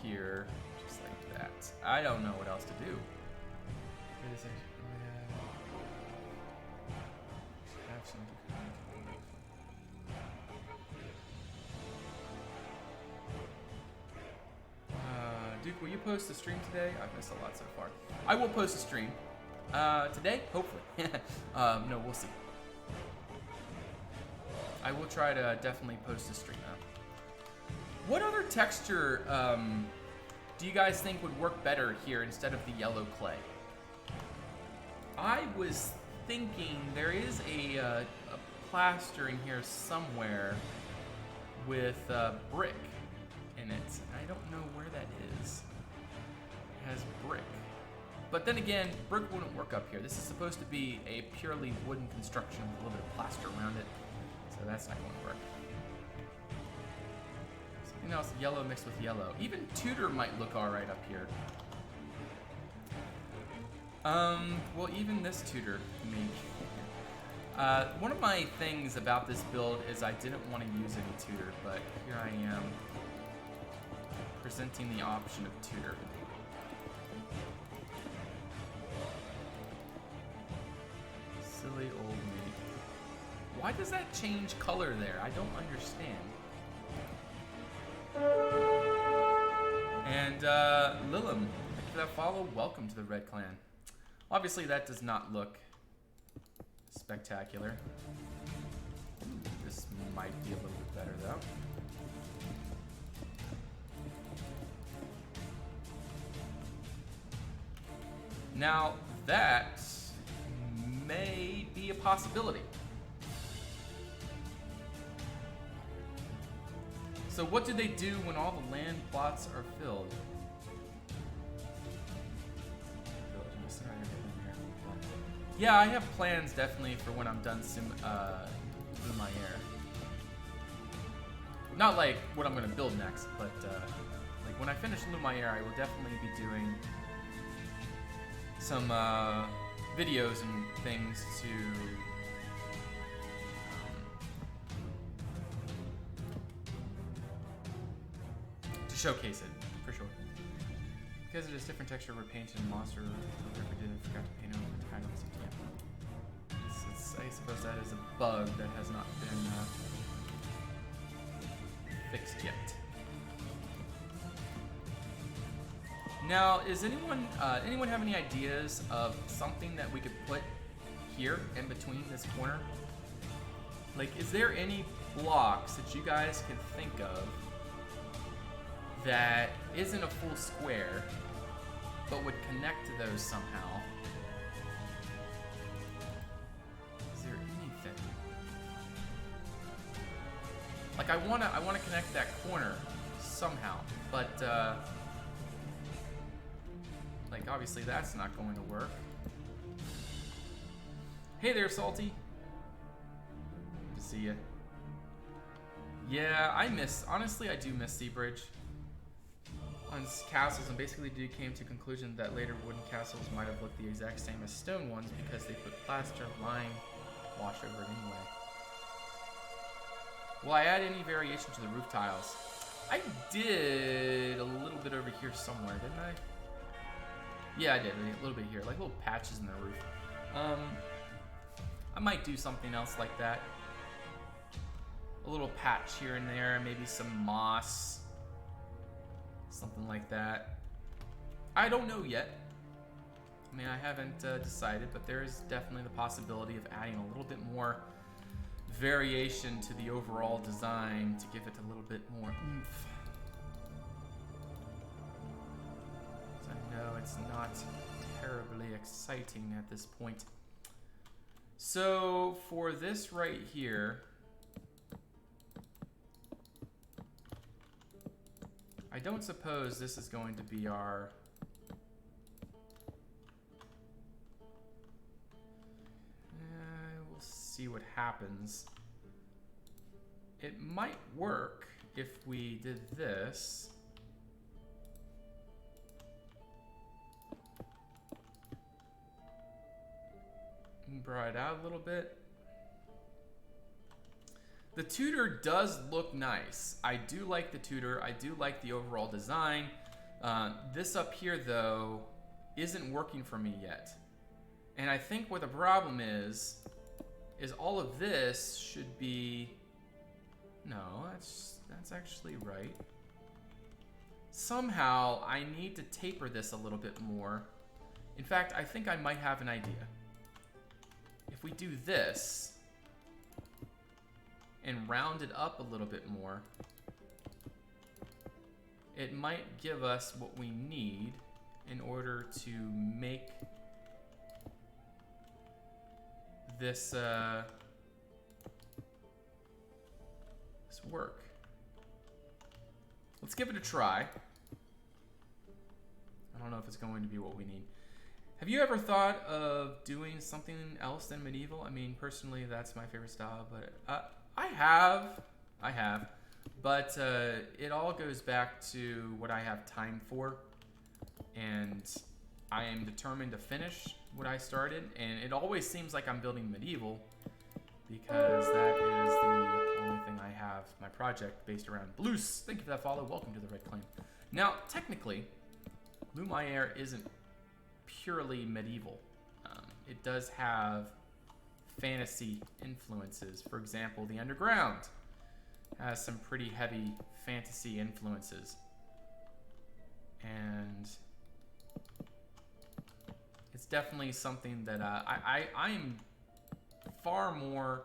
here, just like that. I don't know what else to do. Wait a second. Have some. Duke, will you post a stream today? I've missed a lot so far. I will post a stream. Today? Hopefully. No, we'll see. I will try to definitely post a stream though. What other texture do you guys think would work better here instead of the yellow clay? I was thinking there is a plaster in here somewhere with brick in it. I don't know where that is. It has brick. But then again, brick wouldn't work up here. This is supposed to be a purely wooden construction with a little bit of plaster around it. So that's not going to work. Something else, yellow mixed with yellow. Even Tudor might look alright up here. Well, even this Tudor, maybe. One of my things about this build is I didn't want to use any Tudor, but here I am presenting the option of Tudor. Silly old me. Why does that change color there? I don't understand. And Lilum, thank you for that follow. Welcome to the Red Clan. Obviously, that does not look spectacular. This might be a little bit better, though. Now, that may be a possibility. So what do they do when all the land plots are filled? Yeah, I have plans definitely for when I'm done Lumiere. Not like what I'm going to build next, but like when I finish Lumiere, I will definitely be doing some videos and things to showcase it, for sure. Because it is different texture, we're painted and monster, whoever did it forgot to paint over the titles. I suppose that is a bug that has not been fixed yet. Now, is anyone have any ideas of something that we could put here in between this corner? Like, is there any blocks that you guys can think of that isn't a full square, but would connect to those somehow? Is there anything? Like, I wanna connect that corner somehow, but like, obviously that's not going to work. Hey there, Salty. Good to see you. Yeah, honestly, I do miss Seabridge. On castles, and basically came to conclusion that later wooden castles might have looked the exact same as stone ones because they put plaster, lime, wash over it anyway. Will I add any variation to the roof tiles? I did a little bit over here somewhere, didn't I? Yeah, I did a little bit here, like little patches in the roof. I might do something else like that. A little patch here and there, maybe some moss. Something like that. I don't know yet. I mean, I haven't decided, but there is definitely the possibility of adding a little bit more variation to the overall design to give it a little bit more oomph. it's not terribly exciting at this point. So for this right here, I don't suppose this is going to be our... we'll see what happens. It might work if we did this. Brought it out a little bit. The Tudor does look nice. I do like the Tudor. I do like the overall design. This up here, though, isn't working for me yet. And I think what the problem is all of this should be... No, that's actually right. Somehow, I need to taper this a little bit more. In fact, I think I might have an idea. If we do this and round it up a little bit more, it might give us what we need in order to make this this work. Let's give it a try. I don't know if it's going to be what we need. Have you ever thought of doing something else than medieval? I mean, personally, that's my favorite style, but I have. But it all goes back to what I have time for, and I am determined to finish what I started, and it always seems like I'm building medieval because that is the only thing I have my project based around. Blues, thank you for that follow. Welcome to the Red Claim. Now, technically, Lumiere isn't purely medieval. It does have fantasy influences. For example, the Underground has some pretty heavy fantasy influences. And it's definitely something that I'm far more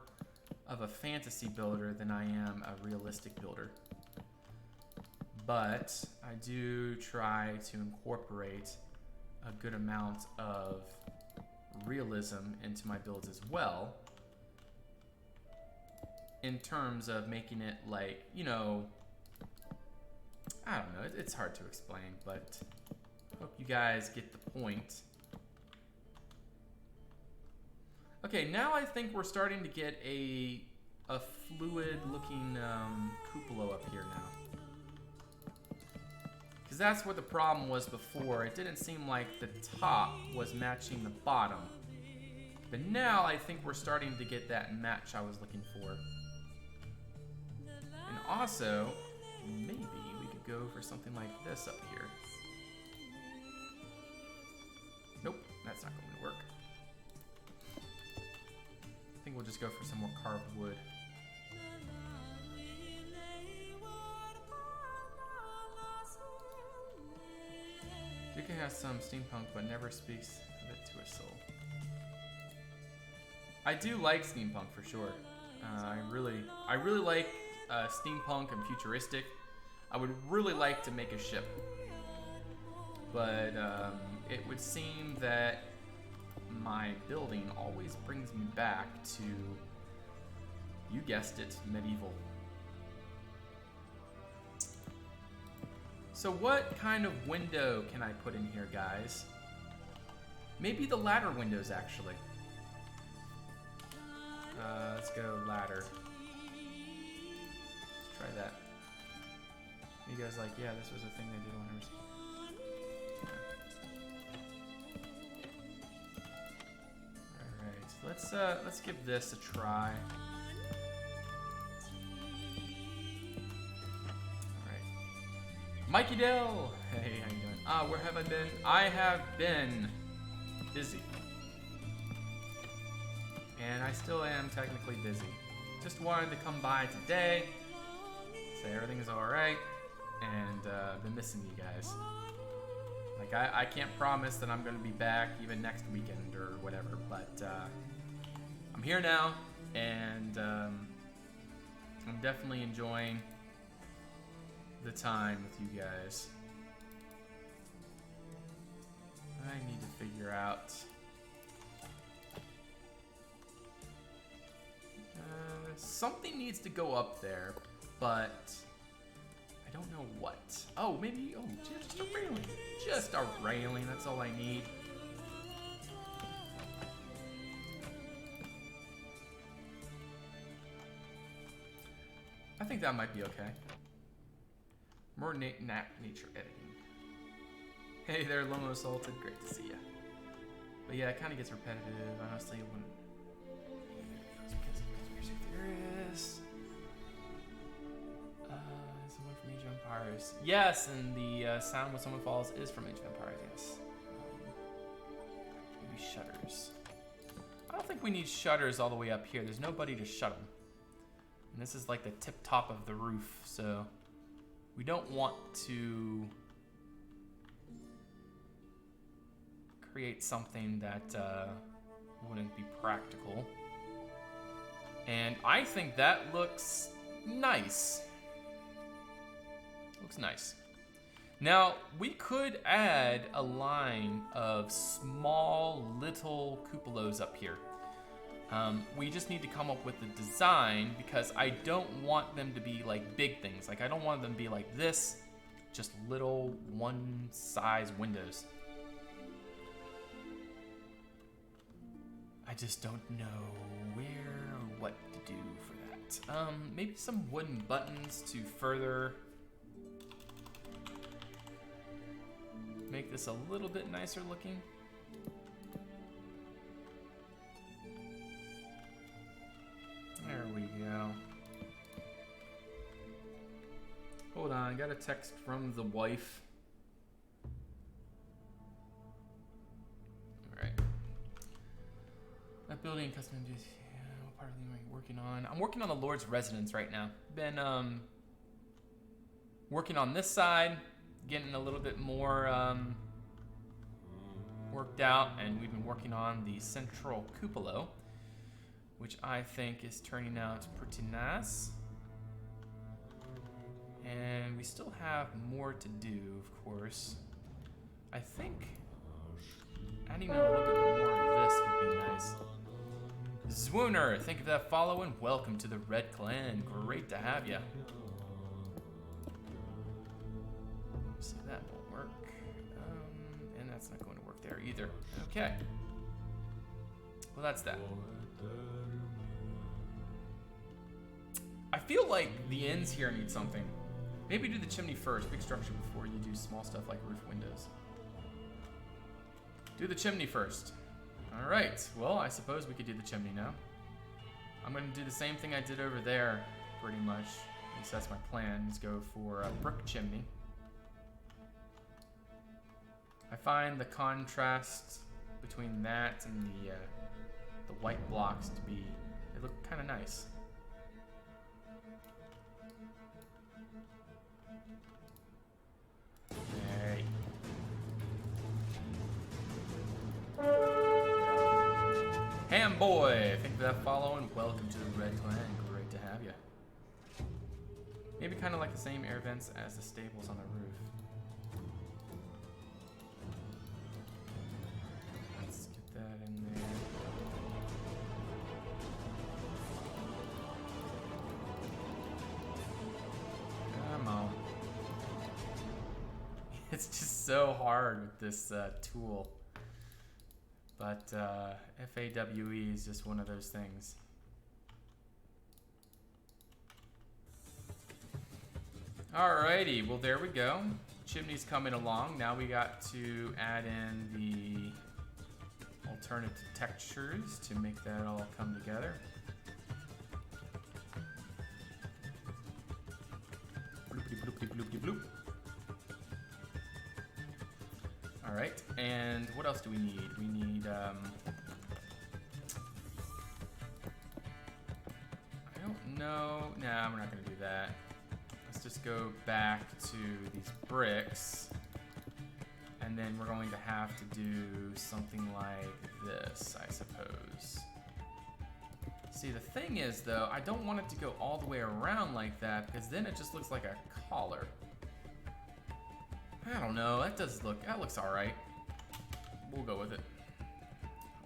of a fantasy builder than I am a realistic builder. But I do try to incorporate a good amount of realism into my builds as well, in terms of making it like, you know, I don't know, it's hard to explain, but I hope you guys get the point. Okay, now I think we're starting to get a fluid looking cupola up here now. Because that's what the problem was before. It didn't seem like the top was matching the bottom. But now I think we're starting to get that match I was looking for. And also, maybe we could go for something like this up here. Nope, that's not going to work. I think we'll just go for some more carved wood. Duke has some steampunk, but never speaks of it to a soul. I do like steampunk for sure. I really like steampunk and futuristic. I would really like to make a ship, but it would seem that my building always brings me back to, you guessed it, medieval. So what kind of window can I put in here, guys? Maybe the ladder windows, actually. Let's go ladder. Let's try that. You guys like, yeah, this was a thing they did when I was... Alright, let's give this a try. Mikey Dell! Hey, how you doing? Where have I been? I have been busy. And I still am technically busy. Just wanted to come by today, say everything is alright, and been missing you guys. Like, I can't promise that I'm going to be back even next weekend or whatever, but I'm here now, and I'm definitely enjoying the time with you guys. figure out. Something needs to go up there, but I don't know what. Oh, maybe, oh, just a railing. Just a railing, that's all I need. I think that might be okay. More nature editing. Hey there, Lomo Salted, great to see ya. But yeah, it kind of gets repetitive. Honestly, when conspiracy theorists. Is the one from Age of Empires? Yes, and the sound when someone falls is from Age of Empires. Yes. Maybe shutters. I don't think we need shutters all the way up here. There's nobody to shut them. And this is like the tip top of the roof, so we don't want to create something that wouldn't be practical. And I think that looks nice. Looks nice. Now, we could add a line of small little cupolas up here. We just need to come up with the design because I don't want them to be like big things. Like I don't want them to be like this, just little one size windows. I just don't know where or what to do for that. Maybe some wooden buttons to further make this a little bit nicer looking. There we go. Hold on, I got a text from the wife. Alright. That building custom what part of the am I working on? I'm working on the Lord's residence right now. Been working on this side, getting a little bit more worked out, and we've been working on the central cupola, which I think is turning out pretty nice. And we still have more to do, of course. I think adding a little bit more of this would be nice. Zwooner, thank you for that follow and welcome to the Red Clan. Great to have you. So that won't work. And that's not going to work there either. Okay. Well, that's that. I feel like the ends here need something. Maybe do the chimney first, big structure, before you do small stuff like roof windows. Do the chimney first. All right, well, I suppose we could do the chimney now. I'm gonna do the same thing I did over there, pretty much. At least that's my plan, is go for a brick chimney. I find the contrast between that and the white blocks to be, they look kind of nice. Hey. Ham boy, thank you for that follow and welcome to the Red Clan. Great to have you. Maybe kind of like the same air vents as the stables on the roof. Let's get that in there. Come on. It's just so hard with this tool. But FAWE is just one of those things. Alrighty, well there we go. Chimney's coming along. Now we got to add in the alternative textures to make that all come together. Bloopity bloopity bloopity bloop. All right, and what else do we need? We need, I don't know. Nah, we're not gonna do that. Let's just go back to these bricks. And then we're going to have to do something like this, I suppose. See, the thing is, though, I don't want it to go all the way around like that, because then it just looks like a collar. I don't know, that looks all right. we'll go with it.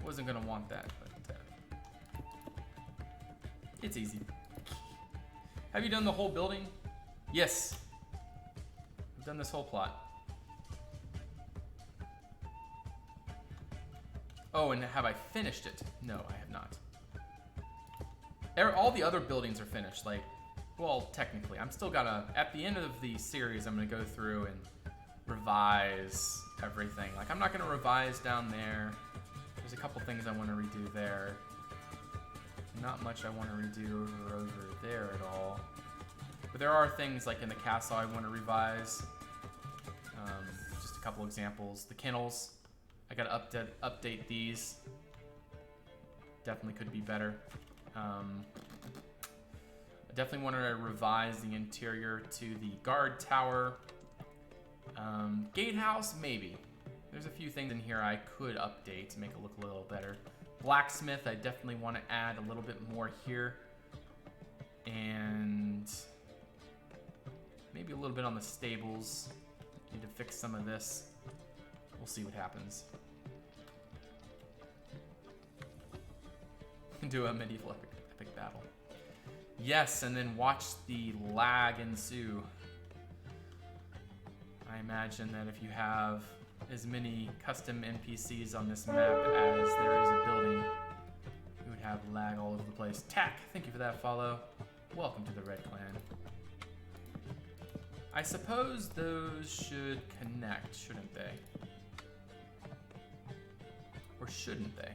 Wasn't gonna want that, but it's easy. Have you done the whole building? Yes. I've done this whole plot. Oh, and have I finished it? No, I have not. All the other buildings are finished. Like, well, technically, I'm still gonna, at the end of the series, I'm gonna go through and revise everything. Like, I'm not gonna revise down there. There's a couple things I want to redo there. Not much I want to redo over there at all. But there are things like in the castle I want to revise. Just a couple examples. The kennels, I gotta update these. Definitely could be better. I definitely want to revise the interior to the guard tower. Gatehouse, maybe. There's a few things in here I could update to make it look a little better. Blacksmith, I definitely want to add a little bit more here. And maybe a little bit on the stables. Need to fix some of this. We'll see what happens. Do a medieval epic battle. Yes, and then watch the lag ensue. I imagine that if you have as many custom NPCs on this map as there is a building, you would have lag all over the place. Tack, thank you for that follow. Welcome to the Red Clan. I suppose those should connect, shouldn't they? Or shouldn't they?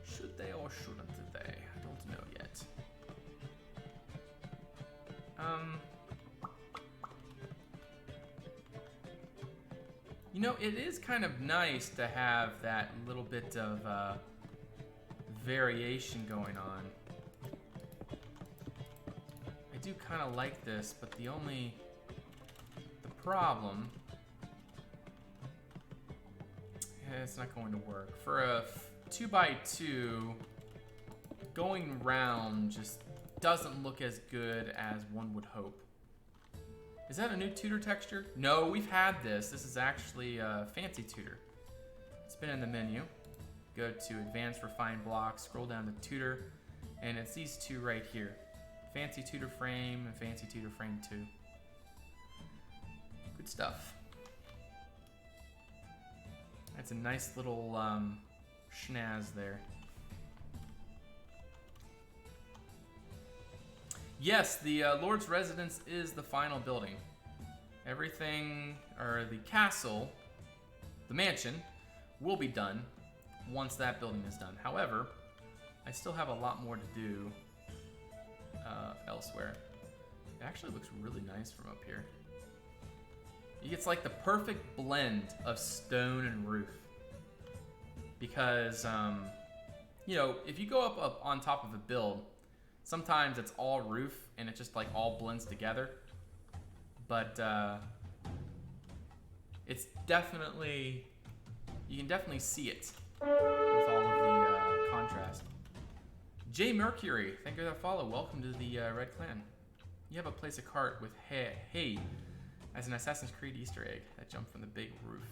Should they or shouldn't they? I don't know yet. You know, it is kind of nice to have that little bit of variation going on. I do kind of like this, but the problem, it's not going to work. For a 2x2, going round just doesn't look as good as one would hope. Is that a new Tudor texture? No, we've had this. This is actually Fancy Tudor. It's been in the menu. Go to Advanced Refined Blocks, scroll down to Tudor, and it's these two right here. Fancy Tudor Frame and Fancy Tudor Frame 2. Good stuff. That's a nice little schnaz there. Yes, the Lord's Residence is the final building. Everything, or the castle, the mansion, will be done once that building is done. However, I still have a lot more to do elsewhere. It actually looks really nice from up here. It's like the perfect blend of stone and roof. Because, you know, if you go up on top of a build, sometimes it's all roof and it just like all blends together. But it's definitely, you can definitely see it with all of the contrast. J Mercury, thank you for that follow. Welcome to the Red Clan. You have a place a cart with hay as an Assassin's Creed Easter egg that jumped from the big roof.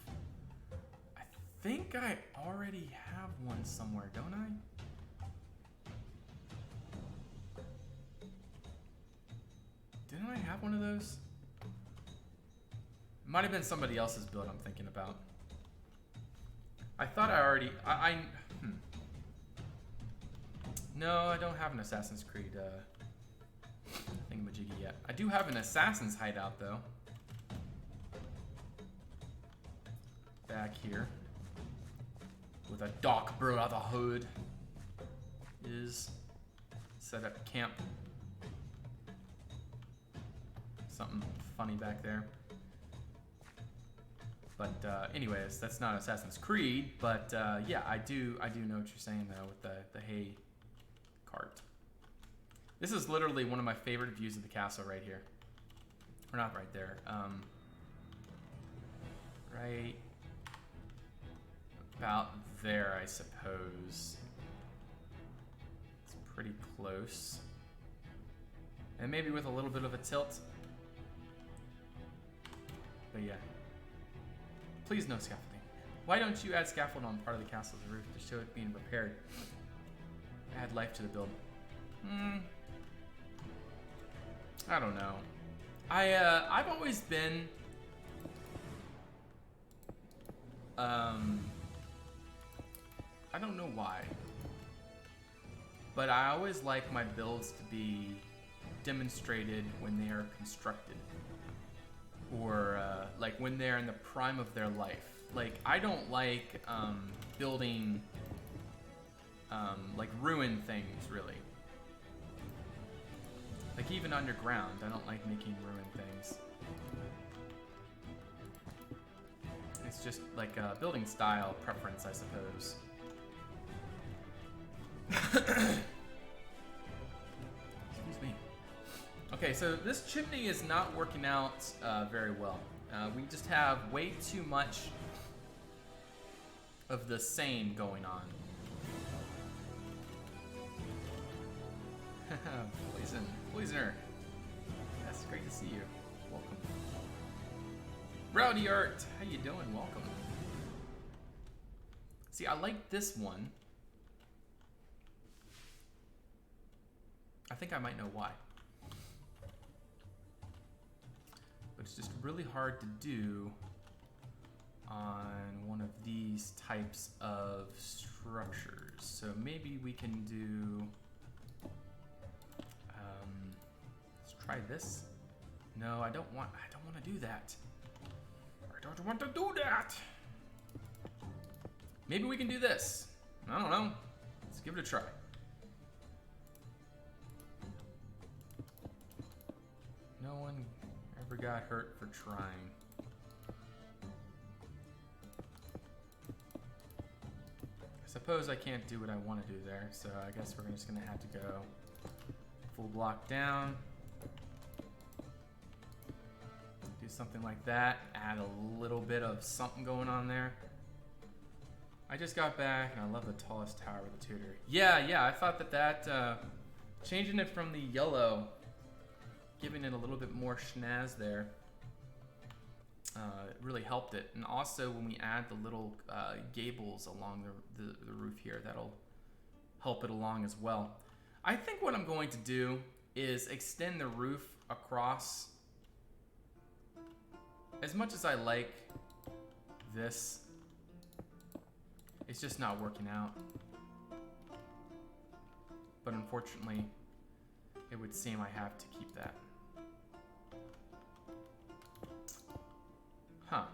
I think I already have one somewhere, don't I? Didn't I have one of those? It might have been somebody else's build I'm thinking about. I thought I already... No, I don't have an Assassin's Creed thingamajiggy yet. I do have an Assassin's hideout, though. Back here. With a Dark Brotherhood. Is set up camp. Something funny back there. But anyways, that's not Assassin's Creed, but yeah, I do know what you're saying though with the hay cart. This is literally one of my favorite views of the castle right here. Or not right there. Right about there, I suppose. It's pretty close. And maybe with a little bit of a tilt. But yeah. Please no scaffolding. Why don't you add scaffold on part of the castle's roof to show it being repaired? Add life to the build. I don't know. I've always been I don't know why, but I always like my builds to be demonstrated when they are constructed, or like when they're in the prime of their life. Like, I don't like building like ruined things, really. Like, even underground, I don't like making ruined things. It's just like a building style preference, I suppose. Excuse me. Okay, so this chimney is not working out very well. We just have way too much of the same going on. Poisoner. That's great to see you. Welcome. Rowdy Art, how you doing? Welcome. See, I like this one. I think I might know why. But it's just really hard to do on one of these types of structures. So maybe we can do, let's try this. No, I don't want to do that. I don't want to do that. Maybe we can do this. I don't know. Let's give it a try. No one ever got hurt for trying. I suppose I can't do what I want to do there, so I guess we're just gonna have to go full block down. Do something like that, add a little bit of something going on there. I just got back and I love the tallest tower with the Tudor. Yeah, I thought that changing it from the yellow, giving it a little bit more schnaz there, it really helped it. And also when we add the little gables along the roof here, that'll help it along as well. I think what I'm going to do is extend the roof across. As much as I like this, it's just not working out. But unfortunately, it would seem I have to keep that. Huh.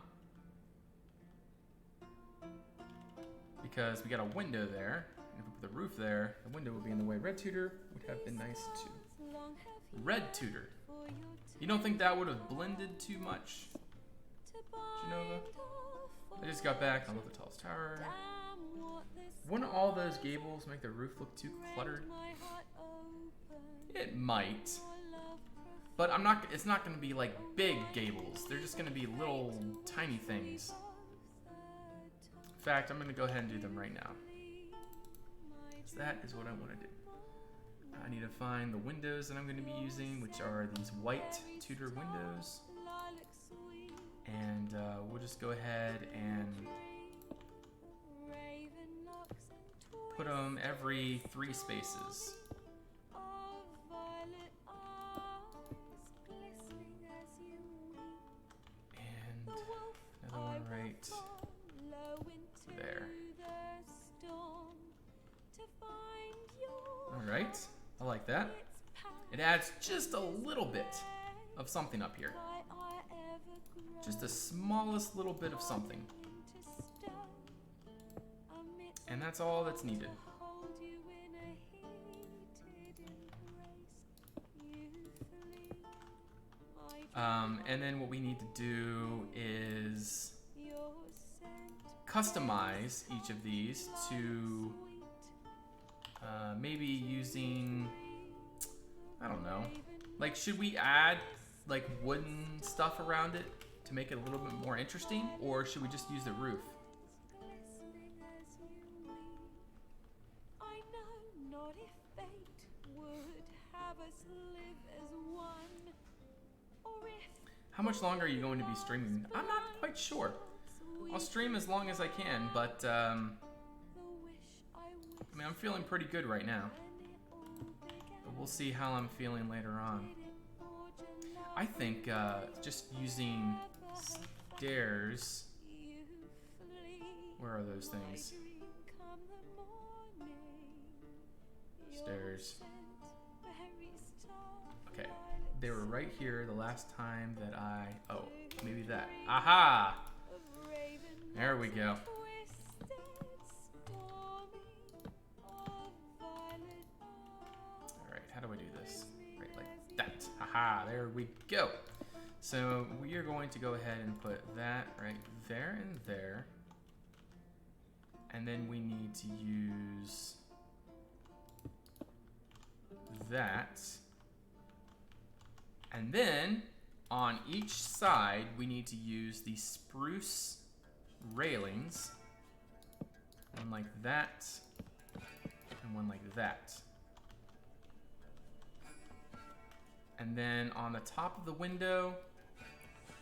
Because we got a window there, and if we put the roof there, the window would be in the way. Red Tudor would have been nice too. Red Tudor. You don't think that would have blended too much, Genova? I just got back. I love the tallest tower. Wouldn't all those gables make the roof look too cluttered? It might. But it's not going to be like big gables. They're just going to be little tiny things. In fact, I'm going to go ahead and do them right now. So that is what I want to do. I need to find the windows that I'm going to be using, which are these white Tudor windows. And we'll just go ahead and put them every 3 spaces. And another one right there. Alright, I like that. It adds just a little bit of something up here. Just the smallest little bit of something. And that's all that's needed. And then what we need to do is customize each of these to maybe using, I don't know, like, should we add like wooden stuff around it to make it a little bit more interesting, or should we just use the roof? How much longer are you going to be streaming? I'm not quite sure. I'll stream as long as I can, but I mean, I'm feeling pretty good right now. But we'll see how I'm feeling later on. I think just using stairs. Where are those things? Stairs. Okay, they were right here the last time that oh, maybe that. Aha! There we go. Alright, how do I do this? Right, like that. Aha, there we go. So we are going to go ahead and put that right there and there. And then we need to use that. And then on each side, we need to use the spruce railings. One like that, and one like that. And then on the top of the window,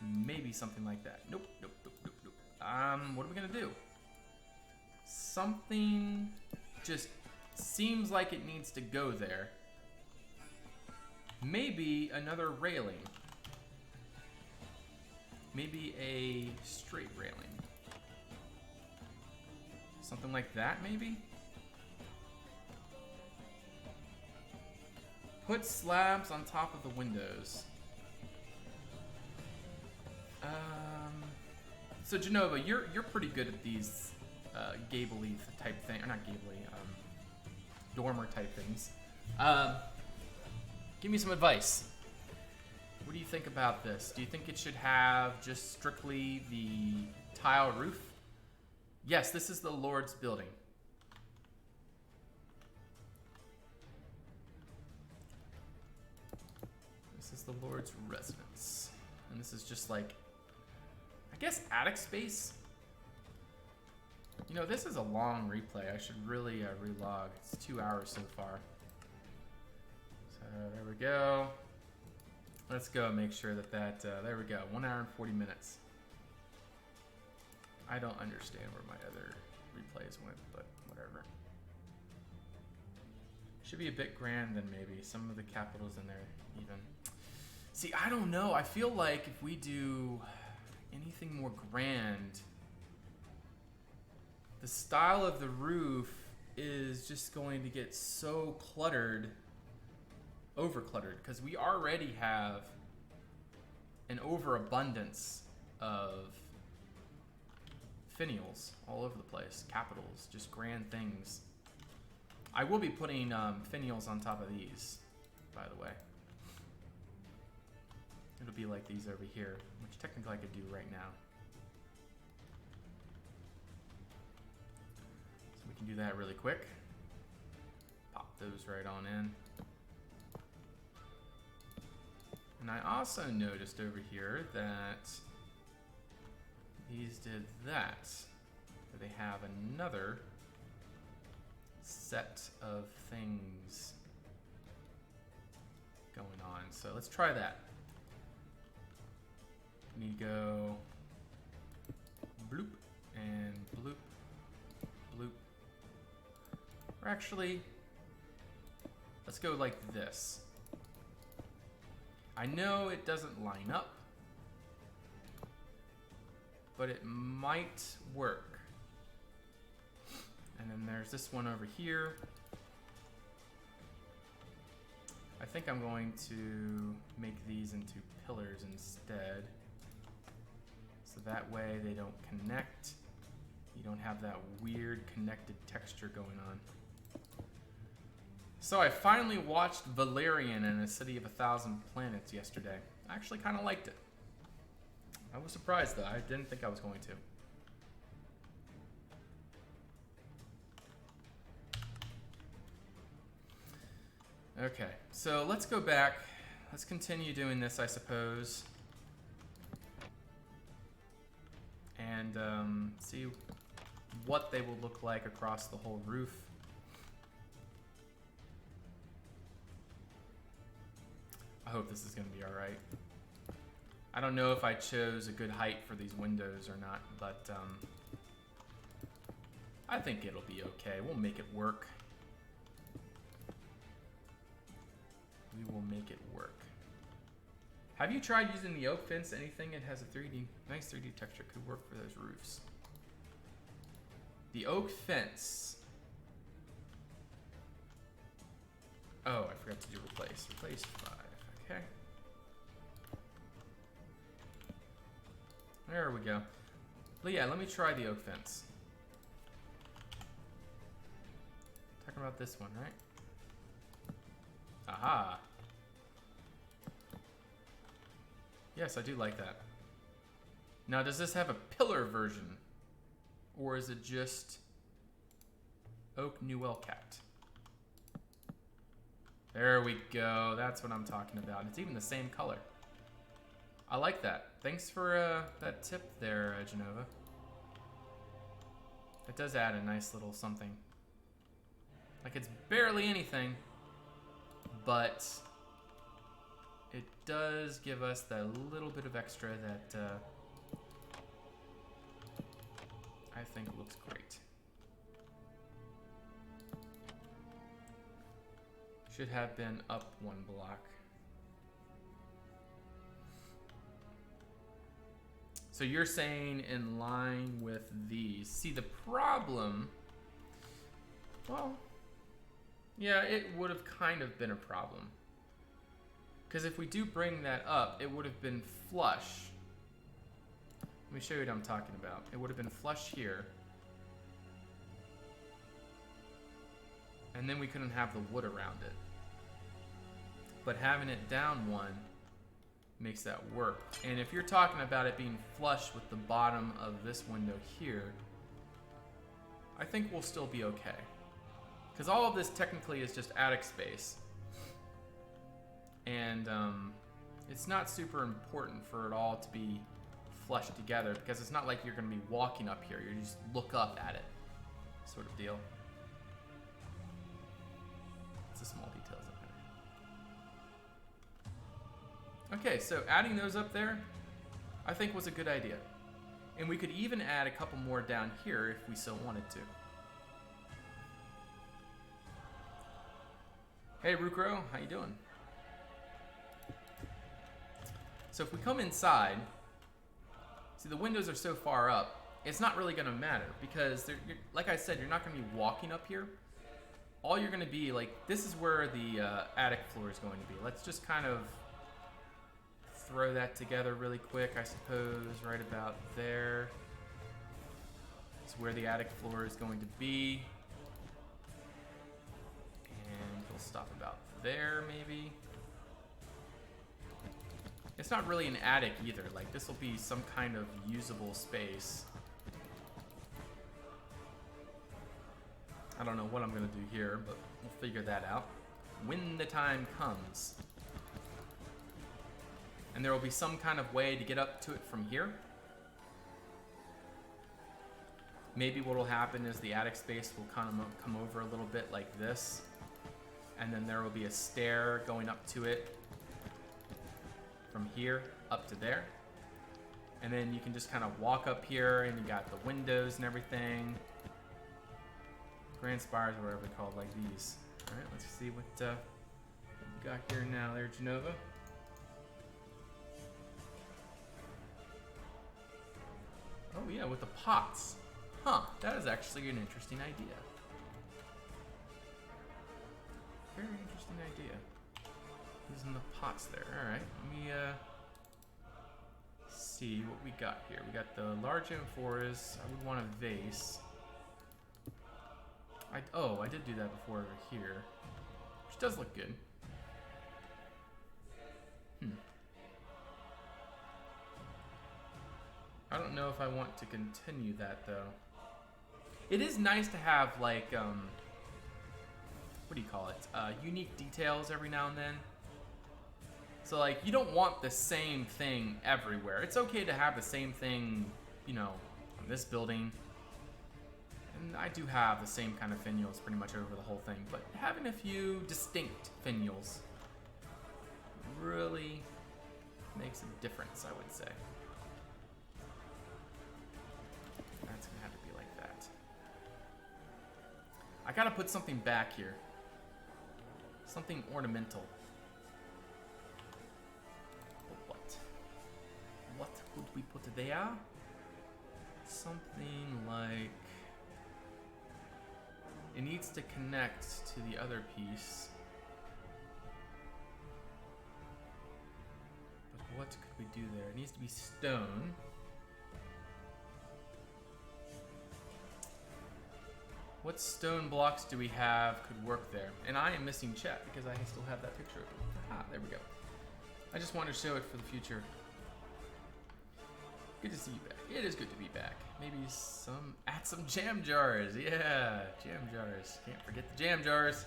maybe something like that. Nope, nope, nope, nope, nope. What are we gonna do? Something just seems like it needs to go there. Maybe another railing. Maybe a straight railing. Something like that, maybe? Put slabs on top of the windows. So Genova, you're pretty good at these gable-y type thing, or not gable-y, dormer type things. Give me some advice. What do you think about this? Do you think it should have just strictly the tile roof? Yes, this is the Lord's building. This is the Lord's residence. And this is just like, I guess, attic space? You know, this is a long replay. I should really relog. It's 2 hours so far. So there we go. Let's go make sure that there we go. 1 hour and 40 minutes. I don't understand where my other replays went, but whatever. Should be a bit grand then maybe. Some of the capitals in there even. See, I don't know. I feel like if we do anything more grand, the style of the roof is just going to get so cluttered, over-cluttered, because we already have an overabundance of finials all over the place, capitals, just grand things. I will be putting finials on top of these, by the way. It'll be like these over here, which technically I could do right now. So we can do that really quick. Pop those right on in. And I also noticed over here that these did that. They have another set of things going on. So let's try that. We need to go bloop and bloop, bloop. Or actually, let's go like this. I know it doesn't line up, but it might work. And then there's this one over here. I think I'm going to make these into pillars instead. So that way they don't connect. You don't have that weird connected texture going on. So I finally watched Valerian and a City of 1,000 Planets yesterday. I actually kind of liked it. I was surprised though. I didn't think I was going to. Okay, so let's go back. Let's continue doing this, I suppose. And see what they will look like across the whole roof. I hope this is going to be alright. I don't know if I chose a good height for these windows or not, but I think it'll be okay. We'll make it work. We will make it work. Have you tried using the oak fence? Anything? It has a nice 3D texture. Could work for those roofs. The oak fence. Oh, I forgot to do replace. Replace 5. Okay. There we go. But yeah, let me try the oak fence. Talking about this one, right? Aha. Yes, I do like that. Now, does this have a pillar version? Or is it just oak Newell cat? There we go. That's what I'm talking about. It's even the same color. I like that. Thanks for that tip there, Genova. It does add a nice little something. Like, it's barely anything, but it does give us that little bit of extra that I think looks great. Should have been up 1 block. So you're saying in line with these. See, the problem, well, yeah, it would have kind of been a problem. Because if we do bring that up, it would have been flush. Let me show you what I'm talking about. It would have been flush here. And then we couldn't have the wood around it. But having it down 1 makes that work. And if you're talking about it being flush with the bottom of this window here, I think we'll still be okay. Because all of this technically is just attic space. And it's not super important for it all to be flushed together, because it's not like you're going to be walking up here. You just look up at it, sort of deal. It's the small details up there. Okay, so adding those up there, I think was a good idea. And we could even add a couple more down here if we so wanted to. Hey, Rukro, how you doing? So if we come inside, see, the windows are so far up, it's not really going to matter, because like I said, you're not going to be walking up here. All you're going to be, like, this is where the attic floor is going to be. Let's just kind of throw that together really quick, I suppose, right about there. It's where the attic floor is going to be. And we'll stop about there, maybe. It's not really an attic either. Like, this will be some kind of usable space. I don't know what I'm gonna do here, but we'll figure that out when the time comes. And there will be some kind of way to get up to it from here. Maybe what will happen is the attic space will kind of come over a little bit like this. And then there will be a stair going up to it from here up to there. And then you can just kind of walk up here, and you got the windows and everything. Grand spires, or whatever they're called, like these. All right, let's see what we got here now there, Genova. Oh yeah, with the pots. Huh, that is actually an interesting idea. Very interesting idea. Using the pots there. Alright, let me see what we got here. We got the large amphoras. I would want a vase. I did do that before over here, which does look good. I don't know if I want to continue that though. It is nice to have, like, what do you call it? Unique details every now and then. So, like, you don't want the same thing everywhere. It's okay to have the same thing, you know, on this building. And I do have the same kind of finials pretty much over the whole thing. But having a few distinct finials really makes a difference, I would say. That's gonna have to be like that. I gotta put something back here. Something ornamental. What? What would we put there? Something like... It needs to connect to the other piece. But what could we do there? It needs to be stone. What stone blocks do we have could work there? And I am missing chat because I still have that picture open. Ah, there we go. I just wanted to show it for the future. Good to see you back. It is good to be back. Maybe add some jam jars. Yeah, jam jars. Can't forget the jam jars.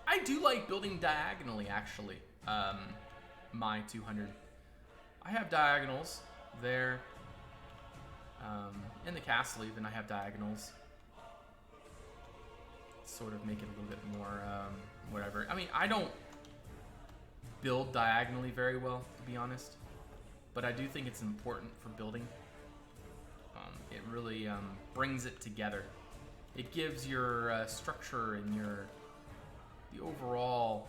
I do like building diagonally, actually. My 200. I have diagonals there. In the castle, even, I have diagonals. Sort of make it a little bit more, whatever. I mean, I don't build diagonally very well, to be honest. But I do think it's important for building. It really brings it together. It gives your structure and the overall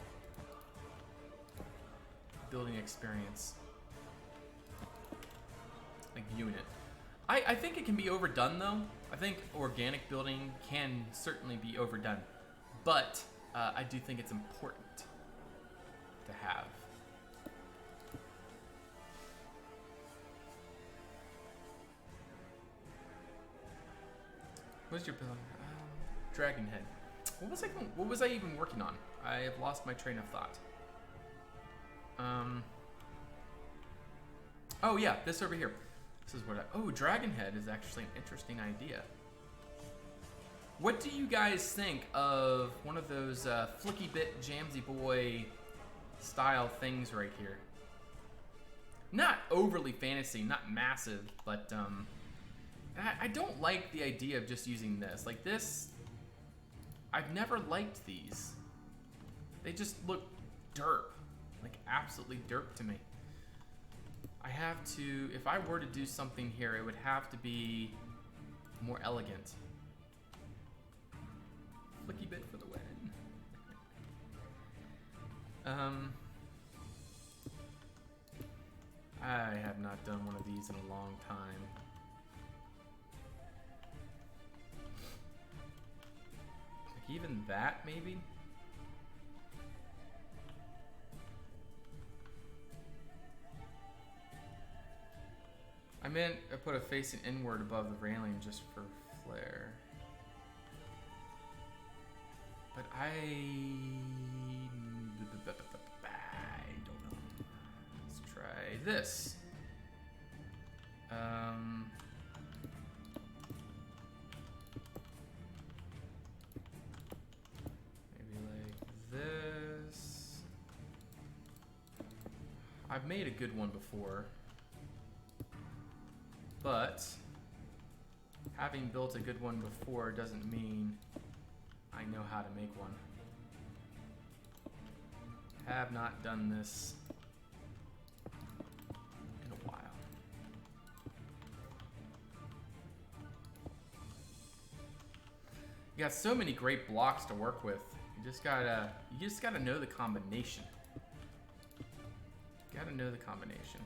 building experience. Like viewing it. I think it can be overdone, though. I think organic building can certainly be overdone. But I do think it's important to have. What's your building? Dragon head. What was I even working on? I have lost my train of thought. Oh yeah, this over here. This is what oh, Dragon Head is actually an interesting idea. What do you guys think of one of those flicky bit Jamsy Boy style things right here? Not overly fantasy, not massive, but I don't like the idea of just using this. Like this, I've never liked these. They just look derp, like absolutely derp to me. I have to, if I were to do something here, it would have to be more elegant. Flicky bit for the win. I have not done one of these in a long time. Like even that, maybe? I meant I put a facing inward above the railing just for flair. But I don't know. Let's try this. Maybe like this. I've made a good one before. But having built a good one before doesn't mean I know how to make one. Have not done this in a while. You got so many great blocks to work with. You just gotta know the combination. Gotta know the combination.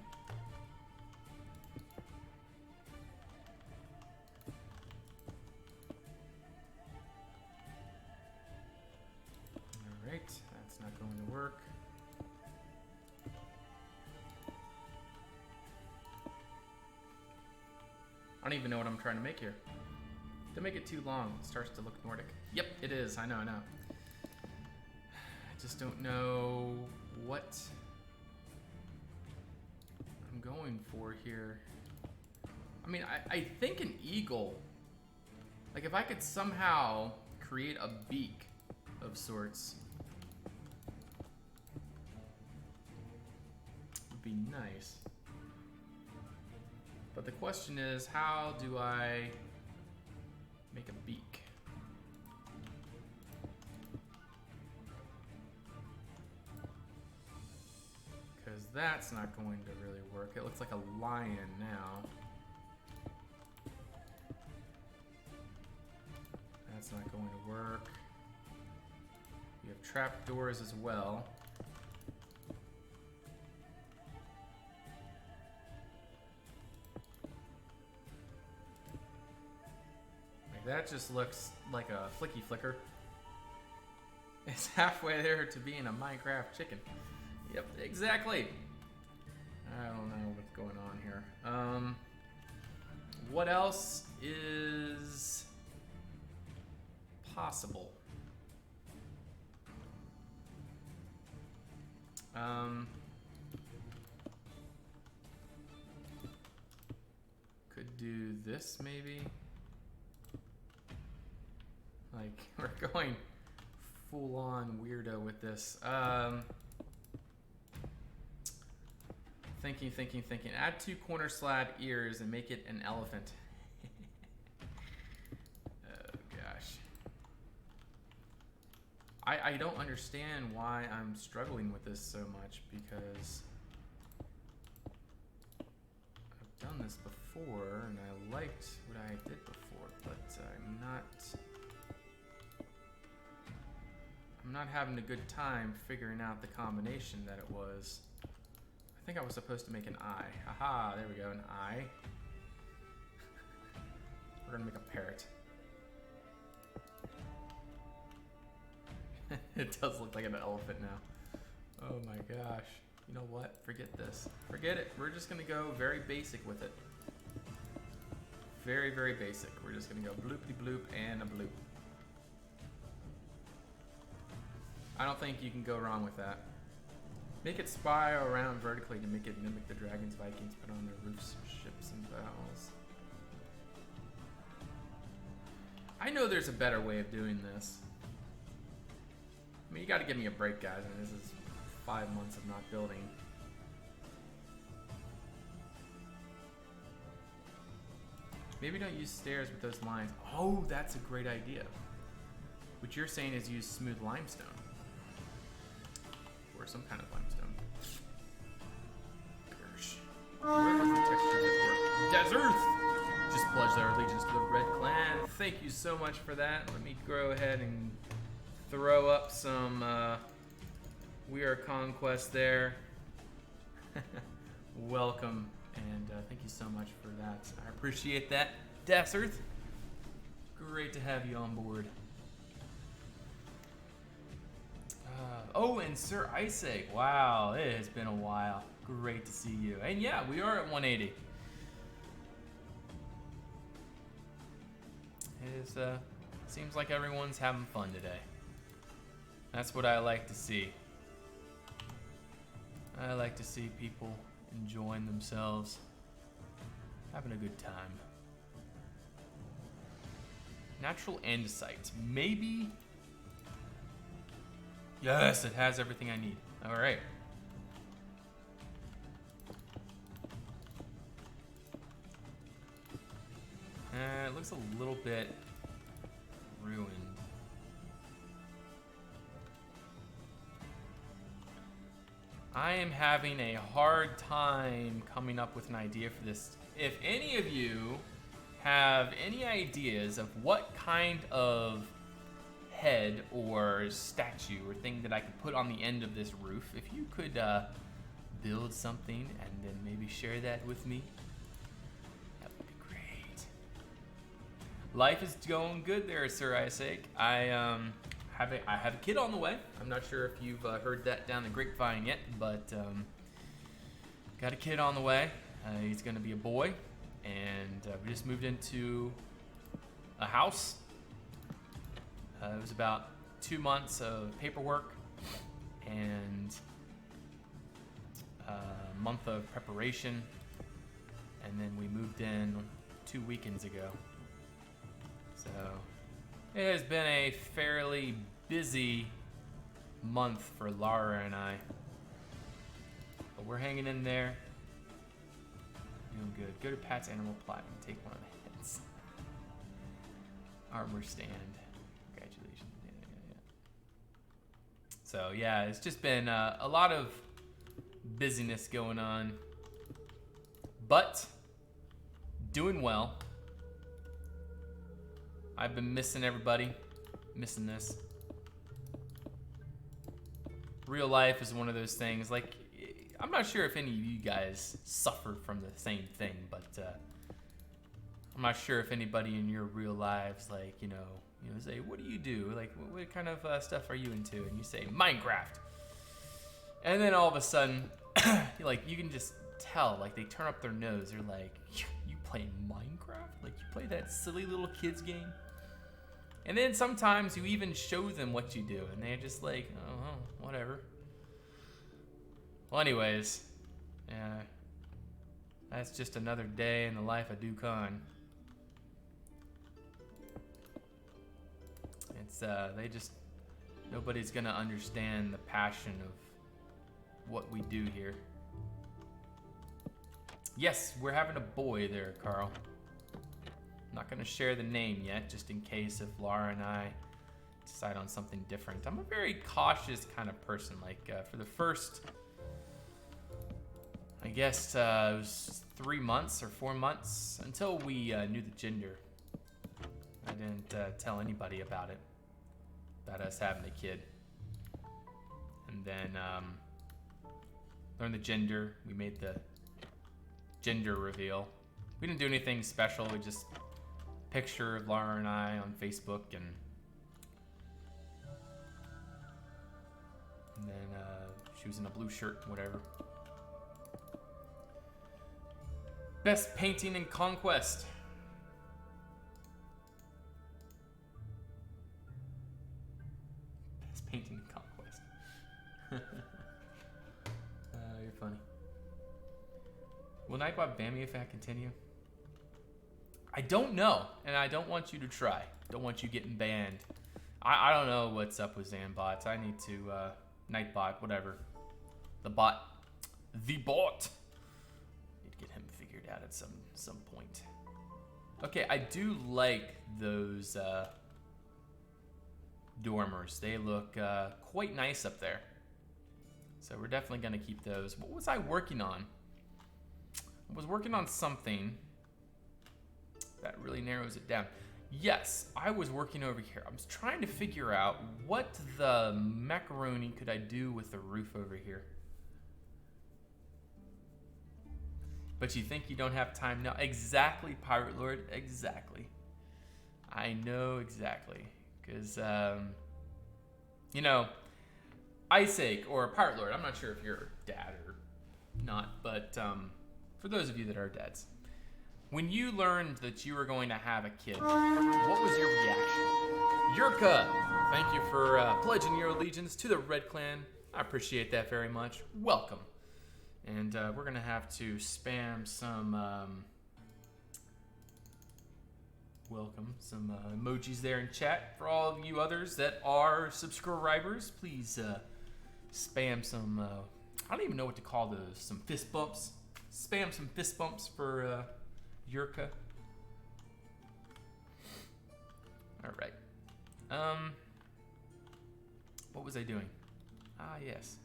That's not going to work. I don't even know what I'm trying to make here. Don't make it too long. It starts to look Nordic. Yep, it is. I know. I just don't know what I'm going for here. I mean, I think an eagle. Like if I could somehow create a beak of sorts. Be nice. But the question is, how do I make a beak? that's not going to really work. It looks like a lion now. That's not going to work. You have trapdoors as well. Like that just looks like a flicky flicker. It's halfway there to being a Minecraft chicken. Yep, exactly. I don't know what's going on here. What else is possible? Could do this maybe. Like we're going full on weirdo with this. Thinking. Add 2 corner slab ears and make it an elephant. Oh gosh. I don't understand why I'm struggling with this so much because I've done this before and I liked what I did before, but I'm not having a good time figuring out the combination that it was. I think I was supposed to make an eye. Haha, there we go, an eye. We're gonna make a parrot. It does look like an elephant now. Oh my gosh. You know what? Forget this. Forget it. We're just gonna go very basic with it. Very, very basic. We're just gonna go bloopity bloop and a bloop. I don't think you can go wrong with that. Make it spiral around vertically to make it mimic the dragons Vikings put on their roofs, ships, and bows. I know there's a better way of doing this. I mean, you gotta give me a break, guys. I mean, this is 5 months of not building. Maybe don't use stairs with those lines. Oh, that's a great idea. What you're saying is use smooth limestone. Or some kind of limestone. Gosh. Where does the texture of this work? Desert! Just pledge their allegiance to the Red Clan. Thank you so much for that. Let me go ahead and throw up some We Are Conquest there. Welcome, and thank you so much for that. I appreciate that. Desert. Great to have you on board. Oh, and Sir Isaac. Wow, it has been a while. Great to see you. And yeah, we are at 180. It seems like everyone's having fun today. That's what I like to see. I like to see people enjoying themselves, having a good time. Natural andesite. Maybe. Yes, it has everything I need. All right. It looks a little bit ruined. I am having a hard time coming up with an idea for this. If any of you have any ideas of what kind of head or statue or thing that I could put on the end of this roof, if you could build something and then maybe share that with me, that would be great. Life is going good there, Sir Isaac. I have a kid on the way. I'm not sure if you've heard that down the grapevine yet, but got a kid on the way. He's going to be a boy, and we just moved into a house. It was about 2 months of paperwork and a month of preparation, and then we moved in 2 weekends ago. So it has been a fairly busy month for Lara and I, but we're hanging in there, doing good. Go to Pat's Animal Plot and take one of the heads. Armor stand. So yeah, it's just been a lot of busyness going on. But doing well. I've been missing everybody. Missing this. Real life is one of those things, like, I'm not sure if any of you guys suffer from the same thing, but I'm not sure if anybody in your real lives, like, you know, say, what do you do? Like, what kind of stuff are you into? And you say, Minecraft. And then all of a sudden, like, you can just tell, like, they turn up their nose. They're like, you play Minecraft? Like, you play that silly little kids game? And then sometimes you even show them what you do, and they're just like, oh, whatever. Well, anyways, that's just another day in the life of Ducon. It's, nobody's gonna understand the passion of what we do here. Yes, we're having a boy there, Carl. I'm not gonna share the name yet, just in case if Laura and I decide on something different. I'm a very cautious kind of person. Like, for the first, I guess, it was 3 months or 4 months until we knew the gender. I didn't tell anybody about it, about us having a kid. And then learned the gender. We made the gender reveal. We didn't do anything special. We just picture of Laura and I on Facebook, and then she was in a blue shirt, whatever. Best painting in Conquest. Best painting in Conquest. You're funny. Will Nightbot ban me if I continue? I don't know, and I don't want you to try. Don't want you getting banned. I don't know what's up with Zanbots. I need to, Nightbot, whatever. The bot. The bot. Need to get him figured out at some point. Okay, I do like those dormers. They look quite nice up there. So we're definitely gonna keep those. What was I working on? I was working on something that really narrows it down. Yes, I was working over here. I was trying to figure out what the macaroni could I do with the roof over here. But you think you don't have time now? Exactly, Pirate Lord, exactly. I know exactly. Because, you know, Iceake or Pirate Lord, I'm not sure if you're a dad or not, but for those of you that are dads, when you learned that you were going to have a kid, what was your reaction? Yurka, thank you for pledging your allegiance to the Red Clan. I appreciate that very much. Welcome. And we're going to have to spam some some emojis there in chat. For all of you others that are subscribers, please spam some, I don't even know what to call those, some fist bumps. Spam some fist bumps for Yurka. All right. What was I doing? Ah, yes.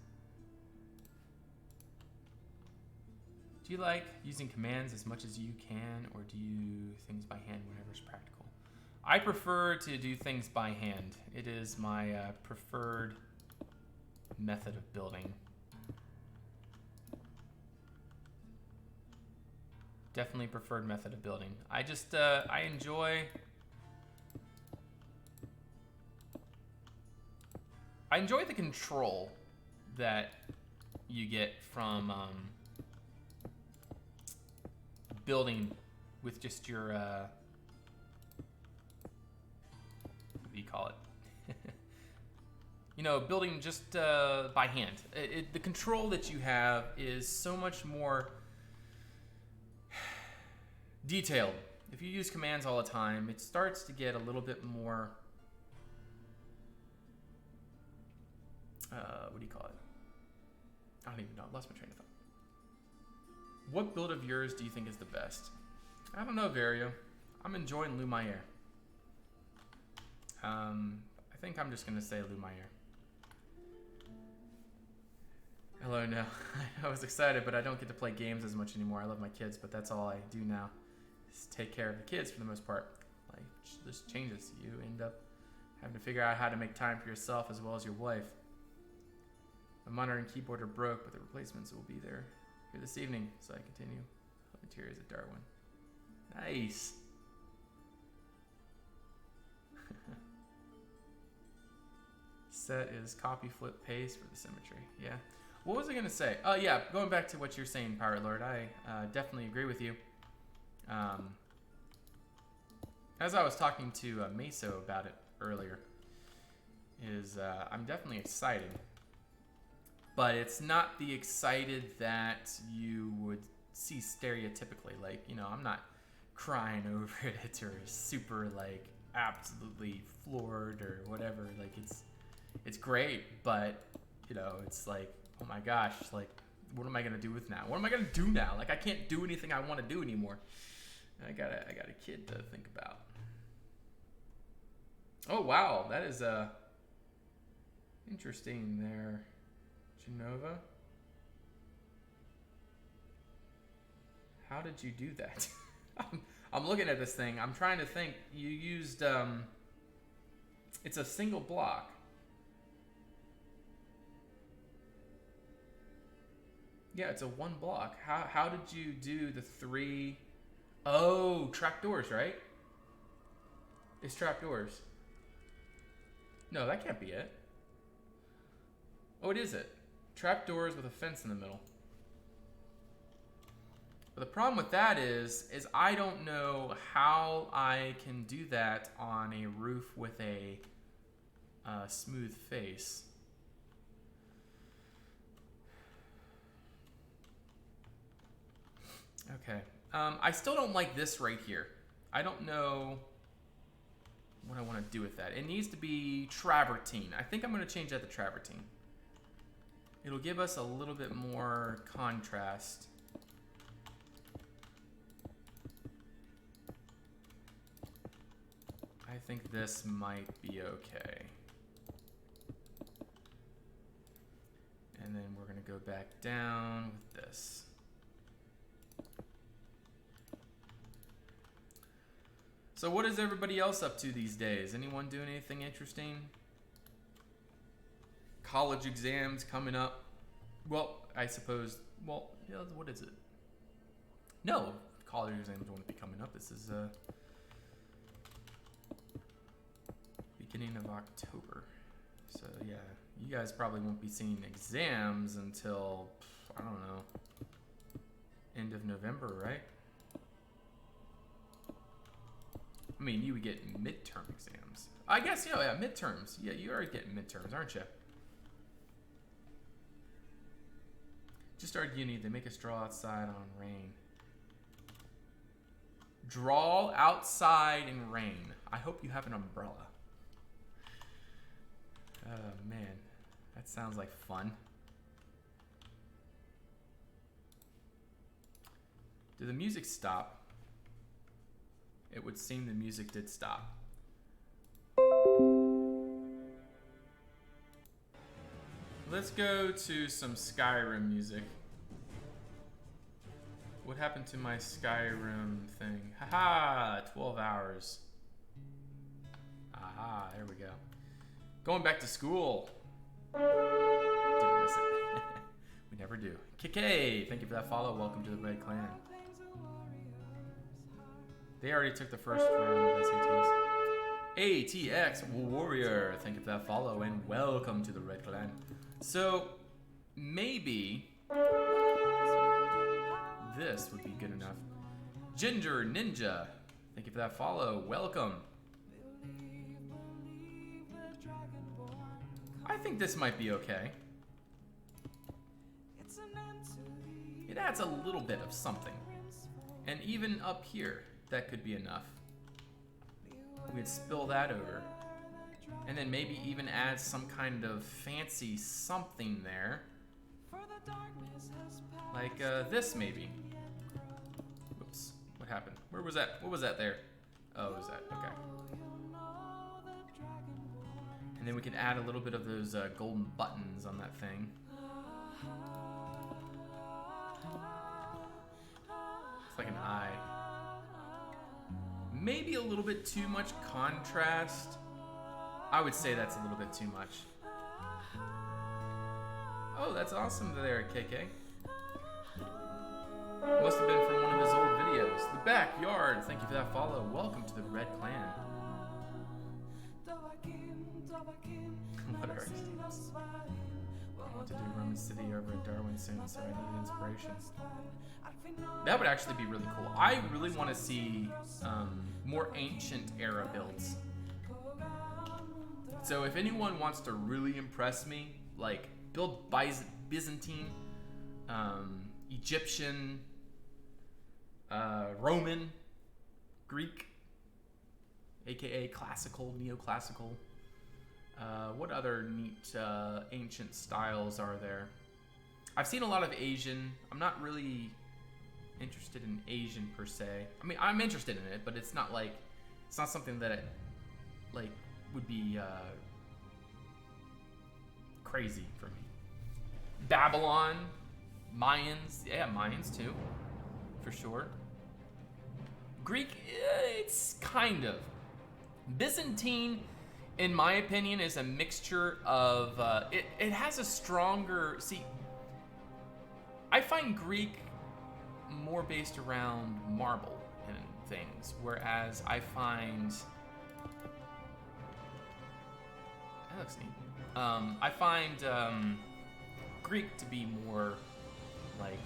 Do you like using commands as much as you can, or do you things by hand whenever it's practical? I prefer to do things by hand. It is my preferred method of building. Definitely preferred method of building. I just, I enjoy the control that you get from building with just your, what do you call it? You know, building just by hand. The control that you have is so much more detailed. If you use commands all the time, it starts to get a little bit more, what do you call it? I don't even know. I lost my train of thought. What build of yours do you think is the best? I don't know, Vario. I'm enjoying Lumiere. I think I'm just going to say Lumiere. Hello, no. I was excited, but I don't get to play games as much anymore. I love my kids, but that's all I do now. Is take care of the kids for the most part. Like, this changes. You end up having to figure out how to make time for yourself as well as your wife. My monitor and keyboard are broke, but the replacements will be there here this evening, so I continue. Interiors at Darwin. Nice. Set is copy, flip, paste for the symmetry. Yeah. What was I gonna say? Oh yeah, going back to what you're saying, Pirate Lord. I definitely agree with you. As I was talking to Meso about it earlier, I'm definitely excited, but it's not the excited that you would see stereotypically. Like, you know, I'm not crying over it or super like absolutely floored or whatever. Like, it's great, but you know, it's like, oh my gosh, like, what am I gonna do with now? What am I gonna do now? Like, I can't do anything I want to do anymore. I got a kid to think about. Oh wow, that is interesting there, Genova. How did you do that? I'm looking at this thing. I'm trying to think. You used it's a single block. Yeah, it's a one block. How did you do the three? Oh, trapdoors, right? It's trapdoors. No, that can't be it. Oh, it is it. Trapdoors with a fence in the middle. But the problem with that is I don't know how I can do that on a roof with a smooth face. Okay. I still don't like this right here. I don't know what I want to do with that. It needs to be travertine. I think I'm going to change that to travertine. It'll give us a little bit more contrast. I think this might be okay. And then we're going to go back down with this. So what is everybody else up to these days? Anyone doing anything interesting? College exams coming up. Well, I suppose, well, yeah, what is it? No, college exams won't be coming up. This is beginning of October. So yeah, you guys probably won't be seeing exams until, I don't know, end of November, right? I mean, you would get midterm exams. I guess, yeah, midterms. Yeah, you already get midterms, aren't you? Just started uni. They make us draw outside on rain. Draw outside in rain. I hope you have an umbrella. Oh, man. That sounds like fun. Did the music stop? It would seem the music did stop. Let's go to some Skyrim music. What happened to my Skyrim thing? Haha, 12 hours. Aha, there we go. Going back to school. Didn't miss it. We never do. KK, thank you for that follow. Welcome to the Red Clan. They already took the first round of SATs. ATX Warrior, thank you for that follow, and welcome to the Red Clan. So, maybe this would be good enough. Ginger Ninja, thank you for that follow, welcome. I think this might be okay. It adds a little bit of something. And even up here, that could be enough. We'd spill that over. And then maybe even add some kind of fancy something there. Like this maybe. Whoops, what happened? Where was that? What was that there? Oh, it was that, okay. And then we can add a little bit of those golden buttons on that thing. It's like an eye. Maybe a little bit too much contrast. I would say that's a little bit too much. Oh, that's awesome there, KK. Must have been from one of his old videos. The Backyard, thank you for that follow. Welcome to the Red Clan. What are these? I want to do Roman City over at Darwin soon, so I need inspiration. That would actually be really cool. I really want to see more ancient era builds. So if anyone wants to really impress me, like build Byzantine, Egyptian, Roman, Greek, aka classical, neoclassical. What other neat ancient styles are there? I've seen a lot of Asian. I'm not really interested in Asian per se. I mean, I'm interested in it, but it's not something that would be crazy for me. Babylon, Mayans, yeah, Mayans too, for sure. Greek, it's kind of. Byzantine, in my opinion, is a mixture of, it has a stronger, see, I find Greek more based around marble and things, whereas I find, that looks neat. I find Greek to be more like,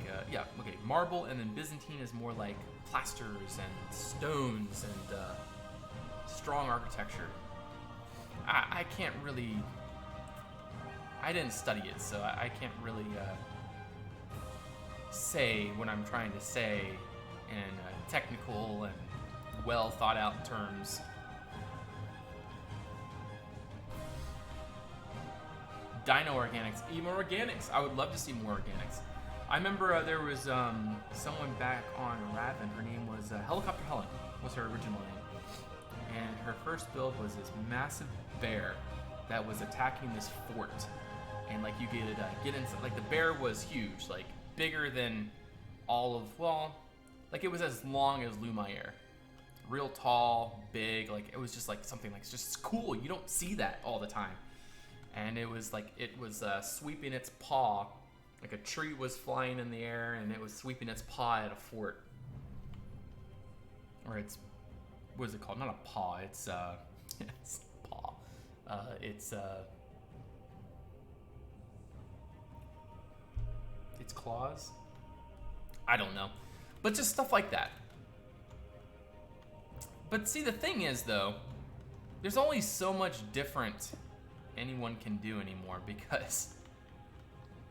marble, and then Byzantine is more like plasters and stones and strong architecture. I can't really, I didn't study it, so I can't really say what I'm trying to say in technical and well thought out terms. Dino organics, emo organics. I would love to see more organics. I remember there was someone back on Raven. Her name was Helicopter Helen, was her original name. And her first build was this massive bear that was attacking this fort. And like you could get inside, like the bear was huge, like bigger than all of, well, like it was as long as Lumiere. Real tall, big, like it was just like something like just cool. You don't see that all the time. And it was like, it was sweeping its paw, like a tree was flying in the air and it was sweeping its paw at a fort. Or it's, what is it called? Not a paw, it's it's paw. It's claws? I don't know. But just stuff like that. But see, the thing is though, there's only so much different anyone can do anymore, because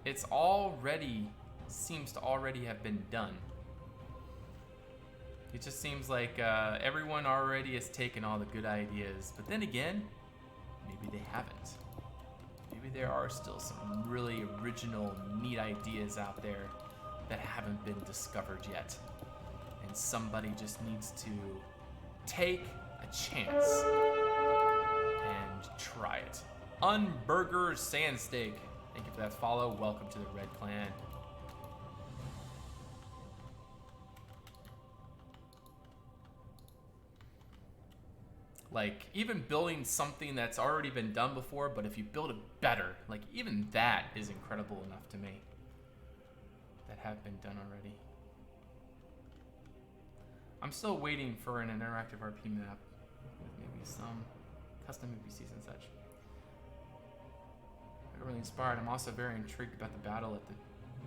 it's already, seems to already have been done. It just seems like everyone already has taken all the good ideas, but then again, maybe they haven't. Maybe there are still some really original, neat ideas out there that haven't been discovered yet. And somebody just needs to take a chance and try it. Unburger Sandsteak, thank you for that follow. Welcome to the Red Clan. Like, even building something that's already been done before, but if you build it better, like even that is incredible enough to me. That have been done already. I'm still waiting for an interactive RP map with maybe some custom NPCs and such. I'm really inspired. I'm also very intrigued about the battle at the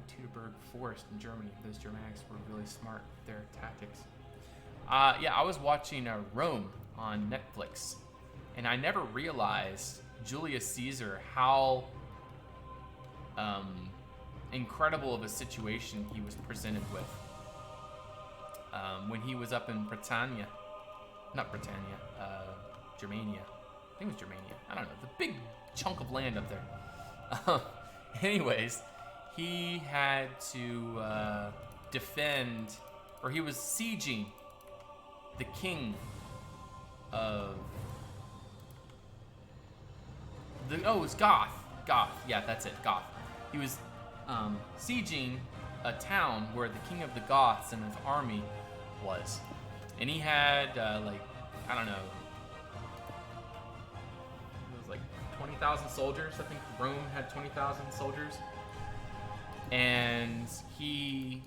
Tudor Forest in Germany. Those Germanics were really smart with their tactics. Yeah, I was watching Rome on Netflix, and I never realized Julius Caesar how incredible of a situation he was presented with when he was up in Britannia, not Britannia, Germania. I think it was Germania. I don't know, the big chunk of land up there. Anyways, he had to defend, or he was sieging the king of it was Goth. Yeah, that's it, Goth. He was sieging a town where the king of the Goths and his army was. And he had, like, I don't know, it was like 20,000 soldiers. I think Rome had 20,000 soldiers. And he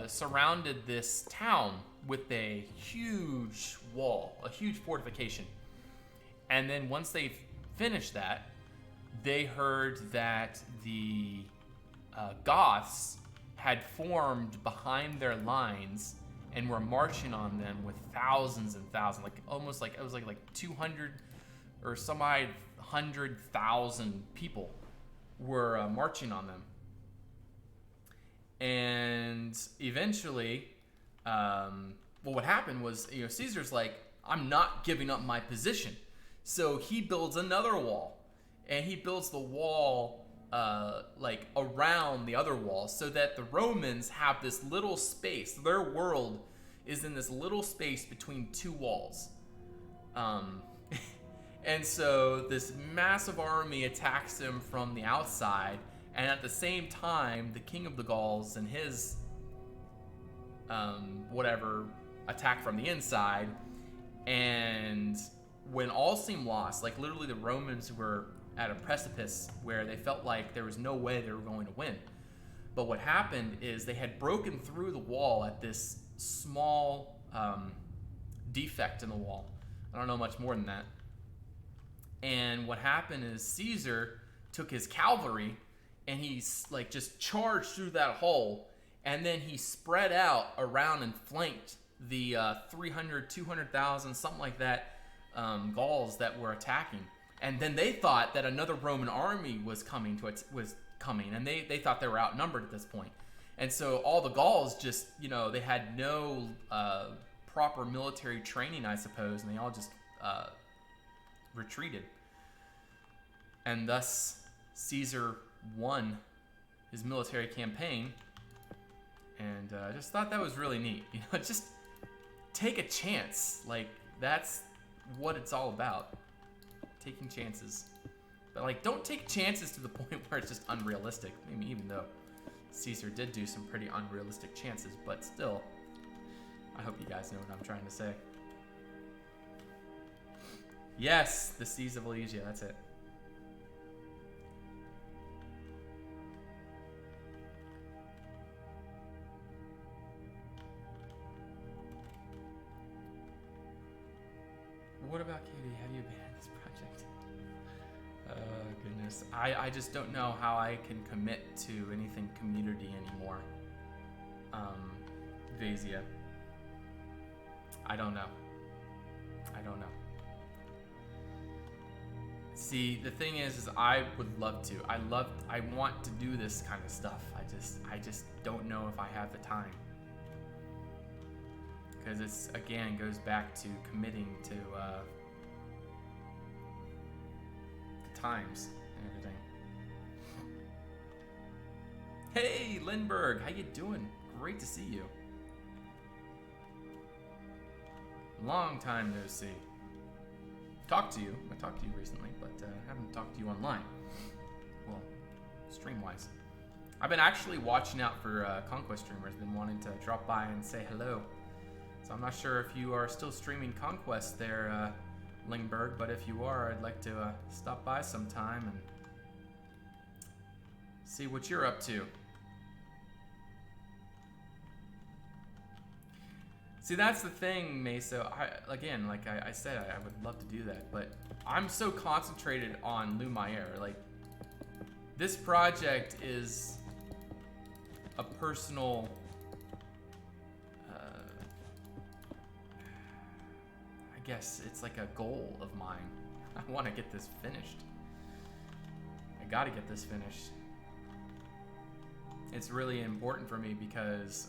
surrounded this town with a huge wall, a huge fortification. And then once they finished that, they heard that the Goths had formed behind their lines and were marching on them with thousands and thousands, like almost like it was like 200 or some 100,000 people were marching on them. And eventually, what happened was, Caesar's like, I'm not giving up my position. So he builds another wall, and he builds the wall like around the other wall, so that the Romans have this little space. Their world is in this little space between two walls. And so this massive army attacks them from the outside, and at the same time, the king of the Gauls and his attack from the inside. And when all seemed lost, like literally the Romans were at a precipice where they felt like there was no way they were going to win. But what happened is they had broken through the wall at this small defect in the wall. I don't know much more than that. And what happened is Caesar took his cavalry and he like just charged through that hole, and then he spread out around and flanked the 300, 200,000, something like that, Gauls that were attacking. And then they thought that another Roman army was coming, and they thought they were outnumbered at this point. And so all the Gauls just, they had no proper military training, I suppose, and they all just retreated. And thus Caesar won his military campaign. And I just thought that was really neat. Just take a chance. Like, that's what it's all about. Taking chances. But, like, don't take chances to the point where it's just unrealistic. I mean, even though Caesar did do some pretty unrealistic chances, but still, I hope you guys know what I'm trying to say. Yes, the Seas of Elysia, that's it. What about Katie? Have you been in this project? Goodness. I just don't know how I can commit to anything community anymore. Vasia. I don't know. See, the thing is I would love to. I want to do this kind of stuff. I just don't know if I have the time. Because it's, again, goes back to committing to the times and everything. Hey, Lindbergh, how you doing? Great to see you. Long time no see. Talked to you. I talked to you recently, but haven't talked to you online. Well, stream-wise. I've been actually watching out for Conquest streamers. Been wanting to drop by and say hello. So I'm not sure if you are still streaming Conquest there, Lingberg, but if you are, I'd like to stop by sometime and see what you're up to. See, that's the thing, Mesa. Like I said, I would love to do that, but I'm so concentrated on Lumiere. Like, this project is a personal, I guess it's like a goal of mine. I want to get this finished. I got to get this finished. It's really important for me because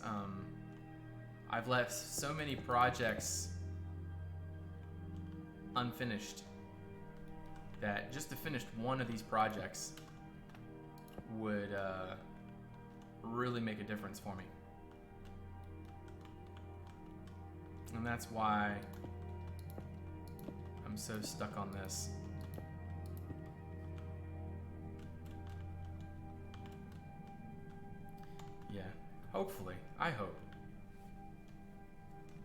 I've left so many projects unfinished that just to finish one of these projects would really make a difference for me. And that's why I'm so stuck on this. Hopefully. I hope.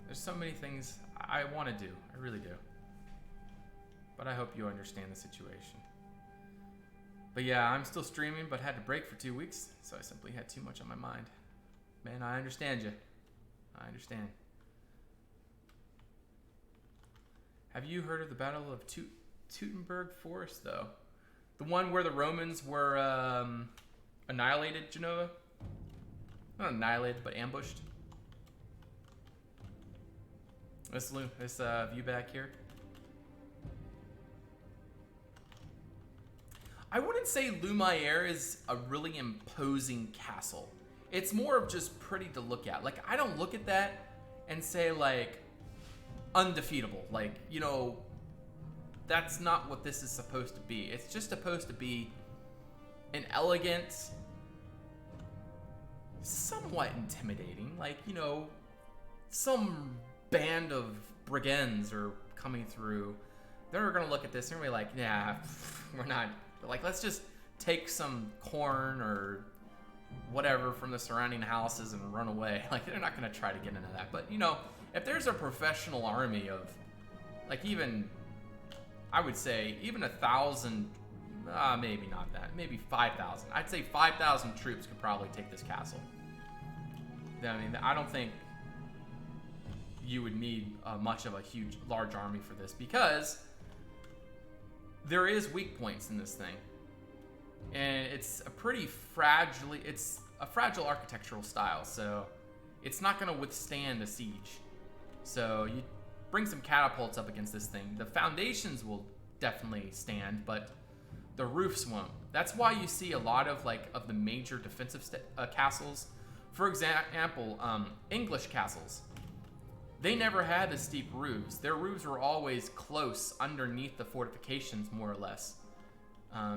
There's so many things I want to do. I really do. But I hope you understand the situation. But yeah, I'm still streaming, but had to break for 2 weeks, so I simply had too much on my mind. Man, I understand you. I understand. Have you heard of the Battle of Teutoburg Forest, though? The one where the Romans were annihilated, Genova? Not annihilated, but ambushed. This view back here. I wouldn't say Lumiere is a really imposing castle. It's more of just pretty to look at. Like, I don't look at that and say, like, undefeatable. Like, you know, that's not what this is supposed to be. It's just supposed to be an elegant, somewhat intimidating, like, you know, some band of brigands are coming through. They're gonna look at this and be like, yeah, we're not, like, let's just take some corn or whatever from the surrounding houses and run away. Like, they're not gonna try to get into that. But, you know, if there's a professional army of, like, even, I would say, even 1,000, maybe not that, maybe 5,000. I'd say 5,000 troops could probably take this castle. I mean, I don't think you would need much of a large army for this, because there is weak points in this thing. And it's a pretty fragile architectural style, so it's not going to withstand a siege. So you bring some catapults up against this thing. The foundations will definitely stand, but the roofs won't. That's why you see a lot of the major defensive castles. For example, English castles. They never had the steep roofs. Their roofs were always close underneath the fortifications, more or less,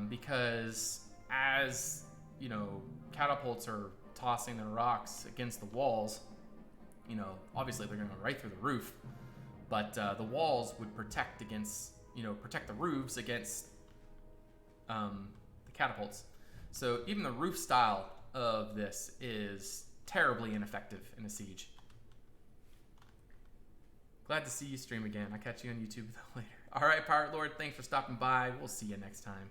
because as you know, catapults are tossing their rocks against the walls. You know, obviously they're going to go right through the roof, but the walls would protect against, you know, protect the roofs against the catapults. So even the roof style of this is terribly ineffective in a siege. Glad to see you stream again. I'll catch you on YouTube later. All right, Pirate Lord, thanks for stopping by. We'll see you next time.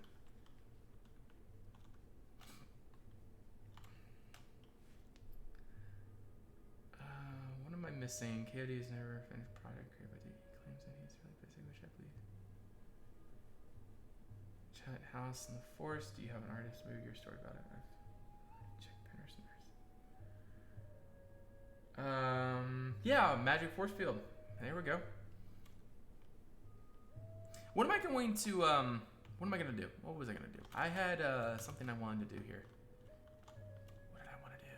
What am I missing? KOD's never finished project created by he claims that he's really busy, which I believe. Chat house in the forest. Do you have an artist? Maybe your story about it. Check Pinterest. Yeah, Magic Force Field. There we go. What am I going to do? What was I gonna do? I had something I wanted to do here. What did I want to do?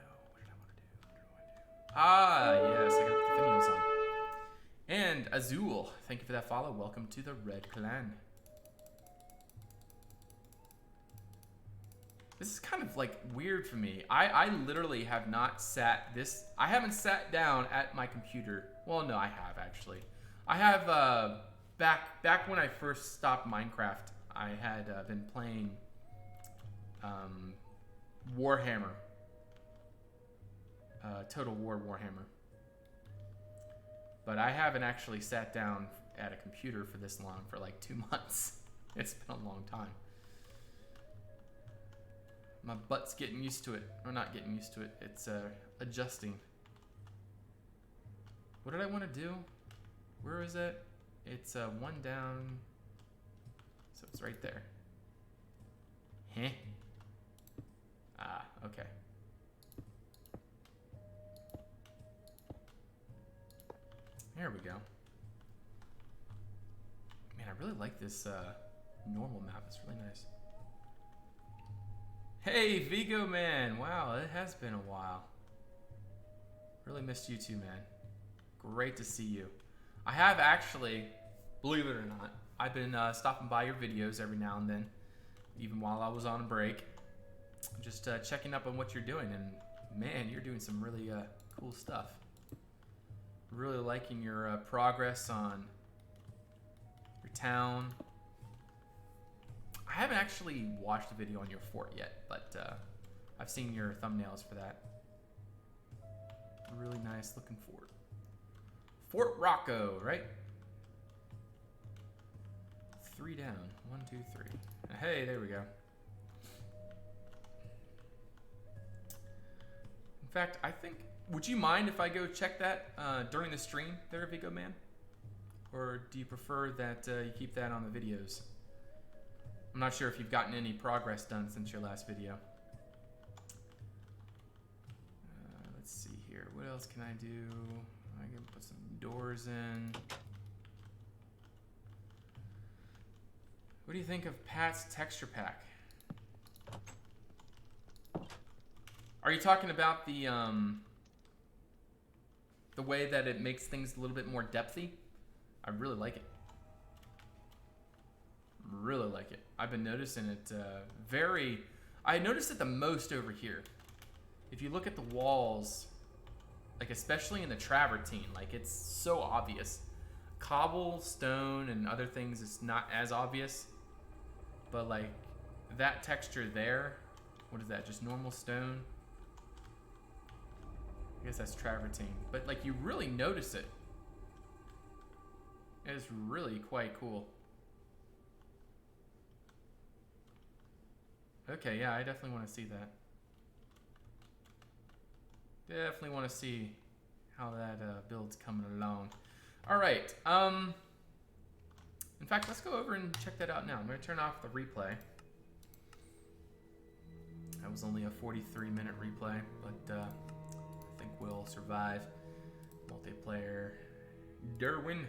Ah, yes, I got the finials on. And Azul, thank you for that follow. Welcome to the Red Clan. This is kind of weird for me. I literally have not I haven't sat down at my computer. Well, no, I have actually. I have back when I first stopped Minecraft, I had been playing Warhammer. Total War Warhammer. But I haven't actually sat down at a computer for this long, for 2 months. It's been a long time. My butt's getting used to it. Or not getting used to it. It's adjusting. What did I want to do? Where is it? It's one down. So it's right there. Heh. Ah, okay. There we go. Man, I really like this normal map. It's really nice. Hey, Vigo man. Wow, it has been a while. Really missed you too, man. Great to see you. I have actually, believe it or not, I've been stopping by your videos every now and then, even while I was on a break. Just checking up on what you're doing, and man, you're doing some really cool stuff. Really liking your progress on your town. I haven't actually watched a video on your fort yet, but I've seen your thumbnails for that. Really nice looking fort. Fort Rocco, right? 3 down. 1, 2, 3. Hey, there we go. In fact, I think, would you mind if I go check that during the stream there, Vigo Man? Or do you prefer that you keep that on the videos? I'm not sure if you've gotten any progress done since your last video. Let's see here. What else can I do? I can put some doors in. What do you think of Pat's texture pack? Are you talking about the way that it makes things a little bit more depthy? I really like it. Really like it. I've been noticing it I noticed it the most over here. If you look at the walls, like especially in the Travertine, like it's so obvious. Cobblestone and other things is not as obvious, but like that texture there, what is that? Just normal stone? I guess that's Travertine, but like you really notice it. It's really quite cool. Okay, yeah, I definitely want to see that. Definitely want to see how that build's coming along. All right. In fact, let's go over and check that out now. I'm going to turn off the replay. That was only a 43-minute replay, but I think we'll survive. Multiplayer. Derwin.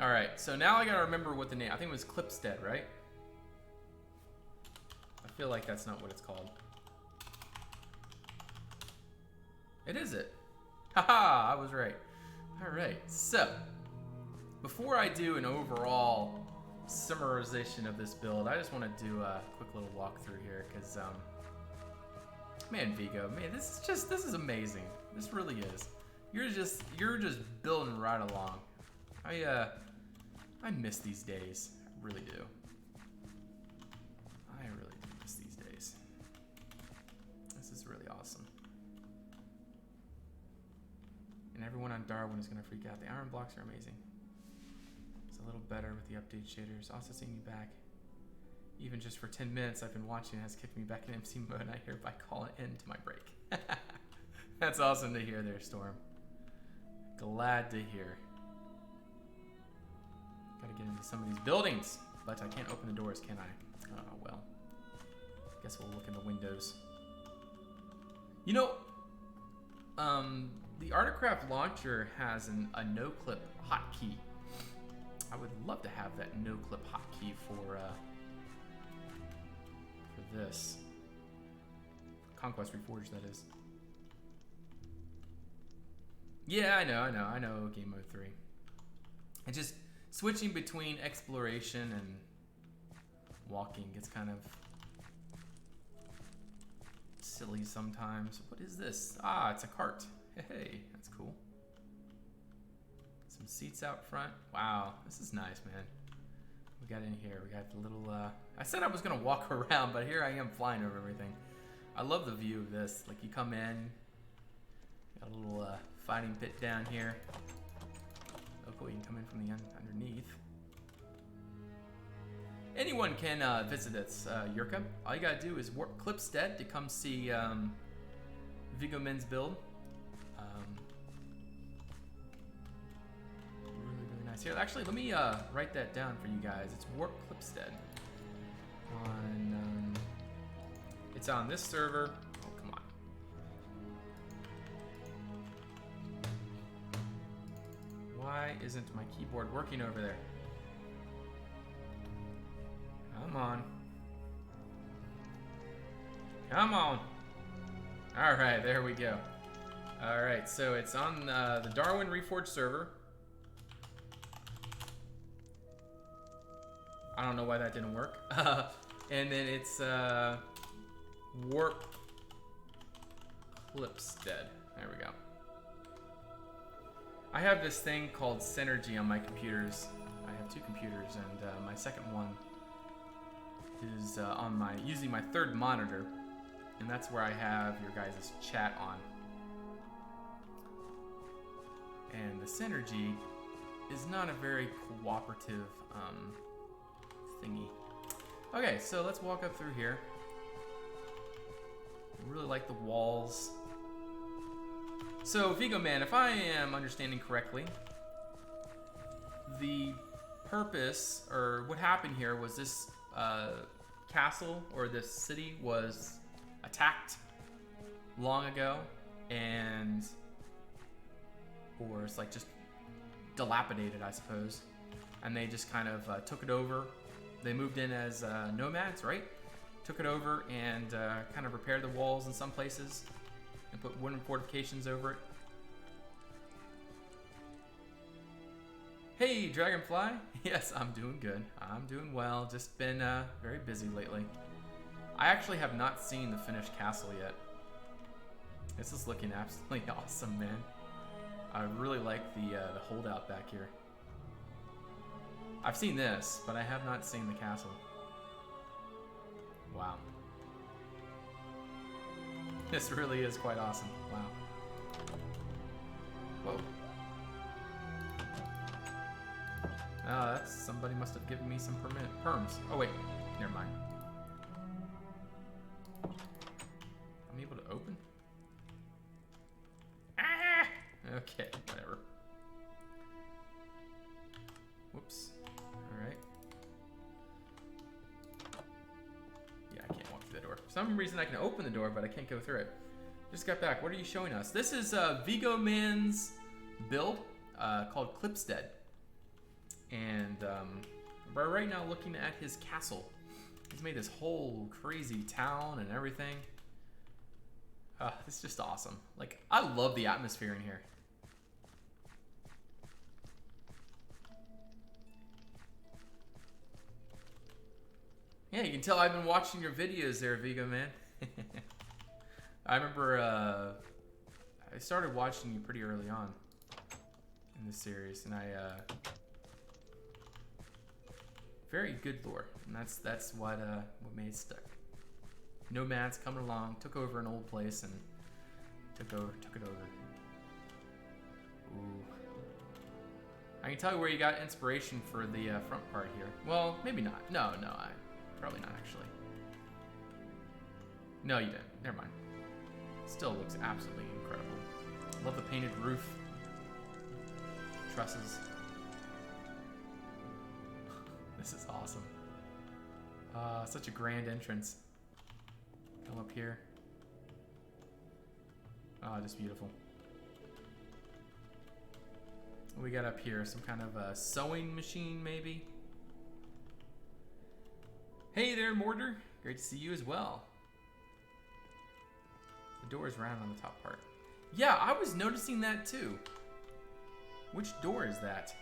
All right, so now I got to remember what the name. I think it was Clipstead, right? I feel like that's not what it's called. It is it. Haha, I was right. All right, so before I do an overall summarization of this build, I just want to do a quick little walkthrough here because, man, Vigo, man, this is amazing. This really is. You're just building right along. I miss these days. I really do. I really do miss these days. This is really awesome. And everyone on Darwin is going to freak out. The iron blocks are amazing. It's a little better with the update shaders. Also seeing you back. Even just for 10 minutes I've been watching has kicked me back in MC mode and I hereby call an end to my break. That's awesome to hear there, Storm. Glad to hear. Gotta get into some of these buildings, but I can't open the doors, can I? Oh, well. Guess we'll look in the windows. You know, the Artocraft launcher has a no-clip hotkey. I would love to have that no-clip hotkey for this. Conquest Reforged, that is. Yeah, I know, Game Mode 3. And just switching between exploration and walking gets kind of silly sometimes. What is this? Ah, it's a cart. Hey, that's cool. Some seats out front. Wow, this is nice, man. We got in here. We got the little, I said I was going to walk around, but here I am flying over everything. I love the view of this. Like, you come in, got a little fighting pit down here. Oh, cool. You can come in from the underneath. Anyone can visit this, Yurka. All you got to do is warp Clipstead to come see Vigo Men's build. Really nice. Here, actually, let me write that down for you guys. It's Warp Clipstead. It's on this server. Oh, come on. Why isn't my keyboard working over there? Come on. Come on. All right, there we go. All right, so it's on the Darwin Reforged server. I don't know why that didn't work. And then it's Warp Clipstead. There we go. I have this thing called Synergy on my computers. I have two computers, and my second one is on using my third monitor, and that's where I have your guys' chat on. the synergy is not a very cooperative thingy. Okay, so let's walk up through here. I really like the walls. So, Vigo Man, if I am understanding correctly, the purpose, or what happened here, was this castle, or this city, was attacked long ago, and, or it's like just dilapidated, I suppose, and they just kind of took it over. They moved in as nomads, right? Took it over and kind of repaired the walls in some places and put wooden fortifications over it. Hey, Dragonfly. Yes, I'm doing good. I'm doing well. Just been very busy lately. I actually have not seen the finished castle yet. This is looking absolutely awesome, man. I really like the holdout back here. I've seen this, but I have not seen the castle. Wow. This really is quite awesome. Wow. Whoa. Oh, that's, somebody must have given me some perms. Oh wait, never mind. I'm able to open? Ah! Okay, whatever. Whoops. Alright. Yeah, I can't walk through the door. For some reason I can open the door, but I can't go through it. Just got back. What are you showing us? This is Vigo Man's build called Clipstead. And we're right now looking at his castle. He's made this whole crazy town and everything. It's just awesome. Like, I love the atmosphere in here. Yeah, you can tell I've been watching your videos there, Vigo Man. I remember I started watching you pretty early on in this series, and very good lore, and that's what made it stuck. Nomads coming along, took over an old place and took it over. Ooh. I can tell you where you got inspiration for the front part here. Well, maybe not. No, probably not actually. No, you didn't. Never mind. Still looks absolutely incredible. Love the painted roof. Trusses. This is awesome. Such a grand entrance. Come up here. Oh, just beautiful. What we got up here? Some kind of a sewing machine, maybe? Hey there, Mortar. Great to see you as well. The door is round on the top part. Yeah, I was noticing that too. Which door is that?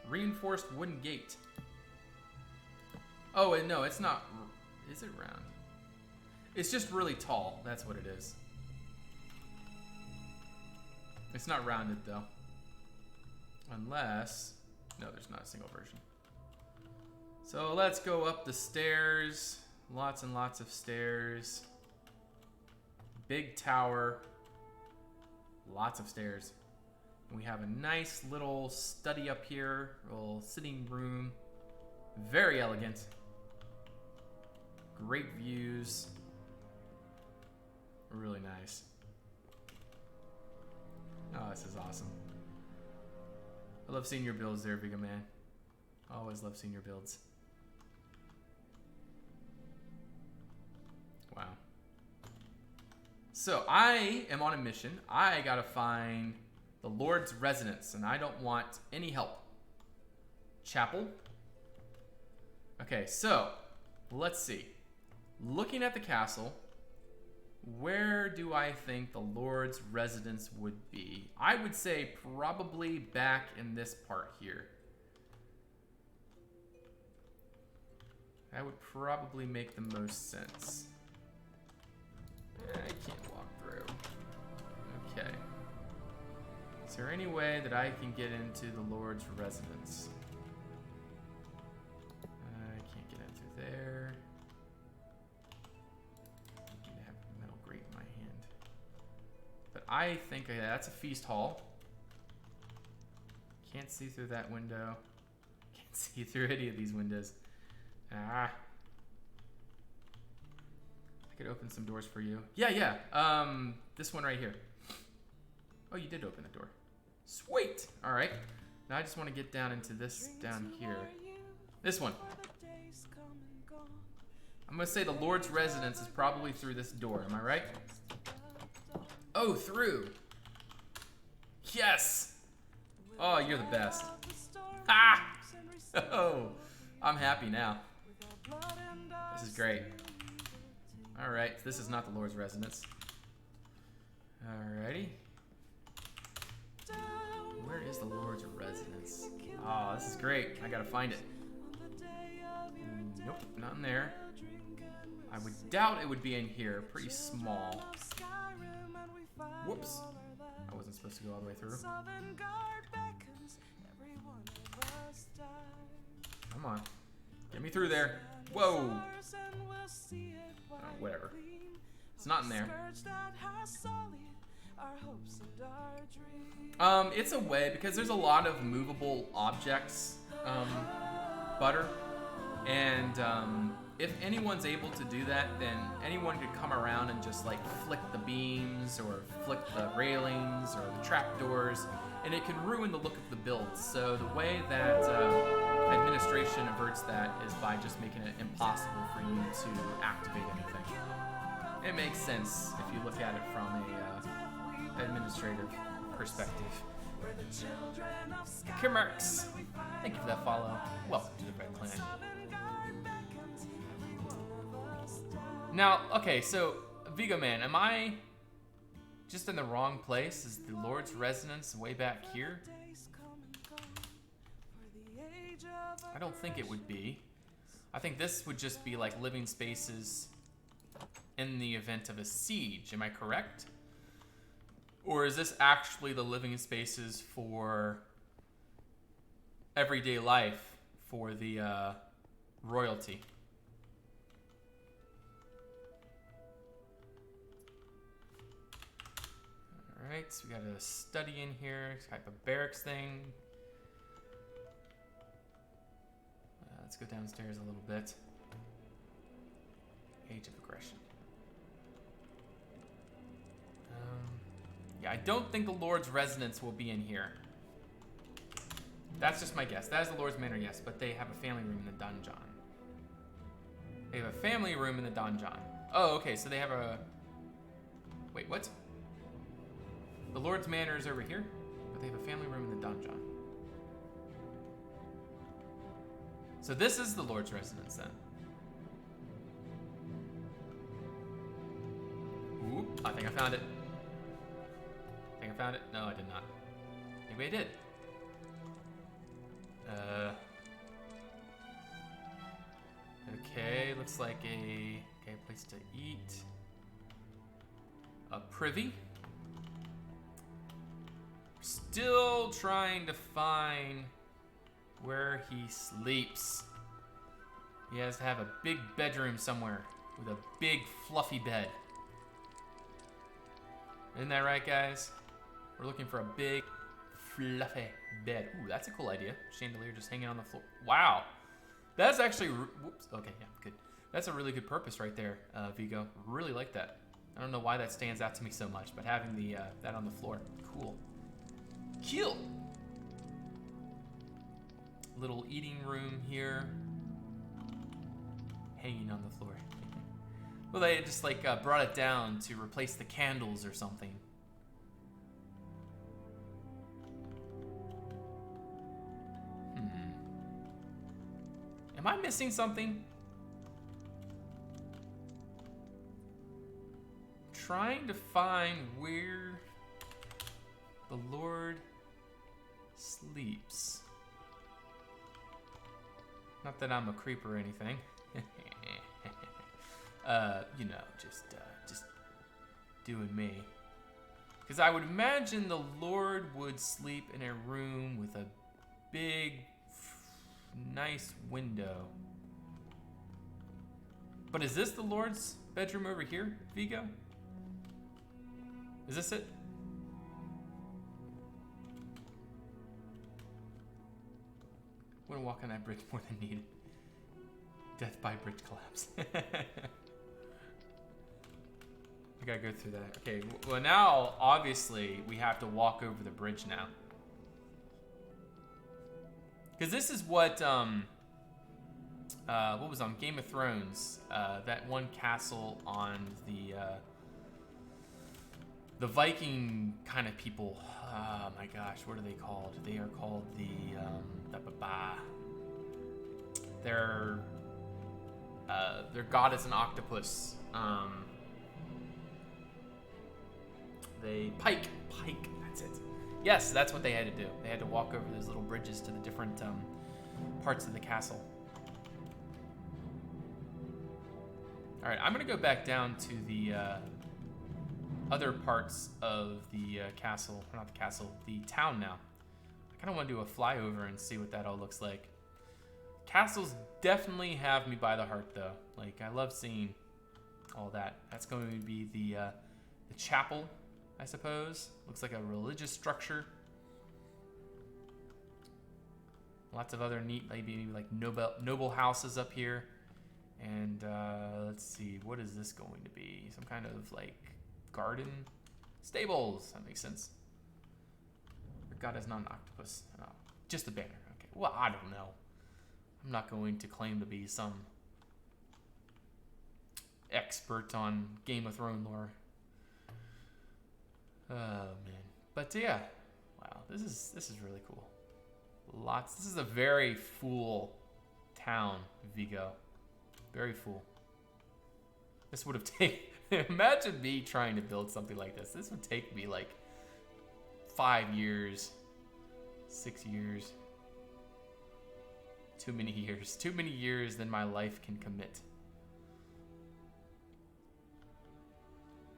Reinforced wooden gate. Oh, and no, it's not. Is it round? It's just really tall. That's what it is. It's not rounded though. Unless, no, there's not a single version. So let's go up the stairs. Lots and lots of stairs. Big tower. Lots of stairs. We have a nice little study up here, little sitting room. Very elegant. Great views. Really nice. Oh, this is awesome. I love seeing your builds there, Vigo Man. Always love seeing your builds. Wow. So I am on a mission. I gotta find the Lord's residence, and I don't want any help. Chapel. Okay, so let's see. Looking at the castle, where do I think the Lord's residence would be? I would say probably back in this part here. That would probably make the most sense. I can't walk through. Okay. Is there any way that I can get into the Lord's residence? I can't get in through there. I have a metal grate in my hand. But I think that's a feast hall. Can't see through that window. Can't see through any of these windows. Ah. I could open some doors for you. Yeah. This one right here. Oh, you did open the door. Sweet. All right. Now I just want to get down into this down here. This one. I'm going to say the Lord's residence is probably through this door. Am I right? Oh, through. Yes. Oh, you're the best. Ah! Oh, I'm happy now. This is great. All right, this is not the Lord's residence. Alrighty. Where is the Lord's residence? Oh, this is great. I gotta find it. Nope, not in there. I would doubt it would be in here. Pretty small. Whoops. I wasn't supposed to go all the way through. Come on. Get me through there. Whoa. Oh, whatever. It's not in there. It's a way, because there's a lot of movable objects, Butter. And, if anyone's able to do that, then anyone could come around and just like flick the beams or flick the railings or the trapdoors, and it can ruin the look of the build. So the way that administration averts that is by just making it impossible for you to activate anything. It makes sense if you look at it from a administrative perspective. Kimmerks, thank you for that follow. Welcome to the Red Clan. Now, okay, so Vigo Man, am I just in the wrong place? Is the Lord's residence way back here? I don't think it would be. I think this would just be like living spaces in the event of a siege. Am I correct? Or is this actually the living spaces for everyday life for the royalty? Alright, so we got a study in here, type of barracks thing. Let's go downstairs a little bit. Age of Aggression. Yeah, I don't think the Lord's residence will be in here. That's just my guess. That is the Lord's manor, yes, but they have a family room in the donjon. They have a family room in the donjon. Oh, okay, so they have a... Wait, what? The Lord's manor is over here, but they have a family room in the donjon. So this is the Lord's residence then. Ooh, I think I found it. I think I found it. No, I did not. Maybe I did. Okay, looks like a place to eat. A privy. Still trying to find where he sleeps. He has to have a big bedroom somewhere with a big fluffy bed. Isn't that right, guys? We're looking for a big fluffy bed. Ooh, that's a cool idea. Chandelier just hanging on the floor. Wow. That's actually, whoops. Okay, yeah, good. That's a really good purpose right there, Vigo. Really like that. I don't know why that stands out to me so much, but having the that on the floor, cool. Cool. Little eating room here, hanging on the floor. Well, they just like brought it down to replace the candles or something. Am I missing something? Trying to find where the Lord sleeps. Not that I'm a creep or anything. You know, just doing me. Because I would imagine the Lord would sleep in a room with a big, nice window. But is this the Lord's bedroom over here, Vigo? Is this it? want to walk on that bridge more than needed. Death by bridge collapse. I gotta go through that. Okay, well now, obviously, we have to walk over the bridge now. Because this is what was on Game of Thrones, that one castle on the Viking kind of people. Oh my gosh, what are they called? They are called their god is an octopus. Pike, that's it. Yes, that's what they had to do. They had to walk over those little bridges to the different parts of the castle. All right, I'm gonna go back down to the other parts of the castle, or not the castle, the town now. I kind of want to do a flyover and see what that all looks like. Castles definitely have me by the heart, though. Like, I love seeing all that. That's going to be the chapel, I suppose. Looks like a religious structure. Lots of other neat, maybe like noble houses up here. And let's see, what is this going to be? Some kind of like garden? Stables, that makes sense. God is not an octopus. Oh, just the banner. Okay, well, I don't know. I'm not going to claim to be some expert on Game of Thrones lore. Oh man, but yeah, wow, this is really cool. This is a very full town, Vigo. Very full. This would have taken. Imagine me trying to build something like this. This would take me like 5 years, 6 years. Too many years. Too many years than my life can commit.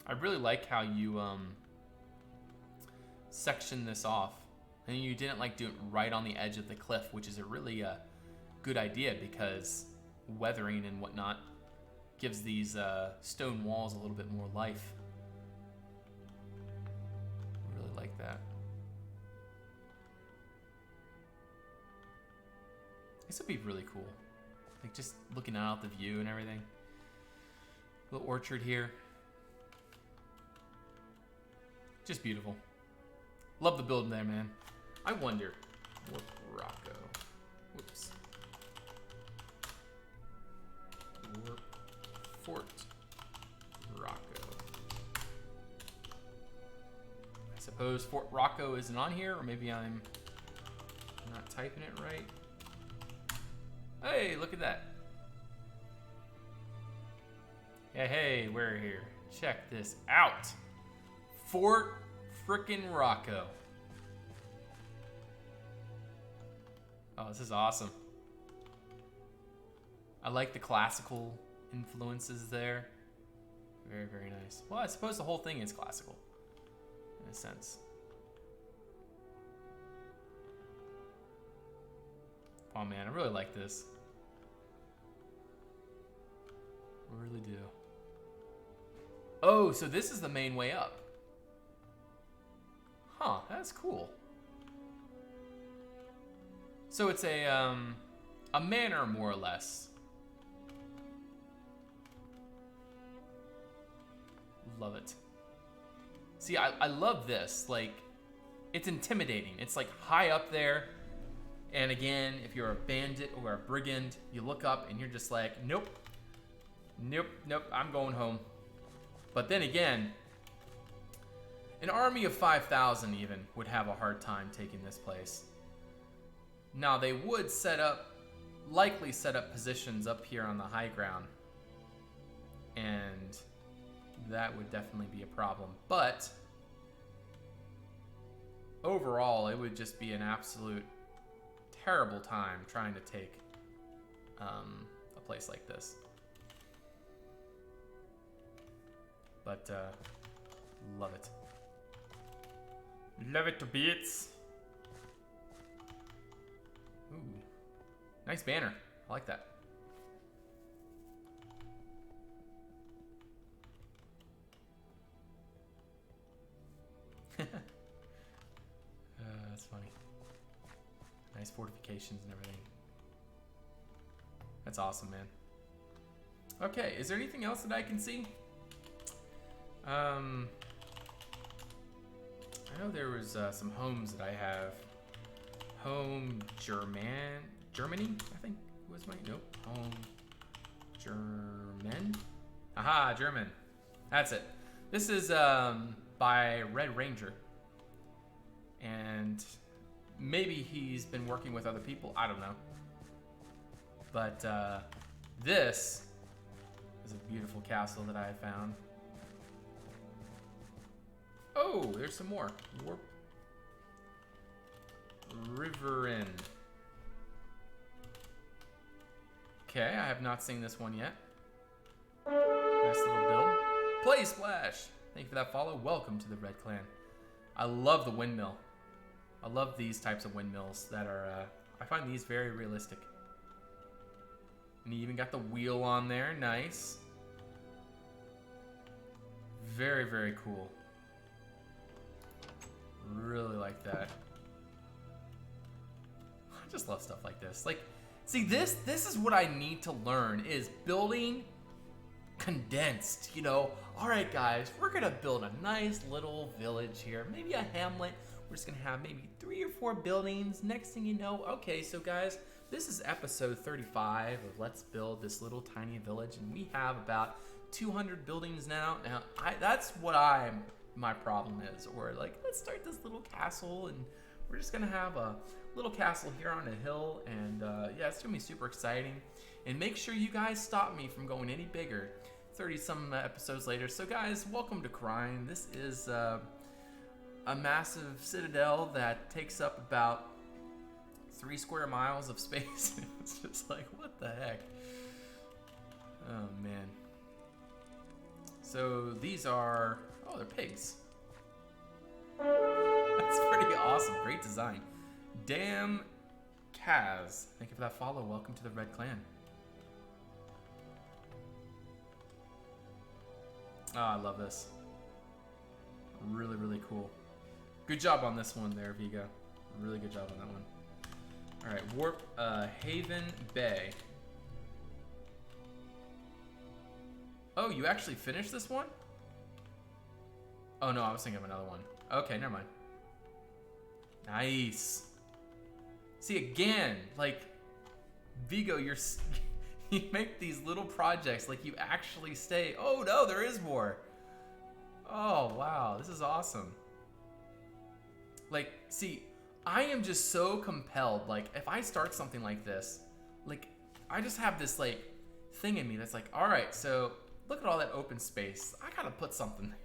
I really like how you section this off. And you didn't like do it right on the edge of the cliff, which is a really good idea because weathering and whatnot gives these stone walls a little bit more life. I really like that. This would be really cool. Like just looking out the view and everything. Little orchard here. Just beautiful. Love the building there, man. I wonder. Fort Rocco. Whoops. Fort Rocco. I suppose Fort Rocco isn't on here, or maybe I'm not typing it right. Hey, look at that. Hey, we're here. Check this out. Fort frickin' Rocco. Oh, this is awesome. I like the classical influences there. Very, very nice. Well, I suppose the whole thing is classical, in a sense. Oh man, I really like this. I really do. Oh, so this is the main way up. Huh, that's cool. So it's a manor, more or less. Love it. See, I love this. Like, it's intimidating. It's like high up there. And again, if you're a bandit or a brigand, you look up and you're just like, nope, I'm going home. But then again, an army of 5,000 even would have a hard time taking this place. Now they would likely set up positions up here on the high ground. And that would definitely be a problem. But overall, it would just be an absolute terrible time trying to take a place like this. But love it. Love it to bits. Ooh, nice banner. I like that. That's funny. Nice fortifications and everything. That's awesome, man. Okay, is there anything else that I can see? I know there was some homes that I have. Home Germany, I think was my, nope. Home German. Aha, German. That's it. This is by Red Ranger. And maybe he's been working with other people. I don't know. But this is a beautiful castle that I found. Oh, there's some more. Warp. River Inn. Okay, I have not seen this one yet. Nice little build. Play Splash! Thank you for that follow. Welcome to the Red Clan. I love the windmill. I love these types of windmills that are, I find these very realistic. And you even got the wheel on there. Nice. Very, very cool. Really like that. I just love stuff like this. Like, see, this is what I need to learn, is building condensed, you know. All right, guys, we're gonna build a nice little village here, maybe a hamlet. We're just gonna have maybe 3 or 4 buildings. Next thing you know, okay, so guys, this is episode 35 of Let's Build This Little Tiny Village, and we have about 200 buildings now. Now, that's what my problem is. Or like, let's start this little castle, and we're just gonna have a little castle here on a hill, and yeah, it's gonna be super exciting. And make sure you guys stop me from going any bigger. 30 some episodes later. So guys, welcome to Crime. This is a massive citadel that takes up about 3 square miles of space. It's just like, what the heck? Oh man. So these are, oh, they're pigs. That's pretty awesome. Great design. Damn Kaz, thank you for that follow. Welcome to the Red Clan. Oh, I love this. Really, really cool. Good job on this one there, Vigo. Really good job on that one. All right, Warp Haven Bay. Oh, you actually finished this one? Oh no, I was thinking of another one. Okay, never mind. Nice. See, again, like, Vigo, you make these little projects, like you actually stay. Oh no, there is more. Oh wow, this is awesome. Like, see, I am just so compelled. Like, if I start something like this, like, I just have this like thing in me that's like, all right, so look at all that open space. I gotta put something there.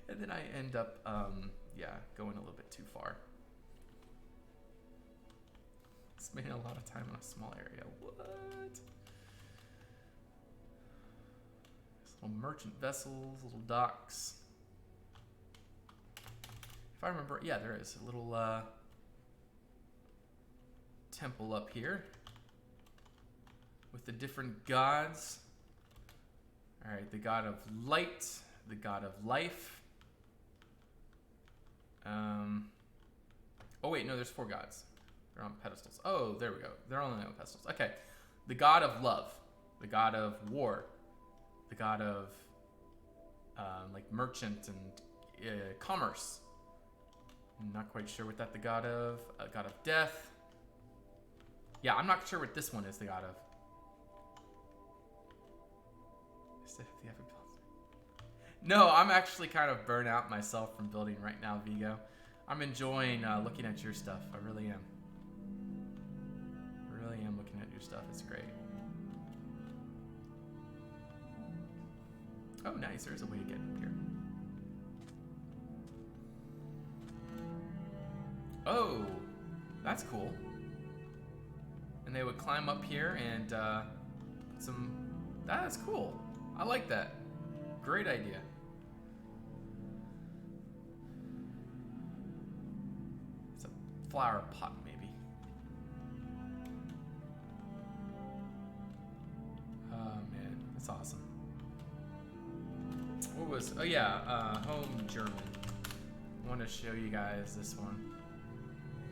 And then I end up, yeah, going a little bit too far. Spending a lot of time on a small area. What? Little merchant vessels, little docks. If I remember, yeah, there is a little temple up here with the different gods. All right, the god of light, the god of life. Oh wait, no, there's 4 gods. They're on pedestals. Oh, there we go. They're only on pedestals. Okay, the god of love, the god of war, the god of like merchant and commerce. I'm not quite sure what that the god of death. Yeah, I'm not sure what this one is the god of. No, I'm actually kind of burnt out myself from building right now, Vigo. I'm enjoying looking at your stuff. I really am. I really am looking at your stuff. It's great. Oh, nice. There's a way to get up here. Oh, that's cool. And they would climb up here and that's cool. I like that. Great idea. It's a flower pot, maybe. Oh man, that's awesome. What was? Oh yeah, home German. I want to show you guys this one.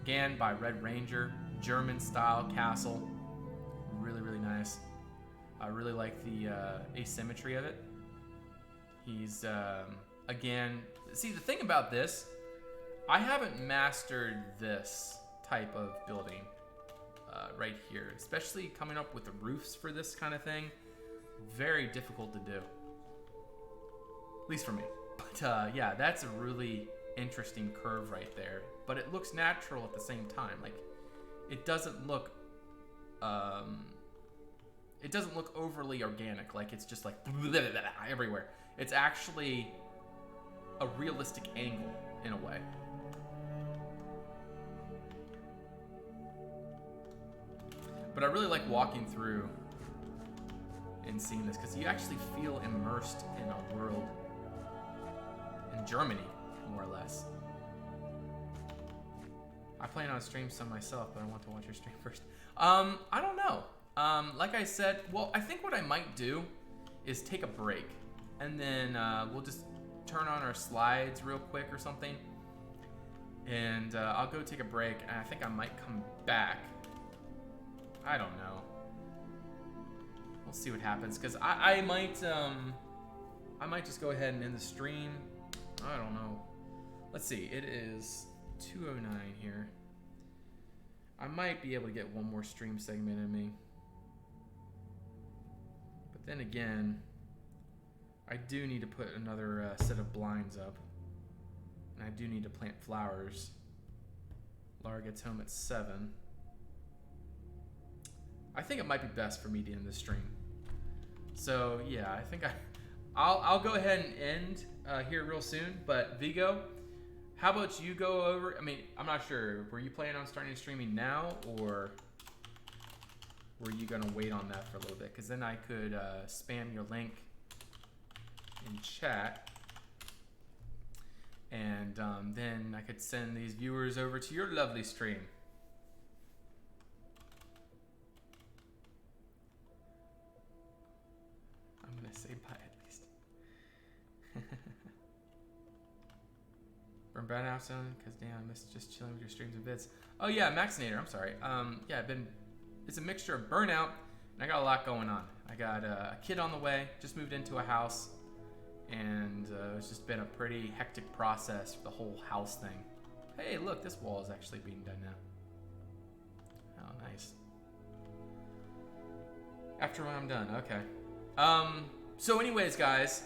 Again by Red Ranger, German style castle. really, really nice. I really like the asymmetry of it. He's, again, see the thing about this, I haven't mastered this type of building right here, especially coming up with the roofs for this kind of thing. Very difficult to do, at least for me. But yeah, that's a really interesting curve right there, but it looks natural at the same time. Like, it doesn't look overly organic, like it's just like everywhere. It's actually a realistic angle in a way. But I really like walking through and seeing this, because you actually feel immersed in a world in Germany, more or less. I plan on stream some myself, but I want to watch your stream first. I don't know. Like I said, well, I think what I might do is take a break, and then we'll just turn on our slides real quick or something, and I'll go take a break, and I think I might come back. I don't know. We'll see what happens, because I might just go ahead and end the stream. I don't know. Let's see. It is 2:09 here. I might be able to get one more stream segment in me. But then again, I do need to put another set of blinds up. And I do need to plant flowers. Laura gets home at 7. I think it might be best for me to end this stream. So yeah, I think I'll go ahead and end here real soon. But Vigo, how about you go over? I mean, I'm not sure. Were you planning on starting streaming now, or were you gonna wait on that for a little bit? Because then I could spam your link in chat, and then I could send these viewers over to your lovely stream. I'm gonna say bye at least. From Brownhouse on, because damn, I miss just chilling with your streams and vids. Oh yeah, Maxinator, I'm sorry. Yeah, it's a mixture of burnout, and I got a lot going on. I got a kid on the way, just moved into a house, and it's just been a pretty hectic process for the whole house thing. Hey, look, this wall is actually being done now. Oh, nice. After when I'm done, okay. So anyways, guys,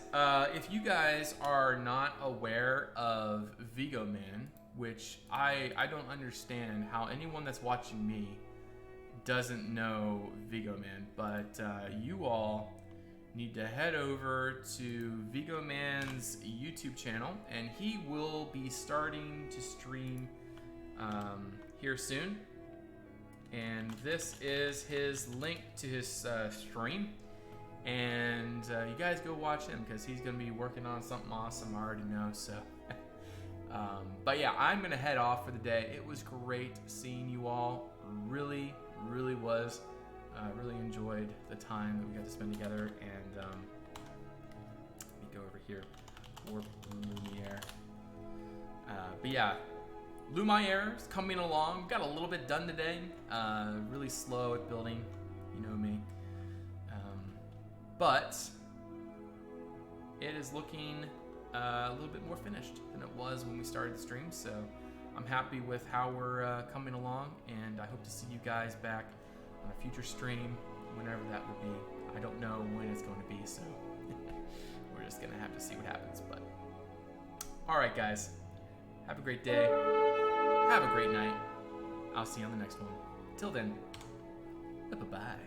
if you guys are not aware of Vigo Man, which I don't understand how anyone that's watching me doesn't know Vigo Man, but you all need to head over to Vigo Man's YouTube channel, and he will be starting to stream here soon. And this is his link to his stream. And you guys go watch him, because he's going to be working on something awesome, I already know, so. But yeah, I'm going to head off for the day. It was great seeing you all. Really, really was. Really enjoyed the time that we got to spend together. And let me go over here. Warp Lumiere. But yeah, Lumiere is coming along. Got a little bit done today. Really slow at building. You know me. But it is looking a little bit more finished than it was when we started the stream, so I'm happy with how we're coming along, and I hope to see you guys back on a future stream, whenever that will be. I don't know when it's going to be, so we're just gonna have to see what happens. But all right, guys, have a great day, have a great night. I'll see you on the next one. Till then, bye-bye.